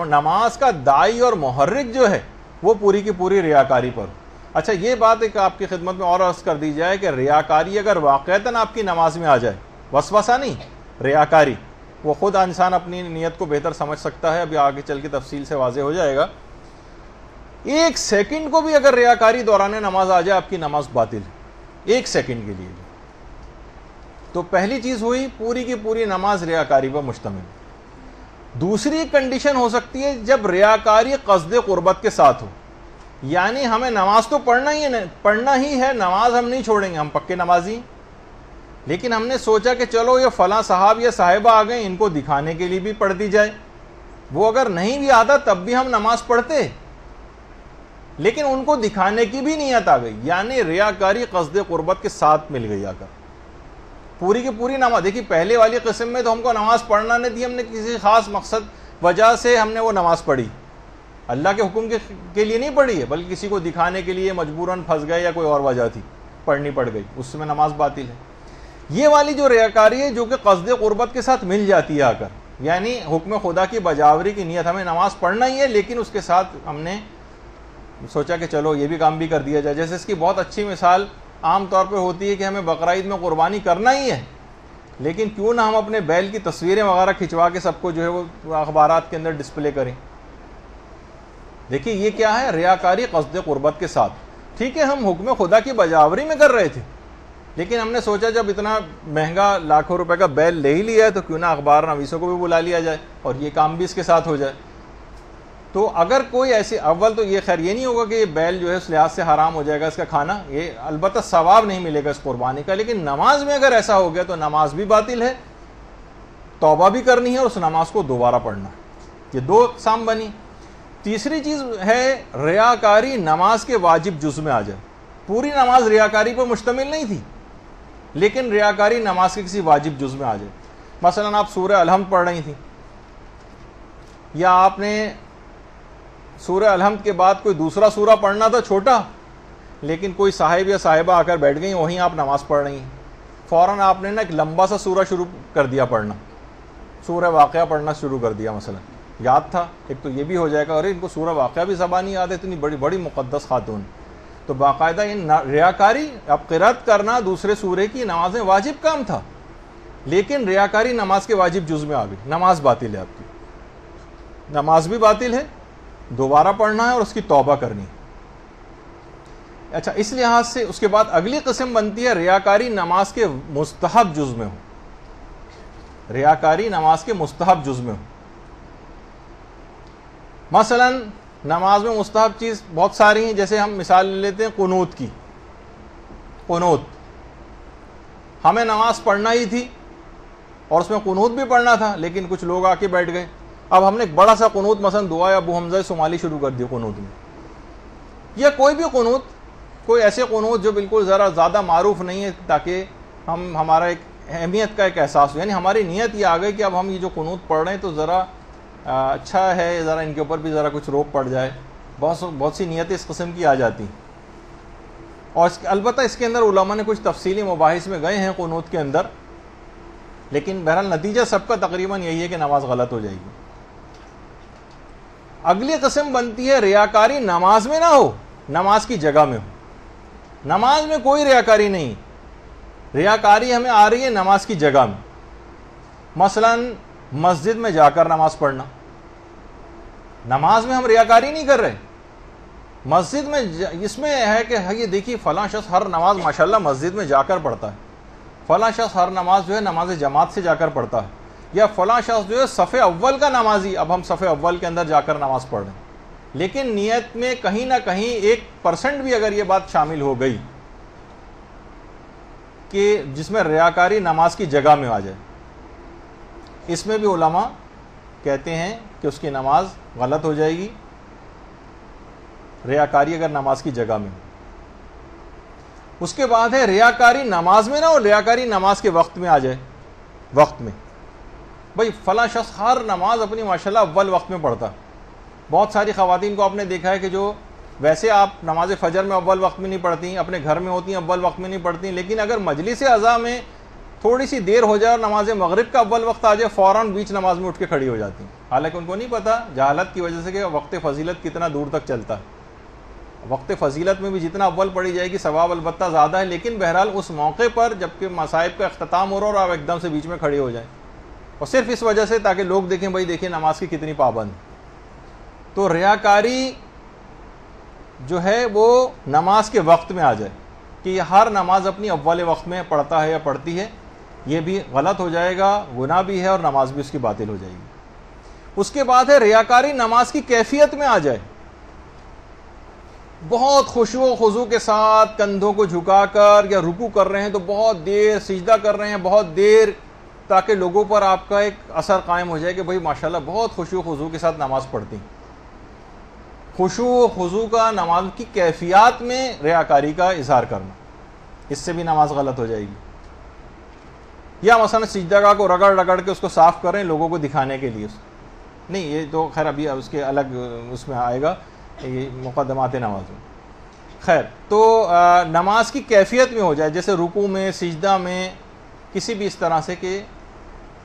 نماز کا داعی اور محرک جو ہے وہ پوری کی پوری ریاکاری پر۔ اچھا، یہ بات ایک آپ کی خدمت میں اور عرض کر دی جائے کہ ریاکاری اگر واقعتاً آپ کی نماز میں آ جائے، وسوسہ نہیں، ریاکاری، وہ خود انسان اپنی نیت کو بہتر سمجھ سکتا ہے، ابھی آگے چل کے تفصیل سے واضح ہو جائے گا۔ 1 سیکنڈ کو بھی اگر ریاکاری دوران نماز آ جائے، آپ کی نماز باطل ہے، 1 سیکنڈ کے لیے۔ تو پہلی چیز ہوئی، پوری کی پوری نماز ریاکاری پر مشتمل۔ دوسری کنڈیشن ہو سکتی ہے جب ریاکاری قصد قربت کے ساتھ ہو، یعنی ہمیں نماز تو پڑھنا ہی ہے، نماز ہم نہیں چھوڑیں گے، ہم پکے نمازی، لیکن ہم نے سوچا کہ چلو یہ فلاں صاحب یا صاحبہ آ گئے، ان کو دکھانے کے لیے بھی پڑھ دی جائے، وہ اگر نہیں بھی آتا تب بھی ہم نماز پڑھتے، لیکن ان کو دکھانے کی بھی نیت آ گئی، یعنی ریاکاری قصد قربت کے ساتھ مل گئی آ کر پوری کی پوری نماز۔ دیکھیے پہلے والی قسم میں تو ہم کو نماز پڑھنا نہیں تھی، ہم نے کسی خاص مقصد وجہ سے ہم نے وہ نماز پڑھی، اللہ کے حکم کے لیے نہیں پڑھی ہے، بلکہ کسی کو دکھانے کے لیے مجبوراً پھنس گئے یا کوئی اور وجہ تھی پڑھنی پڑ گئی، اس میں نماز باطل ہے۔ یہ والی جو ریاکاری ہے جو کہ قصد قربت کے ساتھ مل جاتی ہے آ کر، یعنی حکم خدا کی بجاوری کی نیت، ہمیں نماز پڑھنا ہی ہے لیکن اس کے ساتھ ہم نے سوچا کہ چلو یہ بھی کام بھی کر دیا جائے۔ جیسے اس کی بہت اچھی مثال عام طور پہ ہوتی ہے کہ ہمیں بقرعید میں قربانی کرنا ہی ہے، لیکن کیوں نہ ہم اپنے بیل کی تصویریں وغیرہ کھنچوا کے سب کو جو ہے وہ اخبارات کے اندر ڈسپلے کریں۔ دیکھیے یہ کیا ہے، ریاکاری قصد قربت کے ساتھ۔ ٹھیک ہے، ہم حکم خدا کی بجاوری میں کر رہے تھے، لیکن ہم نے سوچا جب اتنا مہنگا لاکھوں روپے کا بیل لے ہی لیا ہے تو کیوں نہ اخبار نویسوں کو بھی بلا لیا جائے اور یہ کام بھی اس کے ساتھ ہو جائے۔ تو اگر کوئی ایسی، اول تو یہ خیر یہ نہیں ہوگا کہ یہ بیل جو ہے اس لحاظ سے حرام ہو جائے گا اس کا کھانا، یہ البتہ ثواب نہیں ملے گا اس قربانی کا، لیکن نماز میں اگر ایسا ہو گیا تو نماز بھی باطل ہے، توبہ بھی کرنی ہے اور اس نماز کو دوبارہ پڑھنا ہے۔ یہ 2 اقسام بنی۔ تیسری چیز ہے ریاکاری نماز کے واجب جز میں آ جائے، پوری نماز ریاکاری پر مشتمل نہیں تھی لیکن ریاکاری نماز کے کسی واجب جز میں آ جائے۔ مثلا آپ سورہ الحمد پڑھ رہی تھیں، یا آپ نے سورہ الحمد کے بعد کوئی دوسرا سورہ پڑھنا تھا چھوٹا، لیکن کوئی صاحب یا صاحبہ آ کر بیٹھ گئی، وہیں آپ نماز پڑھ رہی ہیں، فوراً آپ نے نا ایک لمبا سا سورہ شروع کر دیا پڑھنا، سورہ واقعہ پڑھنا شروع کر دیا مثلا، یاد تھا، ایک تو یہ بھی ہو جائے گا، اور ان کو سورہ واقعہ بھی زبانی یاد ہے، اتنی بڑی بڑی مقدس خاتون، تو باقاعدہ ان ریاکاری، اب قرات کرنا دوسرے سورے کی نمازیں واجب کام تھا، لیکن ریاکاری نماز کے واجب جز میں آ گئی، نماز باطل ہے آپ کی، نماز بھی باطل ہے، دوبارہ پڑھنا ہے اور اس کی توبہ کرنی ہے۔ اچھا، اس لحاظ سے اس کے بعد اگلی قسم بنتی ہے ریاکاری نماز کے مستحب جز میں ہو، ریاکاری نماز کے مستحب جز میں ہو۔ مثلا نماز میں مستحب چیز بہت ساری ہیں، جیسے ہم مثال لے لیتے ہیں قنوت کی، قنوت ہمیں نماز پڑھنا ہی تھی اور اس میں قنوت بھی پڑھنا تھا، لیکن کچھ لوگ آ کے بیٹھ گئے، اب ہم نے ایک بڑا سا قنوت مثلا دعائے ابو حمزہ صومالی شروع کر دی قنوت میں، یا کوئی بھی قنوت، کوئی ایسے قنوت جو بالکل ذرا زیادہ معروف نہیں ہے، تاکہ ہمارا ایک اہمیت کا ایک احساس ہو، یعنی ہماری نیت یہ آ گئی کہ اب ہم یہ جو قنوت پڑھ رہے ہیں تو ذرا اچھا ہے، ذرا ان کے اوپر بھی ذرا کچھ روک پڑ جائے، بہت سی نیتیں اس قسم کی آ جاتی ہیں، اور البتہ اس کے اندر علماء نے کچھ تفصیلی مباحث میں گئے ہیں قنوت کے اندر، لیکن بہرحال نتیجہ سب کا تقریباً یہی ہے کہ نماز غلط ہو جائے گی۔ اگلی قسم بنتی ہے ریاکاری نماز میں نہ ہو، نماز کی جگہ میں ہو، نماز میں کوئی ریاکاری نہیں، ریاکاری ہمیں آ رہی ہے نماز کی جگہ میں، مثلا مسجد میں جا کر نماز پڑھنا، نماز میں ہم ریاکاری نہیں کر رہے، مسجد میں اس میں ہے کہ یہ دیکھیے فلاں شخص ہر نماز ماشاءاللہ مسجد میں جا کر پڑھتا ہے، فلاں شخص ہر نماز جو ہے نماز جماعت سے جا کر پڑھتا ہے، یا فلاں شخص جو ہے صف اول کا نمازی، اب ہم صف اول کے اندر جا کر نماز پڑھ رہے ہیں، لیکن نیت میں کہیں نہ کہیں 1% بھی اگر یہ بات شامل ہو گئی کہ جس میں ریاکاری نماز کی جگہ میں آ جائے، اس میں بھی علماء کہتے ہیں کہ اس کی نماز غلط ہو جائے گی، ریاکاری اگر نماز کی جگہ میں ہو۔ اس کے بعد ہے ریاکاری نماز میں نہ ہو، ریاکاری نماز کے وقت میں آ جائے، وقت میں بھئی فلاں شخص ہر نماز اپنی ماشاءاللہ اول وقت میں پڑھتا، بہت ساری خواتین کو آپ نے دیکھا ہے کہ جو ویسے آپ نماز فجر میں اول وقت میں نہیں پڑھتی، اپنے گھر میں ہوتی ہیں اول وقت میں نہیں پڑھتی، لیکن اگر مجلس عزا میں تھوڑی سی دیر ہو جائے اور نماز مغرب کا اول وقت آ جائے، فوراً بیچ نماز میں اٹھ کے کھڑی ہو جاتی ہیں، حالانکہ ان کو نہیں پتا جہالت کی وجہ سے کہ وقت فضیلت کتنا دور تک چلتا ہے، وقت فضیلت میں بھی جتنا اول پڑھی جائے گی ثواب البتہ زیادہ ہے، لیکن بہرحال اس موقع پر جبکہ مصائب کا اختتام ہو رہا اور آپ ایک دم سے بیچ میں کھڑے ہو جائیں، اور صرف اس وجہ سے تاکہ لوگ دیکھیں بھائی دیکھیں نماز کی کتنی پابند۔ تو ریاکاری جو ہے وہ نماز کے وقت میں آ جائے کہ یہ ہر نماز اپنی اول وقت میں پڑھتا ہے یا پڑھتی ہے، یہ بھی غلط ہو جائے گا، گناہ بھی ہے اور نماز بھی اس کی باطل ہو جائے گی۔ اس کے بعد ہے ریاکاری نماز کی کیفیت میں آ جائے، بہت خشوع و خضوع کے ساتھ کندھوں کو جھکا کر یا رکوع کر رہے ہیں تو بہت دیر، سجدہ کر رہے ہیں بہت دیر، تاکہ لوگوں پر آپ کا ایک اثر قائم ہو جائے کہ بھائی ماشاءاللہ بہت خشوع و خضوع کے ساتھ نماز پڑھتی ہیں۔ خشوع و خضوع کا نماز کی کیفیات میں ریاکاری کا اظہار کرنا، اس سے بھی نماز غلط ہو جائے گی۔ یا مثلا سجدہ گاہ کو رگڑ رگڑ کے اس کو صاف کر رہے ہیں لوگوں کو دکھانے کے لیے، نہیں، یہ تو خیر ابھی اس کے الگ اس میں آئے گا، یہ مقدمات نماز میں۔ خیر، تو نماز کی کیفیت میں ہو جائے، جیسے رکوع میں، سجدہ میں، کسی بھی اس طرح سے کہ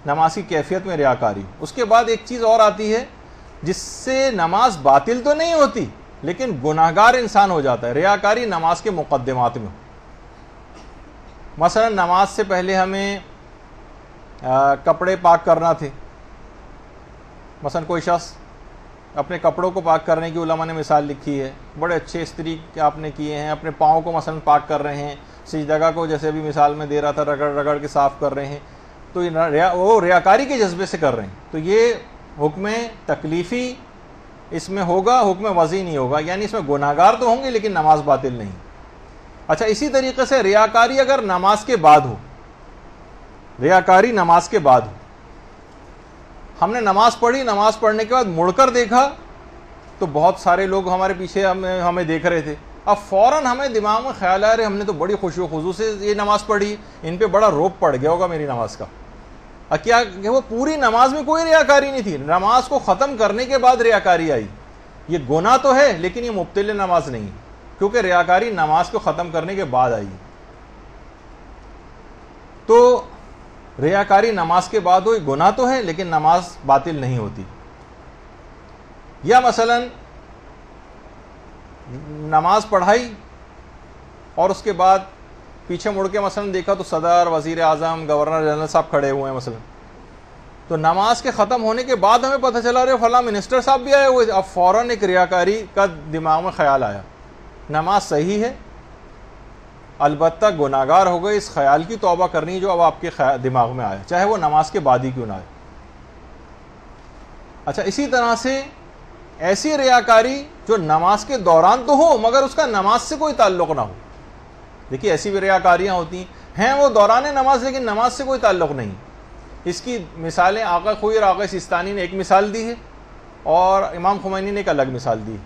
نماز کی کیفیت میں ریاکاری۔ اس کے بعد ایک چیز اور آتی ہے جس سے نماز باطل تو نہیں ہوتی لیکن گناہگار انسان ہو جاتا ہے، ریاکاری نماز کے مقدمات میں۔ مثلا نماز سے پہلے ہمیں کپڑے پاک کرنا تھے، مثلا کوئی شخص اپنے کپڑوں کو پاک کرنے کی علماء نے مثال لکھی ہے، بڑے اچھے استری آپ نے کیے ہیں، اپنے پاؤں کو مثلا پاک کر رہے ہیں، سجدہ کو جیسے ابھی مثال میں دے رہا تھا رگڑ رگڑ کے صاف کر رہے ہیں، تو وہ ریاکاری کے جذبے سے کر رہے ہیں، تو یہ حکم تکلیفی اس میں ہوگا، حکم وضعی نہیں ہوگا، یعنی اس میں گناہگار تو ہوں گے لیکن نماز باطل نہیں۔ اچھا، اسی طریقے سے ریاکاری اگر نماز کے بعد ہو، ریاکاری نماز کے بعد ہو، ہم نے نماز پڑھی، نماز پڑھنے کے بعد مڑ کر دیکھا تو بہت سارے لوگ ہمارے پیچھے ہمیں دیکھ رہے تھے، اب فوراً ہمیں دماغ میں خیال آ رہے ہم نے تو بڑی خشوع و خضوع سے یہ نماز پڑھی، ان پہ بڑا روپ پڑ گیا ہوگا میری نماز کا، کیا کہ وہ پوری نماز میں کوئی ریاکاری نہیں تھی، نماز کو ختم کرنے کے بعد ریاکاری آئی، یہ گناہ تو ہے لیکن یہ مبطل نماز نہیں ہے، کیونکہ ریاکاری نماز کو ختم کرنے کے بعد آئی ہے۔ تو ریاکاری نماز کے بعد ہوئی، گناہ تو ہے لیکن نماز باطل نہیں ہوتی۔ یا مثلا نماز پڑھائی اور اس کے بعد پیچھے مڑ کے مثلا دیکھا تو صدر، وزیر اعظم، گورنر جنرل صاحب کھڑے ہوئے ہیں مثلا، تو نماز کے ختم ہونے کے بعد ہمیں پتہ چلا رہے فلاں منسٹر صاحب بھی آئے ہوئے، اب فوراً ایک ریاکاری کا دماغ میں خیال آیا۔ نماز صحیح ہے، البتہ گناہگار ہو گئے، اس خیال کی توبہ کرنی جو اب آپ کے دماغ میں آیا، چاہے وہ نماز کے بعد ہی کیوں نہ آئے۔ اچھا، اسی طرح سے ایسی ریاکاری جو نماز کے دوران تو ہو مگر اس کا نماز سے کوئی تعلق نہ ہو۔ دیکھیے ایسی بھی ریاکاریاں ہوتی ہیں وہ دوران نماز لیکن نماز سے کوئی تعلق نہیں۔ اس کی مثالیں آقا خوئی اور آقا سیستانی نے ایک مثال دی ہے اور امام خمینی نے ایک الگ مثال دی ہے۔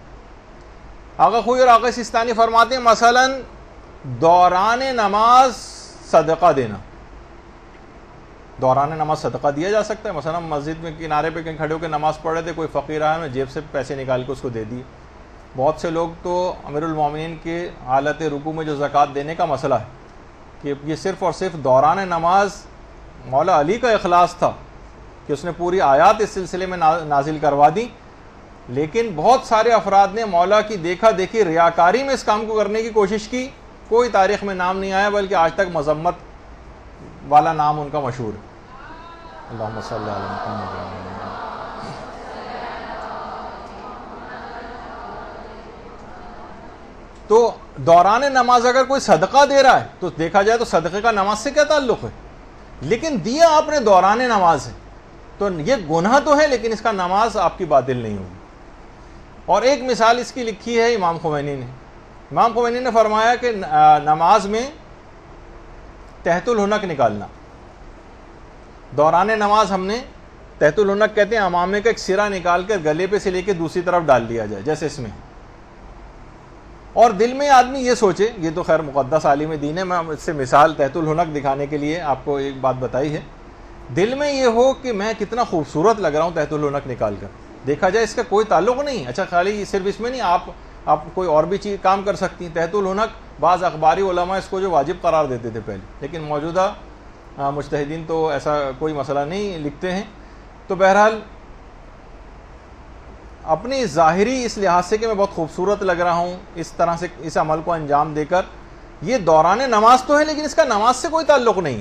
آقا خوئی اور آقا سیستانی فرماتے ہیں مثلا دوران نماز صدقہ دینا، دوران نماز صدقہ دیا جا سکتا ہے۔ مثلا مسجد میں کنارے پہ کہیں کھڑے ہو کے نماز پڑھ رہے تھے، کوئی فقیر آیا، میں جیب سے پیسے نکال کے اس کو دے دیے۔ بہت سے لوگ تو امیر المومنین کے حالت رکوع میں جو زکوٰۃ دینے کا مسئلہ ہے کہ یہ صرف اور صرف دوران نماز مولا علی کا اخلاص تھا کہ اس نے پوری آیات اس سلسلے میں نازل کروا دی، لیکن بہت سارے افراد نے مولا کی دیکھا دیکھی ریاکاری میں اس کام کو کرنے کی کوشش کی، کوئی تاریخ میں نام نہیں آیا بلکہ آج تک مذمت والا نام ان کا مشہور ہے۔ اللہم صلی علی محمد۔ تو دوران نماز اگر کوئی صدقہ دے رہا ہے تو دیکھا جائے تو صدقے کا نماز سے کیا تعلق ہے، لیکن دیا آپ نے دوران نماز ہے تو یہ گناہ تو ہے لیکن اس کا نماز آپ کی باطل نہیں ہوگی۔ اور ایک مثال اس کی لکھی ہے امام خمینی نے۔ امام خمینی نے فرمایا کہ نماز میں تحت الحنک نکالنا، دوران نماز ہم نے تحت الحنک کہتے ہیں امامے کا ایک سرا نکال کر گلے پہ سے لے کے دوسری طرف ڈال دیا جائے جیسے اس میں، اور دل میں آدمی یہ سوچے، یہ تو خیر مقدس عالم دین ہے، میں اس سے مثال تحت الحنک دکھانے کے لیے آپ کو ایک بات بتائی ہے، دل میں یہ ہو کہ میں کتنا خوبصورت لگ رہا ہوں تحت الحنک نکال کر، دیکھا جائے اس کا کوئی تعلق نہیں۔ اچھا خالی صرف اس میں نہیں، آپ کوئی اور بھی چیز کام کر سکتی ہیں۔ تحت الحنک بعض اخباری علماء اس کو جو واجب قرار دیتے تھے پہلے، لیکن موجودہ مجتہدین تو ایسا کوئی مسئلہ نہیں لکھتے ہیں۔ تو بہرحال اپنی ظاہری اس لحاظ سے کہ میں بہت خوبصورت لگ رہا ہوں اس طرح سے اس عمل کو انجام دے کر، یہ دوران نماز تو ہے لیکن اس کا نماز سے کوئی تعلق نہیں،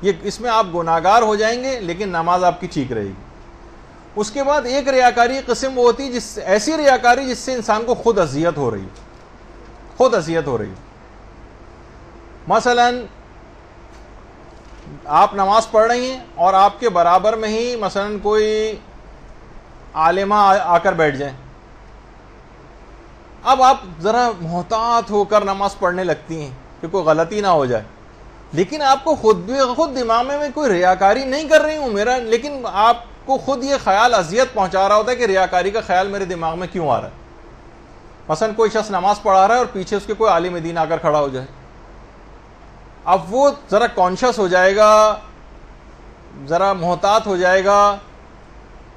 یہ اس میں آپ گناہگار ہو جائیں گے لیکن نماز آپ کی ٹھیک رہے گی۔ اس کے بعد ایک ریاکاری قسم وہ ہوتی ہے ایسی ریاکاری جس سے انسان کو خود اذیت ہو رہی ہے، خود اذیت ہو رہی ہے۔ مثلا آپ نماز پڑھ رہی ہیں اور آپ کے برابر میں ہی مثلا کوئی عالمہ آ کر بیٹھ جائیں، اب آپ ذرا محتاط ہو کر نماز پڑھنے لگتی ہیں کہ کوئی غلطی نہ ہو جائے، لیکن آپ کو خود دماغ میں کوئی ریاکاری نہیں کر رہی ہوں میرا، لیکن آپ کو خود یہ خیال اذیت پہنچا رہا ہوتا ہے کہ ریاکاری کا خیال میرے دماغ میں کیوں آ رہا ہے۔ مثلا کوئی شخص نماز پڑھا رہا ہے اور پیچھے اس کے کوئی عالم دین آ کر کھڑا ہو جائے، اب وہ ذرا کانشیس ہو جائے گا، ذرا محتاط ہو جائے گا،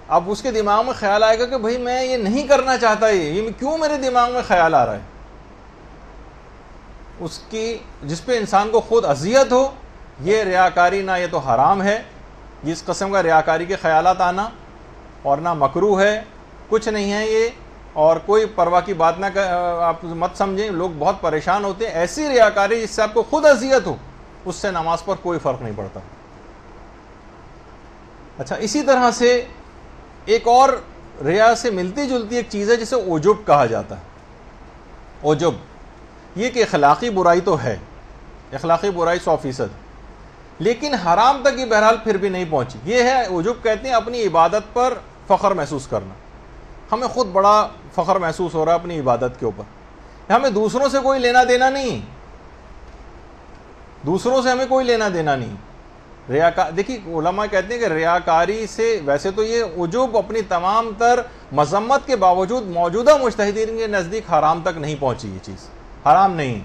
اب اس کے دماغ میں خیال آئے گا کہ بھئی میں یہ نہیں کرنا چاہتا، یہ کیوں میرے دماغ میں خیال آ رہا ہے۔ اس کی جس پہ انسان کو خود اذیت ہو، یہ ریاکاری نہ یہ تو حرام ہے، جس قسم کا ریاکاری کے خیالات آنا، اور نہ مکروہ ہے، کچھ نہیں ہے یہ، اور کوئی پرواہ کی بات نہ آپ مت سمجھیں، لوگ بہت پریشان ہوتے ہیں۔ ایسی ریاکاری جس سے آپ کو خود اذیت ہو، اس سے نماز پر کوئی فرق نہیں پڑتا۔ اچھا، اسی طرح سے ایک اور ریا سے ملتی جلتی ایک چیز ہے جسے عجب کہا جاتا ہے۔ عجب یہ کہ اخلاقی برائی تو ہے، اخلاقی برائی 100%، لیکن حرام تک یہ بہرحال پھر بھی نہیں پہنچی۔ یہ ہے عجب، کہتے ہیں اپنی عبادت پر فخر محسوس کرنا، ہمیں خود بڑا فخر محسوس ہو رہا ہے اپنی عبادت کے اوپر، ہمیں دوسروں سے کوئی لینا دینا نہیں، دوسروں سے ہمیں کوئی لینا دینا نہیں۔ دیکھیے علماء کہتے ہیں کہ ریاکاری سے ویسے تو یہ عجب اپنی تمام تر مذمت کے باوجود موجودہ مجتہدین کے نزدیک حرام تک نہیں پہنچی، یہ چیز حرام نہیں،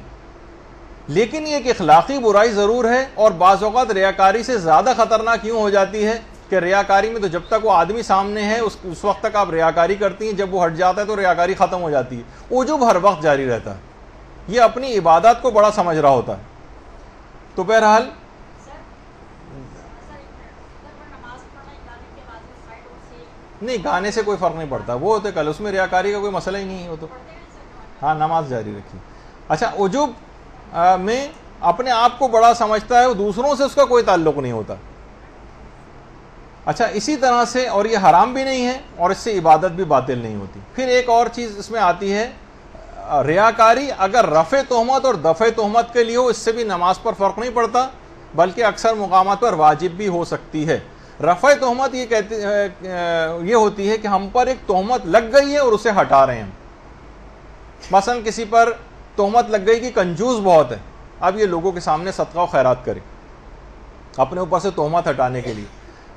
لیکن یہ ایک اخلاقی برائی ضرور ہے، اور بعض اوقات ریاکاری سے زیادہ خطرناک یوں ہو جاتی ہے کہ ریاکاری میں تو جب تک وہ آدمی سامنے ہے اس وقت تک آپ ریاکاری کرتی ہیں، جب وہ ہٹ جاتا ہے تو ریاکاری ختم ہو جاتی ہے، عجب ہر وقت جاری رہتا ہے، یہ اپنی عبادات کو بڑا سمجھ رہا ہوتا ہے۔ تو بہرحال نہیں، گانے سے کوئی فرق نہیں پڑتا، وہ ہوتے کل، اس میں ریاکاری کا کوئی مسئلہ ہی نہیں ہے، وہ تو ہاں نماز جاری رکھی۔ اچھا، عجب میں اپنے آپ کو بڑا سمجھتا ہے، دوسروں سے اس کا کوئی تعلق نہیں ہوتا۔ اچھا، اسی طرح سے، اور یہ حرام بھی نہیں ہے اور اس سے عبادت بھی باطل نہیں ہوتی۔ پھر ایک اور چیز اس میں آتی ہے، ریاکاری اگر رفع تہمت اور دفع تہمت کے لیے ہو، اس سے بھی نماز پر فرق نہیں پڑتا، بلکہ اکثر مقامات پر واجب بھی ہو سکتی ہے۔ رفع تہمت یہ ہوتی ہے کہ ہم پر ایک تہمت لگ گئی ہے اور اسے ہٹا رہے ہیں۔ مثلا کسی پر تہمت لگ گئی کہ کنجوس بہت ہے، اب یہ لوگوں کے سامنے صدقہ و خیرات کرے اپنے اوپر سے تہمت ہٹانے کے لیے۔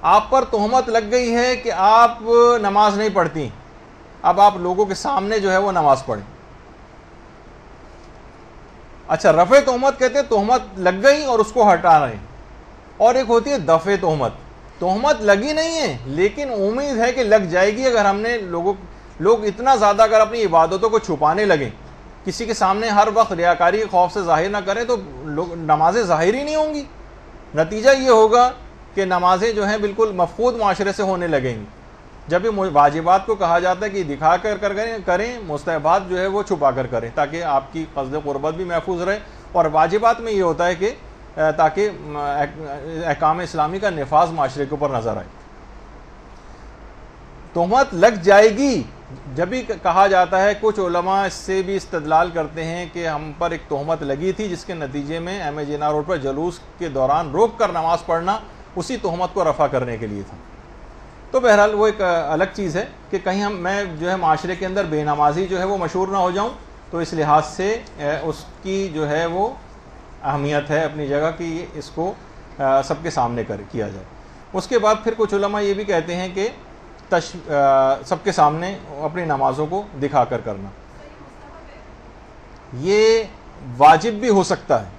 آپ پر تہمت لگ گئی ہے کہ آپ نماز نہیں پڑھتی، اب آپ لوگوں کے سامنے جو ہے وہ نماز پڑھیں۔ اچھا، رفع تہمت کہتے ہیں تہمت لگ گئی اور اس کو ہٹا رہے ہیں، اور ایک ہوتی ہے دفع تہمت، تہمت لگی نہیں ہے لیکن امید ہے کہ لگ جائے گی اگر ہم نے لوگ اتنا زیادہ اگر اپنی عبادتوں کو چھپانے لگیں، کسی کے سامنے ہر وقت ریاکاری کے خوف سے ظاہر نہ کریں، تو نمازیں ظاہر ہی نہیں ہوں گی، نتیجہ یہ ہوگا کہ نمازیں جو ہیں بالکل مفقود معاشرے سے ہونے لگیں گی۔ جب بھی واجبات کو کہا جاتا ہے کہ دکھا کر کریں، مستحبات جو ہے وہ چھپا کر کریں تاکہ آپ کی قصد قربت بھی محفوظ رہے، اور واجبات میں یہ ہوتا ہے کہ تاکہ احکام اسلامی کا نفاذ معاشرے کے اوپر نظر آئے۔ تہمت لگ جائے گی جب بھی کہا جاتا ہے، کچھ علماء اس سے بھی استدلال کرتے ہیں کہ ہم پر ایک تہمت لگی تھی جس کے نتیجے میں ایم اے جناح روڈ پر جلوس کے دوران روک کر نماز پڑھنا اسی تہمت کو رفع کرنے کے لیے تھا۔ تو بہرحال وہ ایک الگ چیز ہے کہ کہیں میں جو ہے معاشرے کے اندر بے نمازی جو ہے وہ مشہور نہ ہو جاؤں، تو اس لحاظ سے اس کی جو ہے وہ اہمیت ہے اپنی جگہ کہ اس کو سب کے سامنے کیا جائے۔ اس کے بعد پھر کچھ علماء یہ بھی کہتے ہیں کہ سب کے سامنے اپنی نمازوں کو دکھا کر کرنا یہ واجب بھی ہو سکتا ہے،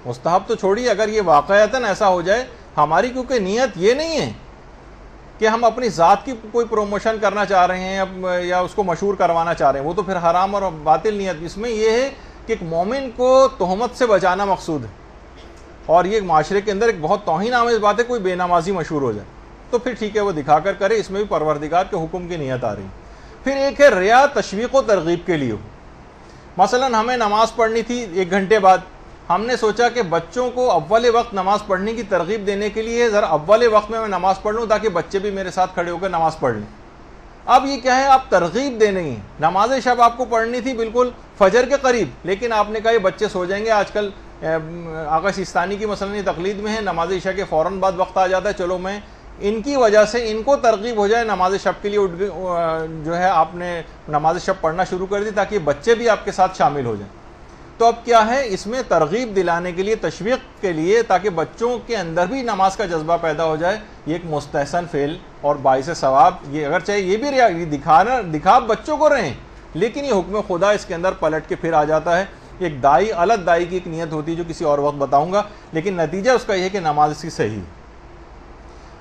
مستحب تو چھوڑیے، اگر یہ واقعتاً ایسا ہو جائے، ہماری کیونکہ نیت یہ نہیں ہے کہ ہم اپنی ذات کی کوئی پروموشن کرنا چاہ رہے ہیں یا اس کو مشہور کروانا چاہ رہے ہیں، وہ تو پھر حرام اور باطل نیت۔ اس میں یہ ہے کہ ایک مومن کو تہمت سے بچانا مقصود ہے، اور یہ معاشرے کے اندر ایک بہت توہین آمیز بات ہے کوئی بے نمازی مشہور ہو جائے، تو پھر ٹھیک ہے وہ دکھا کر کرے، اس میں بھی پروردگار کے حکم کی نیت آ رہی۔ پھر ایک ہے ریا تشویق و ترغیب کے لیے ہو، مثلا ہمیں نماز پڑھنی تھی 1 گھنٹے بعد، ہم نے سوچا کہ بچوں کو اول وقت نماز پڑھنے کی ترغیب دینے کے لیے ذرا اول وقت میں نماز پڑھ لوں تاکہ بچے بھی میرے ساتھ کھڑے ہو کر نماز پڑھ لیں۔ اب یہ کیا ہے، آپ ترغیب دے نہیں ہیں، نماز شب آپ کو پڑھنی تھی بالکل فجر کے قریب، لیکن آپ نے کہا یہ بچے سو جائیں گے، آج کل آقا سیستانی کی مثلا تقلید میں ہے نماز عشاء کے فوراً بعد وقت آ جاتا ہے، چلو میں ان کی وجہ سے ان کو ترغیب ہو جائے نماز شب کے لیے جو ہے آپ نے نماز شب پڑھنا شروع کر دی تاکہ بچے بھی آپ کے ساتھ شامل ہو جائیں۔ تو اب کیا ہے، اس میں ترغیب دلانے کے لیے، تشویق کے لیے، تاکہ بچوں کے اندر بھی نماز کا جذبہ پیدا ہو جائے، یہ ایک مستحسن فعل اور باعث ثواب، یہ اگر چاہے یہ بھی دکھا بچوں کو رہیں، لیکن یہ حکم خدا اس کے اندر پلٹ کے پھر آ جاتا ہے۔ ایک دائی الگ دائی کی ایک نیت ہوتی ہے جو کسی اور وقت بتاؤں گا، لیکن نتیجہ اس کا یہ ہے کہ نماز اس کی صحیح ہے۔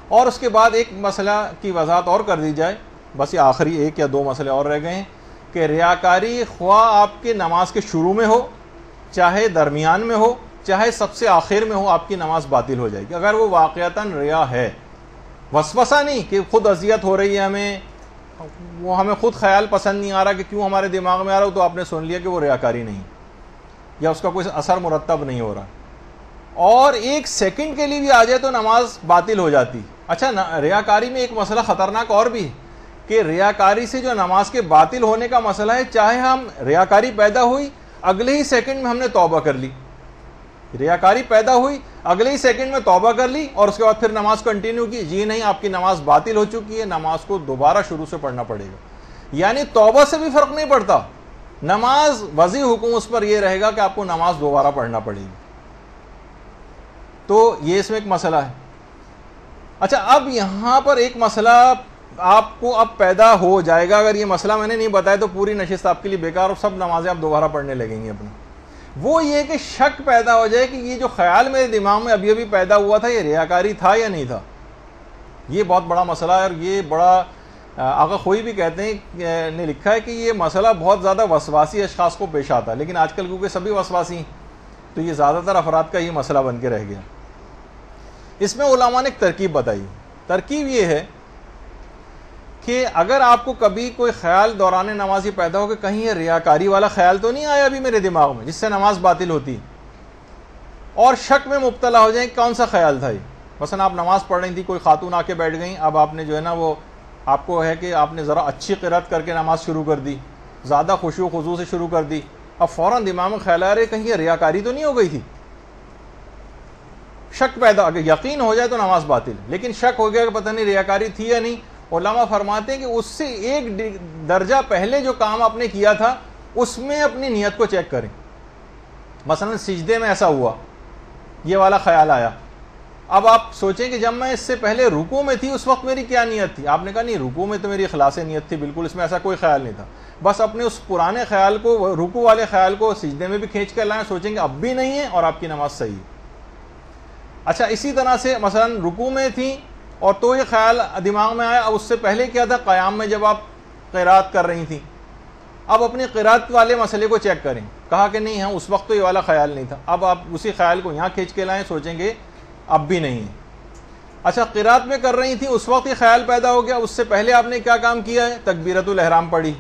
اور اس کے بعد ایک مسئلہ کی وضاحت اور کر دی جائے، بس یہ آخری 1 یا 2 مسئلے اور رہ گئے ہیں، کہ ریاکاری خواہ آپ کے نماز کے شروع میں ہو، چاہے درمیان میں ہو، چاہے سب سے آخر میں ہو، آپ کی نماز باطل ہو جائے گی اگر وہ واقعتاً ریا ہے، وسوسہ نہیں کہ خود اذیت ہو رہی ہے ہمیں خود خیال پسند نہیں آ رہا کہ کیوں ہمارے دماغ میں آ رہا ہو، تو آپ نے سن لیا کہ وہ ریاکاری نہیں یا اس کا کوئی اثر مرتب نہیں ہو رہا، اور 1 سیکنڈ کے لیے بھی آ جائے تو نماز باطل ہو جاتی۔ اچھا، ریاکاری میں ایک مسئلہ خطرناک اور بھی ہے کہ ریاکاری سے جو نماز کے باطل ہونے کا مسئلہ ہے، چاہے ہم ریاکاری پیدا ہوئی اگلے ہی سیکنڈ میں ہم نے توبہ کر لی، ریاکاری پیدا ہوئی اگلے ہی سیکنڈ میں توبہ کر لی اور اس کے بعد پھر نماز کنٹینیو کی، جی نہیں، آپ کی نماز باطل ہو چکی ہے، نماز کو دوبارہ شروع سے پڑھنا پڑے گا۔ یعنی توبہ سے بھی فرق نہیں پڑتا، نماز وضع حکم اس پر یہ رہے گا کہ آپ کو نماز دوبارہ پڑھنا پڑے گی۔ تو یہ اس میں ایک مسئلہ ہے۔ اچھا، اب یہاں پر ایک مسئلہ آپ کو اب پیدا ہو جائے گا، اگر یہ مسئلہ میں نے نہیں بتایا تو پوری نشست آپ کے لیے بیکار اور سب نمازیں آپ دوبارہ پڑھنے لگیں گے اپنی۔ وہ یہ کہ شک پیدا ہو جائے کہ یہ جو خیال میرے دماغ میں ابھی ابھی پیدا ہوا تھا یہ ریاکاری تھا یا نہیں تھا، یہ بہت بڑا مسئلہ ہے، اور یہ بڑا آقا خوئی بھی کہتے ہیں نے لکھا ہے کہ یہ مسئلہ بہت زیادہ وسواسی اشخاص کو پیش آتا ہے، لیکن آج کل کیونکہ سبھی وسواسی ہیں تو یہ زیادہ تر افراد کا یہ مسئلہ بن کے رہ گیا۔ اس میں علماء نے ایک ترکیب بتائی، ترکیب یہ ہے کہ اگر آپ کو کبھی کوئی خیال دوران نماز یہ پیدا ہو کہ کہیں یہ ریاکاری والا خیال تو نہیں آیا ابھی میرے دماغ میں جس سے نماز باطل ہوتی، اور شک میں مبتلا ہو جائیں کون سا خیال تھا یہ، مثلا آپ نماز پڑھ رہی تھی، کوئی خاتون آ کے بیٹھ گئیں، اب آپ نے جو ہے نا وہ آپ کو ہے کہ آپ نے ذرا اچھی قرات کر کے نماز شروع کر دی، زیادہ خشوع و خضوع سے شروع کر دی، اب فوراً دماغ میں خیال آ رہے کہیں یہ ریاکاری تو نہیں ہو گئی تھی، شک پیدا، اگر یقین ہو جائے تو نماز باطل، لیکن شک ہو گیا کہ پتہ نہیں ریاکاری تھی یا نہیں، علماء فرماتے ہیں کہ اس سے ایک درجہ پہلے جو کام آپ نے کیا تھا اس میں اپنی نیت کو چیک کریں۔ مثلا سجدے میں ایسا ہوا، یہ والا خیال آیا، اب آپ سوچیں کہ جب میں اس سے پہلے رکوع میں تھی اس وقت میری کیا نیت تھی، آپ نے کہا نہیں رکوع میں تو میری اخلاص نیت تھی، بالکل اس میں ایسا کوئی خیال نہیں تھا، بس اپنے اس پرانے خیال کو، رکوع والے خیال کو سجدے میں بھی کھینچ کر لائیں، سوچیں کہ اب بھی نہیں ہے اور آپ کی نماز صحیح ہے۔ اچھا اسی طرح سے مثلا رکوع میں تھیں اور تو یہ خیال دماغ میں آیا، اب اس سے پہلے کیا تھا، قیام میں جب آپ قرات کر رہی تھیں، اب اپنی قرات والے مسئلے کو چیک کریں، کہا کہ نہیں ہاں اس وقت تو یہ والا خیال نہیں تھا، اب آپ اسی خیال کو یہاں کھینچ کے لائیں، سوچیں گے اب بھی نہیں ہے۔ اچھا قرات میں کر رہی تھیں، اس وقت یہ خیال پیدا ہو گیا، اس سے پہلے آپ نے کیا کام کیا ہے، تکبیرۃ الاحرام پڑھی،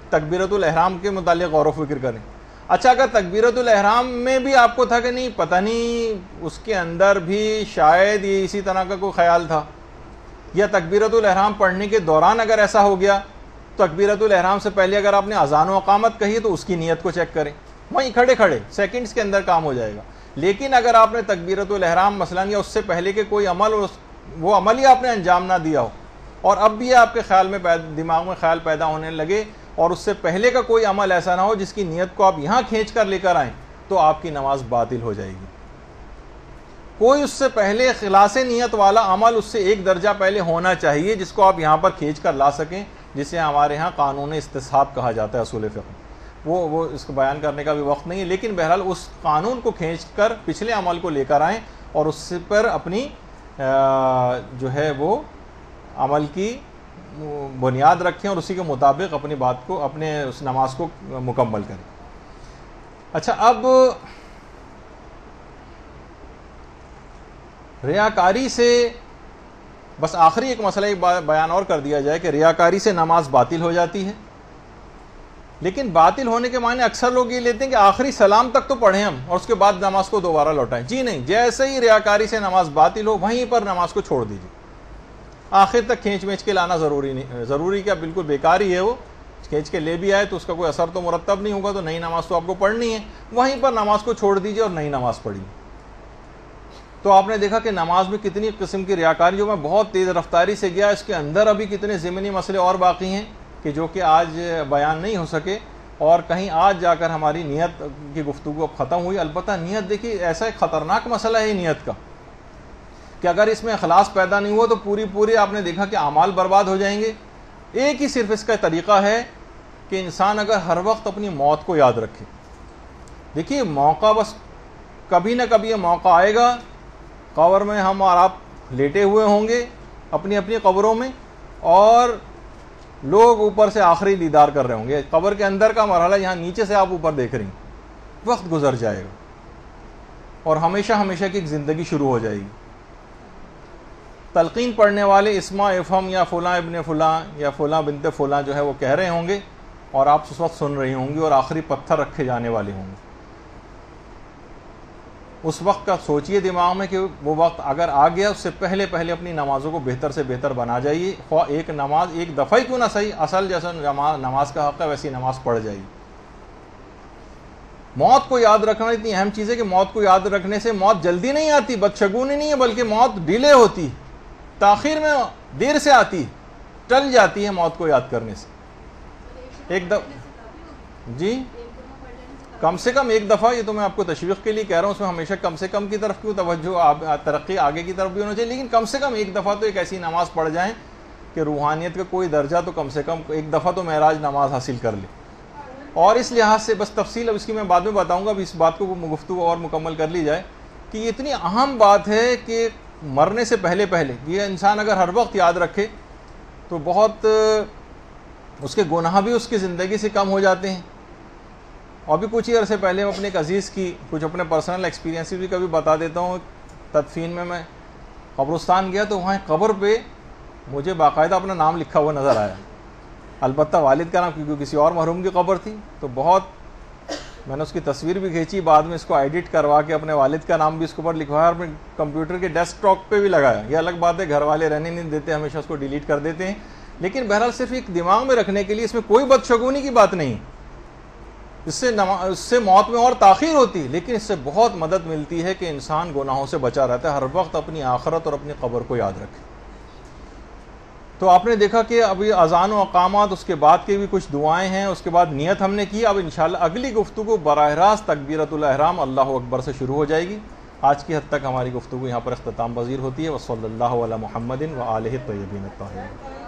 تکبیرۃ الاحرام کے متعلق غور و فکر کریں۔ اچھا اگر تکبیرۃ الاحرام میں بھی آپ کو تھا کہ نہیں پتہ نہیں اس کے اندر بھی شاید یہ اسی طرح کا کوئی خیال تھا، یا تکبیرۃ الاحرام پڑھنے کے دوران اگر ایسا ہو گیا، تکبیرۃ الاحرام سے پہلے اگر آپ نے اذان و اقامت کہی تو اس کی نیت کو چیک کریں، وہیں کھڑے کھڑے سیکنڈز کے اندر کام ہو جائے گا۔ لیکن اگر آپ نے تکبیرۃ الاحرام مثلا یا اس سے پہلے کے کوئی عمل، وہ عمل ہی آپ نے انجام نہ دیا ہو اور اب بھی آپ کے خیال میں دماغ میں خیال پیدا ہونے لگے اور اس سے پہلے کا کوئی عمل ایسا نہ ہو جس کی نیت کو آپ یہاں کھینچ کر لے کر آئیں، تو آپ کی نماز باطل ہو جائے گی۔ کوئی اس سے پہلے خلاص نیت والا عمل اس سے ایک درجہ پہلے ہونا چاہیے جس کو آپ یہاں پر کھینچ کر لا سکیں، جسے ہمارے ہاں قانون استصحاب کہا جاتا ہے اصول فقہ۔ وہ اس کو بیان کرنے کا بھی وقت نہیں ہے، لیکن بہرحال اس قانون کو کھینچ کر پچھلے عمل کو لے کر آئیں اور اس پر اپنی جو ہے وہ عمل کی بنیاد رکھیں اور اسی کے مطابق اپنی بات کو، اپنے اس نماز کو مکمل کریں۔ اچھا اب ریاکاری سے بس آخری ایک مسئلہ ایک بیان اور کر دیا جائے کہ ریاکاری سے نماز باطل ہو جاتی ہے، لیکن باطل ہونے کے معنی اکثر لوگ یہ لیتے ہیں کہ آخری سلام تک تو پڑھیں ہم اور اس کے بعد نماز کو دوبارہ لوٹائیں۔ جی نہیں، جیسے ہی ریاکاری سے نماز باطل ہو وہیں پر نماز کو چھوڑ دیجیے، آخر تک کھینچ وینچ کے لانا ضروری نہیں، ضروری کیا بالکل بیکار ہی ہے، وہ کھینچ کے لے بھی آئے تو اس کا کوئی اثر تو مرتب نہیں ہوگا، تو نئی نماز تو آپ کو پڑھنی ہے، وہیں پر نماز کو چھوڑ دیجیے اور نئی نماز پڑھیے۔ تو آپ نے دیکھا کہ نماز میں کتنی قسم کی ریاکاری، جو میں بہت تیز رفتاری سے گیا، اس کے اندر ابھی کتنے ضمنی مسئلے اور باقی ہیں کہ جو کہ آج بیان نہیں ہو سکے، اور کہیں آج جا کر ہماری نیت کی گفتگو اب ختم ہوئی۔ البتہ نیت دیکھیے ایسا ایک خطرناک مسئلہ ہے نیت کا کہ اگر اس میں اخلاص پیدا نہیں ہوا تو پوری آپ نے دیکھا کہ اعمال برباد ہو جائیں گے۔ ایک ہی صرف اس کا طریقہ ہے کہ انسان اگر ہر وقت اپنی موت کو یاد رکھے۔ دیکھیے موقع بس کبھی نہ کبھی یہ موقع آئے گا، قبر میں ہم اور آپ لیٹے ہوئے ہوں گے اپنی اپنی قبروں میں، اور لوگ اوپر سے آخری دیدار کر رہے ہوں گے، قبر کے اندر کا مرحلہ یہاں نیچے سے آپ اوپر دیکھ رہی ہیں، وقت گزر جائے گا اور ہمیشہ ہمیشہ کی ایک زندگی شروع ہو جائے گی۔ تلقین پڑھنے والے اسما افہم یا فلاں ابن فلاں یا فلاں بنت فلاں جو ہے وہ کہہ رہے ہوں گے اور آپ اس وقت سن رہی ہوں گی، اور آخری پتھر رکھے جانے والے ہوں گے۔ اس وقت کا سوچئے دماغ میں کہ وہ وقت اگر آ گیا، اس سے پہلے اپنی نمازوں کو بہتر سے بہتر بنا جائیے، خواہ ایک نماز ایک دفعہ ہی کیوں نہ صحیح، اصل جیسا نماز کا حق ہے ویسی نماز پڑھ جائیے۔ موت کو یاد رکھنا اتنی اہم چیز ہے کہ موت کو یاد رکھنے سے موت جلدی نہیں آتی، بدشگونی نہیں ہے، بلکہ موت ڈیلے ہوتی، تاخیر میں دیر سے آتی، ٹل جاتی ہے موت کو یاد کرنے سے۔ ایک دفعہ جی کم سے کم ایک دفعہ، یہ تو میں آپ کو تشویق کے لیے کہہ رہا ہوں، اس میں ہمیشہ کم سے کم کی طرف کیوں توجہ، ترقی آگے کی طرف بھی ہونا چاہیے، لیکن کم سے کم ایک دفعہ تو ایک ایسی نماز پڑھ جائیں کہ روحانیت کا کوئی درجہ تو کم سے کم ایک دفعہ تو معراج نماز حاصل کر لے۔ اور اس لحاظ سے بس تفصیل اب اس کی میں بعد میں بتاؤں گا، اب اس بات کو گفتگو اور مکمل کر لی جائے کہ یہ اتنی اہم بات ہے کہ مرنے سے پہلے پہلے یہ انسان اگر ہر وقت یاد رکھے تو بہت اس کے گناہ بھی اس کی زندگی سے کم ہو جاتے ہیں. اور بھی کچھ ہی عرصے پہلے اپنے ایک عزیز کی کچھ اپنے پرسنل ایکسپیرینس بھی کبھی بتا دیتا ہوں. تدفین میں قبرستان گیا تو وہاں قبر پہ مجھے باقاعدہ اپنا نام لکھا ہوا نظر آیا, البتہ والد کا نام کیونکہ کسی اور محروم کی قبر تھی تو بہت میں نے اس کی تصویر بھی کھینچی, بعد میں اس کو ایڈٹ کروا کے اپنے والد کا نام بھی اس کے اوپر لکھوایا اور اپنے کمپیوٹر کے ڈیسک ٹاپ پہ بھی لگایا. یہ الگ بات ہے گھر والے رہنے نہیں دیتے, ہمیشہ اس کو ڈیلیٹ کر دیتے ہیں, لیکن بہرحال صرف ایک دماغ میں رکھنے کے لیے, اس میں کوئی بدشگونی کی بات نہیں, اس سے موت میں اور تاخیر ہوتی, لیکن اس سے بہت مدد ملتی ہے کہ انسان گناہوں سے بچا رہتا ہے, ہر وقت اپنی آخرت اور اپنی قبر کو یاد رکھے. تو آپ نے دیکھا کہ ابھی اذان و اقامات, اس کے بعد کی بھی کچھ دعائیں ہیں, اس کے بعد نیت ہم نے کی. اب انشاءاللہ اگلی گفتگو براہ راست تکبیرۃ الاحرام اللہ اکبر سے شروع ہو جائے گی. آج کی حد تک ہماری گفتگو یہاں پر اختتام پذیر ہوتی ہے. وصلی اللہ علی محمد و آلہ الطیبین الطاہرین.